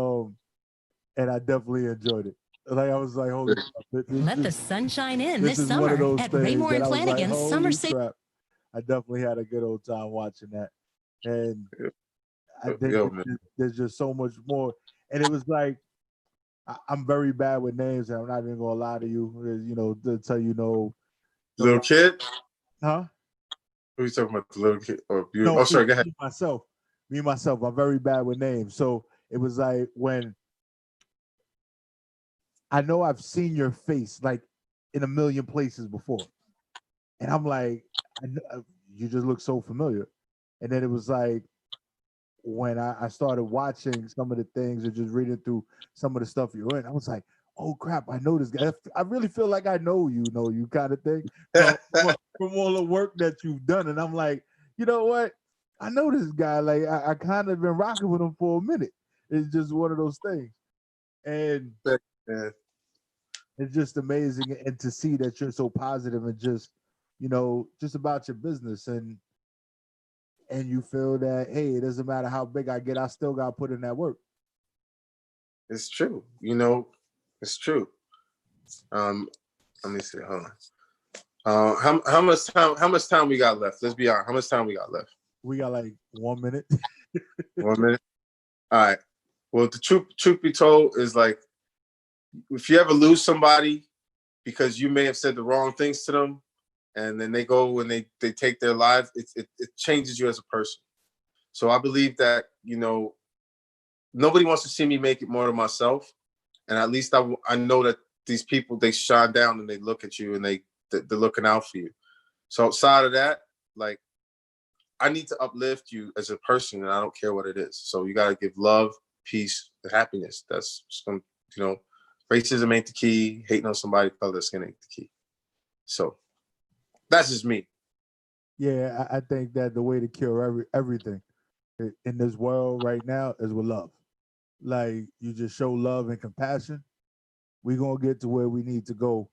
I definitely enjoyed it. Like, I was like, holy crap, Let the sunshine in this this is one of summer those at things Raymore that and I was like, Flanagan's holy Summer Sale. crap. I definitely had a good old time watching that, and I think man. there's just so much more. And it was like, I'm very bad with names, and I'm not even gonna lie to you. You know, to tell you no. Little kid? Huh? Who are you talking about? The little kid? Or you? No, Oh, sorry. Go ahead. Me myself, I'm very bad with names. So it was like when I know I've seen your face like in a million places before, and I'm like, you just look so familiar. And then it was like when I started watching some of the things and just reading through some of the stuff you're in, I was like, oh crap, I know this guy. I really feel like I know you kind of thing from all the work that you've done. And I'm like, you know what? I know this guy. Like I kind of been rocking with him for a minute. It's just one of those things. And it's just amazing and to see that you're so positive and just, just about your business and you feel that, hey, it doesn't matter how big I get, I still got to put in that work. It's true. It's true. Let me see. Hold on. How much time we got left? Let's be honest. How much time we got left? We got like 1 minute. 1 minute. All right. Well, the truth be told is like, if you ever lose somebody because you may have said the wrong things to them, and then they go and they take their lives, it changes you as a person. So I believe that, nobody wants to see me make it more to myself. And at least I know that these people, they shine down and they look at you and they're looking out for you. So outside of that, like, I need to uplift you as a person, and I don't care what it is. So you got to give love, peace, and happiness. That's going to, racism ain't the key. Hating on somebody color skin ain't the key. So that's just me. Yeah, I think that the way to cure everything in this world right now is with love. Like you just show love and compassion, we're gonna get to where we need to go.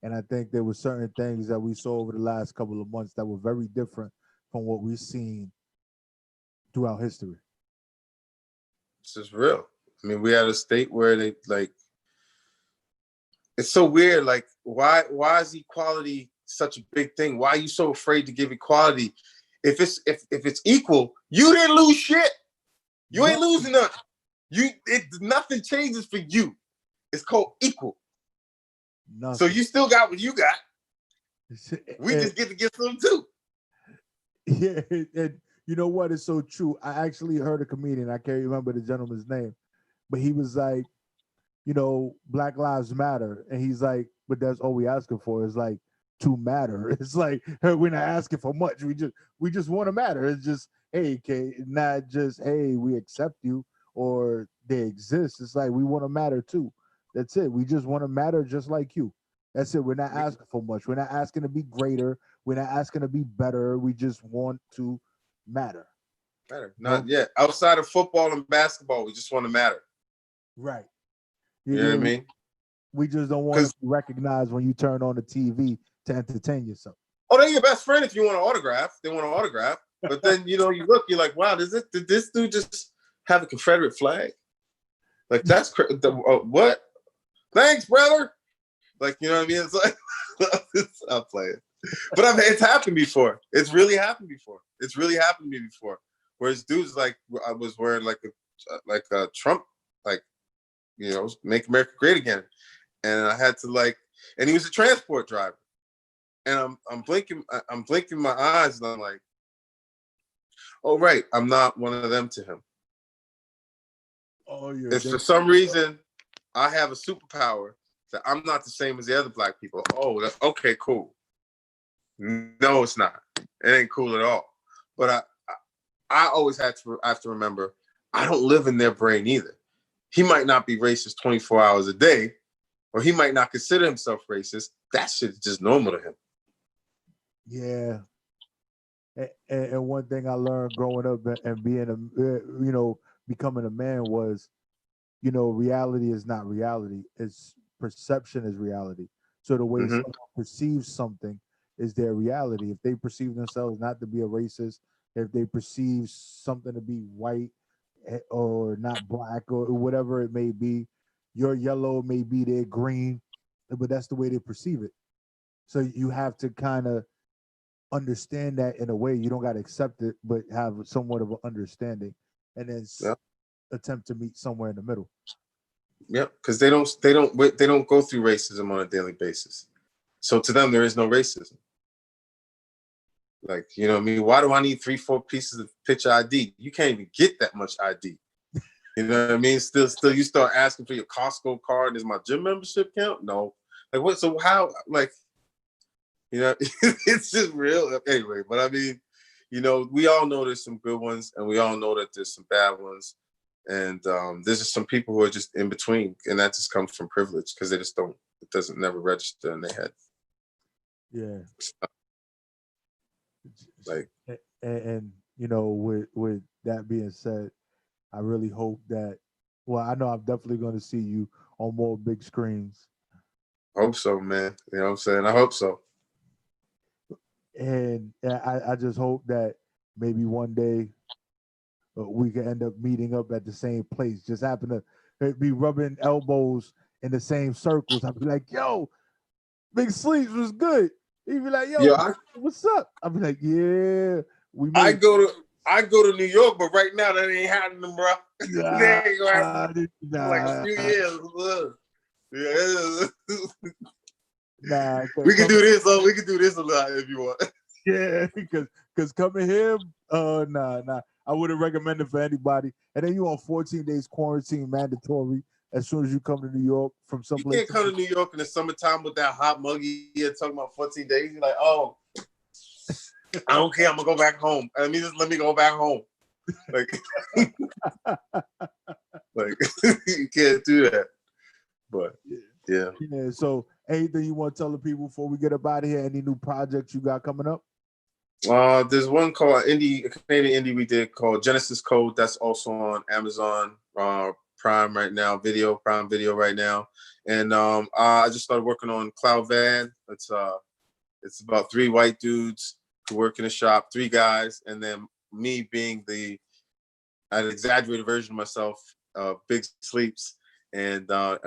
And I think there were certain things that we saw over the last couple of months that were very different from what we've seen throughout history. This is real. I mean, we had a state where they like, it's so weird. Like, why is equality such a big thing? Why are you so afraid to give equality? If it's equal, you didn't lose shit. You ain't losing nothing. Nothing changes for you. It's called equal. Nothing. So you still got what you got. We just get to get some too. Yeah, and you know what? It's so true. I actually heard a comedian, I can't remember the gentleman's name, but he was like, Black Lives Matter. And he's like, but that's all we asking for is like to matter. It's like, we're not asking for much. We just want to matter. It's just, hey, not just, hey, we accept you or they exist. It's like, we want to matter too. That's it. We just want to matter just like you. That's it. We're not asking for much. We're not asking to be greater. We're not asking to be better. We just want to matter. Not yet. Outside of football and basketball, we just want to matter. Right. You know what I mean? We just don't want to recognize when you turn on the TV to entertain yourself. Oh, they're your best friend if you want an autograph. They want an autograph. But then, you look, you're like, wow, did this dude just have a Confederate flag? Like, that's what? Thanks, brother. Like, you know what I mean? It's like, I'm playing. But it's happened before. It's really happened before. It's really happened to me before. Whereas dudes, like, I was wearing like a Trump, like, make America great again. And I had to and he was a transport driver. And I'm blinking my eyes and I'm like, oh, right, I'm not one of them to him. Oh, it's for some reason I have a superpower that I'm not the same as the other black people. Oh, okay, cool. No, it's not. It ain't cool at all. But I always have to remember, I don't live in their brain either. He might not be racist 24 hours a day, or he might not consider himself racist. That shit's just normal to him. Yeah. And one thing I learned growing up and being becoming a man was, reality is not reality. It's perception is reality. So the way someone perceives something is their reality. If they perceive themselves not to be a racist, if they perceive something to be white or not black or whatever it may be, your yellow may be their green, but that's the way they perceive it. So you have to kind of understand that in a way. You don't got to accept it, but have somewhat of an understanding and then attempt to meet somewhere in the middle. Yep, because they don't go through racism on a daily basis. So to them, there is no racism. Like, you know what I mean? Why do I need 3-4 pieces of picture ID? You can't even get that much ID. You know what I mean? Still, you start asking for your Costco card. Does my gym membership count? No. Like, what? So how? Like, you know, it's just real. Anyway, but I mean, you know, we all know there's some good ones, and we all know that there's some bad ones, and there's just some people who are just in between, and that just comes from privilege because they just don't. It doesn't never register in their head. Yeah. Like, and you know, with that being said, I really hope that. Well, I know I'm definitely going to see you on more big screens. Hope so, man. You know what I'm saying? I hope so. And I just hope that maybe one day we can end up meeting up at the same place. Just happen to be rubbing elbows in the same circles. I'd be like, yo, Big Sleeps was good. He'd be like, yo, what's up? I'd be like, yeah. I go to New York, but right now that ain't happening, bro. They ain't gonna happen for like a few years. Yeah. We can do this. We can do this a lot if you want. Yeah, because coming here, nah. I wouldn't recommend it for anybody. And then you on 14 days quarantine mandatory as soon as you come to New York from You can't come to New York in the summertime with that hot muggy talking about 14 days. You're like, oh, I don't care. I'm gonna go back home. I mean, just let me go back home. Like, like you can't do that. But yeah. Yeah. So, anything you want to tell the people before we get up out of here? Any new projects you got coming up? There's one called Canadian indie we did called Genesis Code. That's also on Amazon Prime right now, Prime Video right now. And I just started working on Cloud Van. It's about 3 white dudes who work in a shop, 3 guys, and then me being an exaggerated version of myself, Big Sleeps. And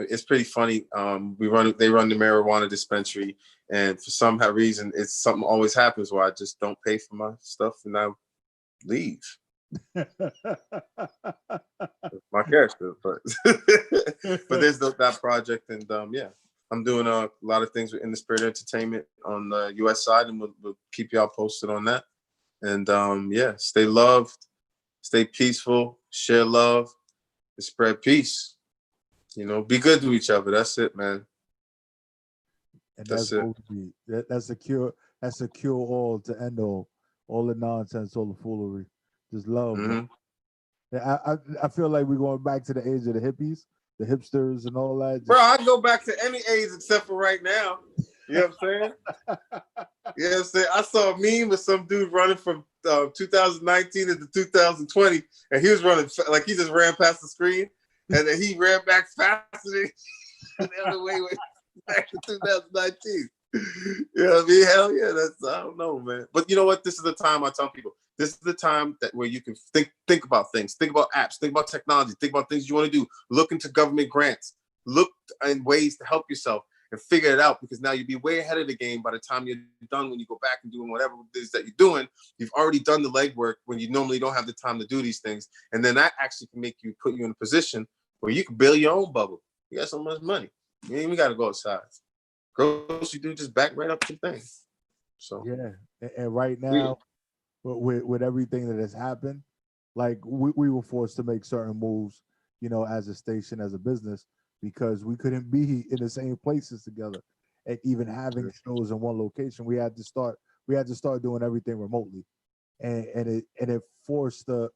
it's pretty funny. They run the marijuana dispensary, and for some reason, it's something always happens where I just don't pay for my stuff and I leave. My character, but there's that project, and yeah, I'm doing a lot of things with In the Spirit Entertainment on the U.S. side, and we'll keep y'all posted on that. And yeah, stay loved, stay peaceful, share love, and spread peace. You know, be good to each other. That's it, man. And that's it. That's a cure. That's a cure all to end all the nonsense, all the foolery. Just love. Mm-hmm. I feel like we're going back to the age of the hippies, the hipsters, and all that. Bro, I go back to any age except for right now. You know what I'm saying? You know what I'm saying? I saw a meme with some dude running from 2019 into 2020, and he was running like he just ran past the screen. And then he ran back faster than the other way back to 2019. You know what I mean? Hell yeah, I don't know, man. But you know what? This is the time I tell people. This is the time where you can think about things, think about apps, think about technology, think about things you want to do. Look into government grants. Look in ways to help yourself and figure it out, because now you'll be way ahead of the game by the time you're done. When you go back and doing whatever it is that you're doing, you've already done the legwork when you normally don't have the time to do these things. And then that actually can put you in a position where you can build your own bubble. You got so much money. You ain't even got to go outside. Grocery dude just back right up to things. So yeah, and right now, with everything that has happened, like we were forced to make certain moves, you know, as a station, as a business, because we couldn't be in the same places together, and even having shows in one location, we had to start doing everything remotely, and it forced a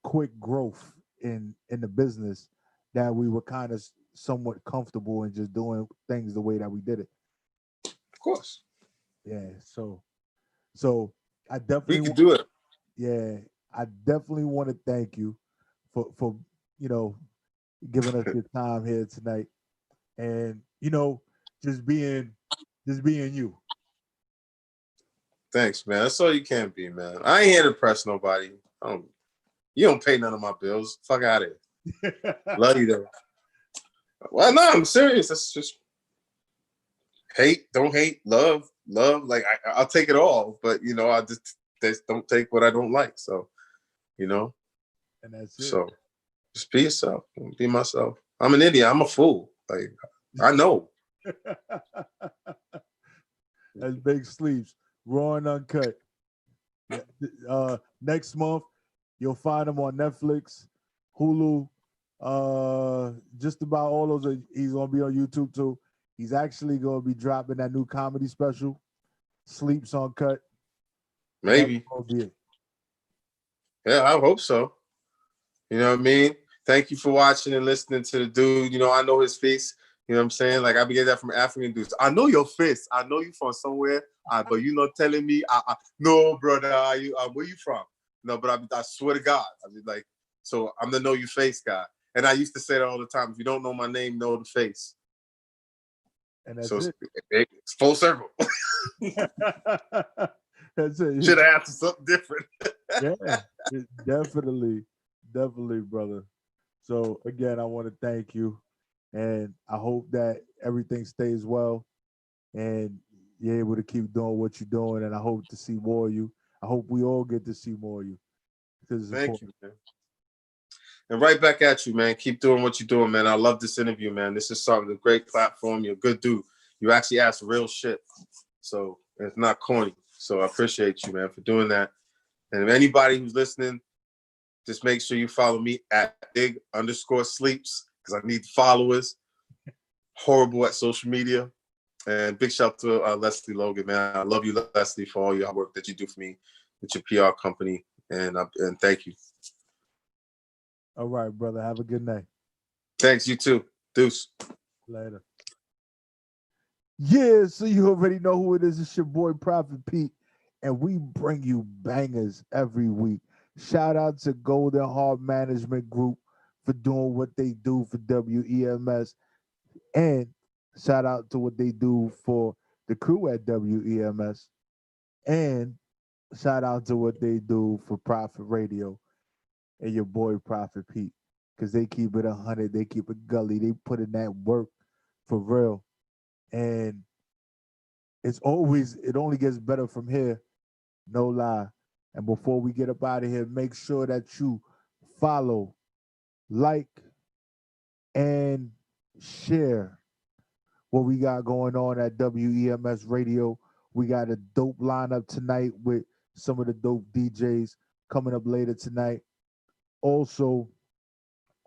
quick growth in the business that we were kind of somewhat comfortable in just doing things the way that we did it. Of course. Yeah. So I definitely we could do it. Yeah, I definitely want to thank you for you know, giving us your time here tonight, and you know, just being you. Thanks, man. That's all you can be, man. I ain't here to press nobody. You don't pay none of my bills. Fuck out of here. Love you though. Well, no, I'm serious. That's just hate, don't hate, love. Like I'll take it all, but you know, I just don't take what I don't like. So, you know, and that's it. So just be yourself. Be myself. I'm an idiot. I'm a fool. Like, I know. That's Big Sleeps, raw and uncut. Next month, you'll find him on Netflix, Hulu, just about all those. He's gonna be on YouTube too. He's actually gonna be dropping that new comedy special, Sleeps Uncut. Maybe. Yeah, I hope so. You know what I mean? Thank you for watching and listening to the dude. You know, I know his face. You know what I'm saying? Like, I be getting that from African dudes. I know your face. I know you from somewhere, but you not telling me. No, brother. Where you from? No, but I swear to God. I be like, so I'm the know your face guy. And I used to say that all the time. If you don't know my name, know the face. And that's so it. It's full circle. That's it. Should have asked something different. Yeah, definitely, brother. So again, I want to thank you, and I hope that everything stays well, and you're able to keep doing what you're doing. And I hope to see more of you. I hope we all get to see more of you. Thank you, man. And right back at you, man. Keep doing what you're doing, man. I love this interview, man. This is something, a great platform. You're a good dude. You actually ask real shit. So it's not corny. So I appreciate you, man, for doing that. And if anybody who's listening, just make sure you follow me at big_sleeps, because I need followers. Horrible at social media. And big shout out to Leslie Logan, man. I love you, Leslie, for all your work that you do for me with your PR company. And thank you. All right, brother. Have a good night. Thanks, you too. Deuce. Later. Yeah, so you already know who it is. It's your boy Prophet Pete, and we bring you bangers every week. Shout out to Golden Heart Management Group for doing what they do for WEMS, and shout out to what they do for the crew at WEMS, and shout out to what they do for Prophet Radio and your boy Prophet Pete, because they keep it 100, they keep it gully, they put in that work for real. And it only gets better from here, no lie. And before we get up out of here, make sure that you follow, like, and share what we got going on at WEMS Radio. We got a dope lineup tonight with some of the dope DJs coming up later tonight. Also,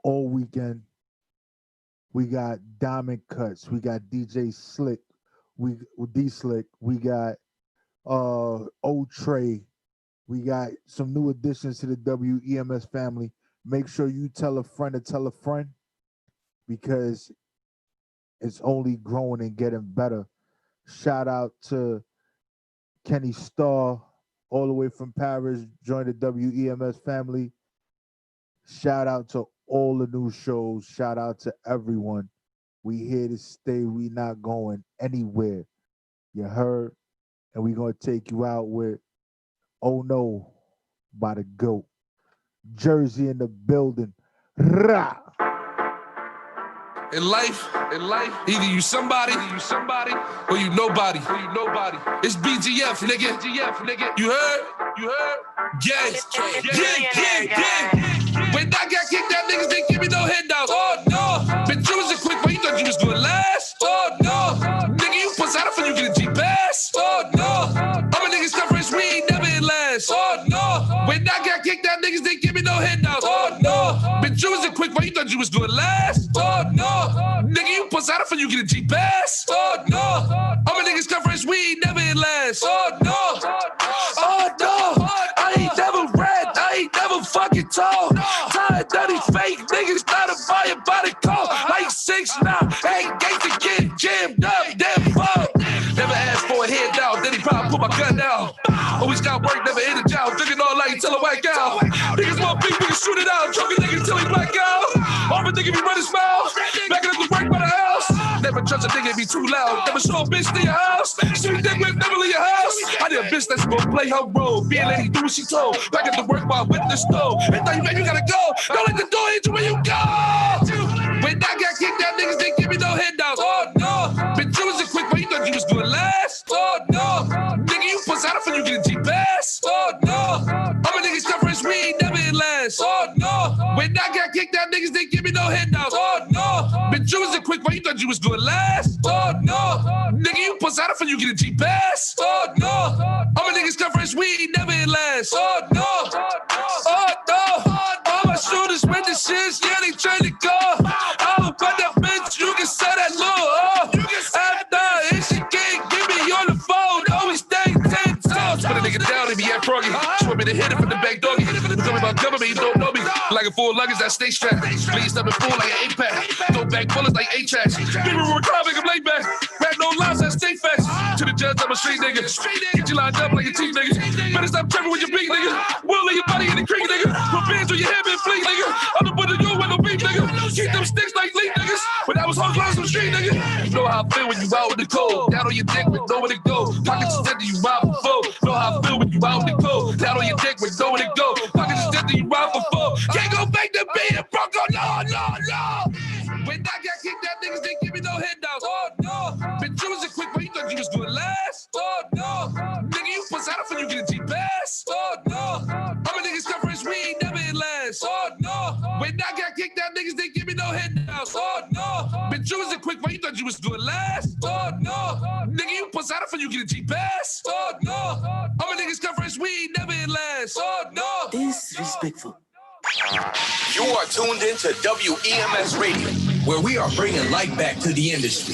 all weekend, we got Diamond Cuts. We got DJ Slick. D Slick. We got O Trey. We got some new additions to the WEMS family. Make sure you tell a friend to tell a friend, because it's only growing and getting better. Shout out to Kenny Starr, all the way from Paris, joined the WEMS family. Shout out to all the new shows. Shout out to everyone. We here to stay. We not going anywhere. You heard? And we going to take you out with Oh No by the GOAT. Jersey in the building. Rah! In life, either you somebody, or you nobody. It's BGF, nigga. You heard? Yeah. When I got kicked out, niggas didn't give me no handouts. Oh no, been choosing quick, but you thought you was doing last. Oh no, nigga, you puss out for you get a G-Pass. Oh no, I'm a nigga stuff fresh, we ain't never in last. Oh no, when I got kicked out, niggas didn't give me no handouts. Oh no, been choosing quick, but you thought you was doing last. Oh no, nigga, you puss out for you get a G-Pass. Oh no, I'm a nigga stuff fresh, we ain't never in last. Oh no, I ain't never read, I ain't never fucking told. Tired of these fake niggas try to buy it by the call. Like 6'9", ain't gate to get jammed up, damn fuck. Never asked for a handout, then he probably put my gun out. Always got work, never hit a job, drinking all night till I whack out. Niggas want big, we can shoot it out, drunken niggas till he black out. All the niggas be running smile, backing up the work by the house. Never trust a nigga be too loud, never show a bitch to your house. Shoot dick with never leave your house. I need a bitch that's gonna play her role, be a lady, do what she told. Back at the work while with the stove. And thought you man, you gotta go. Don't let the door hit you when you go. When I got kicked out, niggas didn't give me no handouts. Oh no, been choosing quick, but you thought you was doing last. Oh no, nigga, you puss out for you get a G-Pass. Oh no, I'm a nigga stuff fresh, we ain't never in last. Oh no, when I got kicked out, niggas didn't give me no handouts. Oh no, was good last. Oh no, nigga, you puss out for you get a G pass. Oh no, all my niggas come fresh, we ain't never in last. Oh no, oh no, all my shooters with the shits, yeah they trying to go. I'm about that bitch, you can say that low. Oh, after if she can't get me on the phone, always stay 10 toes. Put a nigga down if he act froggy. She want me to hit it from the back doggy. You tell me about government, you don't know me. Like a full luggage, that stay strapped. Please step and full like an 8-pack. Throw back bullets like 8-tracks. People were crying, make them lay back. Rap no lies, that stay facts. To the judge, I'm a street nigga. Get you lined up like a team nigga. Better stop tripping with your big nigga. We'll lay your body in the creek, nigga. Put bands on your head and fleek, nigga. I'm the butt of you with no beef, nigga. Keep them sticks like leaf niggas. When I was hung close some street, nigga. You know how I feel when you out with the cold. Down on your dick with nowhere to go. Pockets extended, you ride for foe. Know how I feel when you out with the cold. Down on your dick with nowhere to go. Pockets extended, you ride for foe. Can't go back to being broke, oh no, no, no. When I got kicked out, niggas didn't give me no head downs. Oh no, bitch, you was a quick one, you thought you was good last. Oh no, nigga, you puss out for you get a G pass. Oh no, all my niggas come fresh, we ain't never in last. Oh no, when I got kicked out, niggas didn't give me no head downs. Oh no, bitch, you was a quick one, you thought you was good last. Oh no, nigga, you puss out for you get a G pass. Oh no, all my niggas come fresh, we ain't never in last. Oh no, Disrespectful. You are tuned in to WEMS Radio, where we are bringing light back to the industry.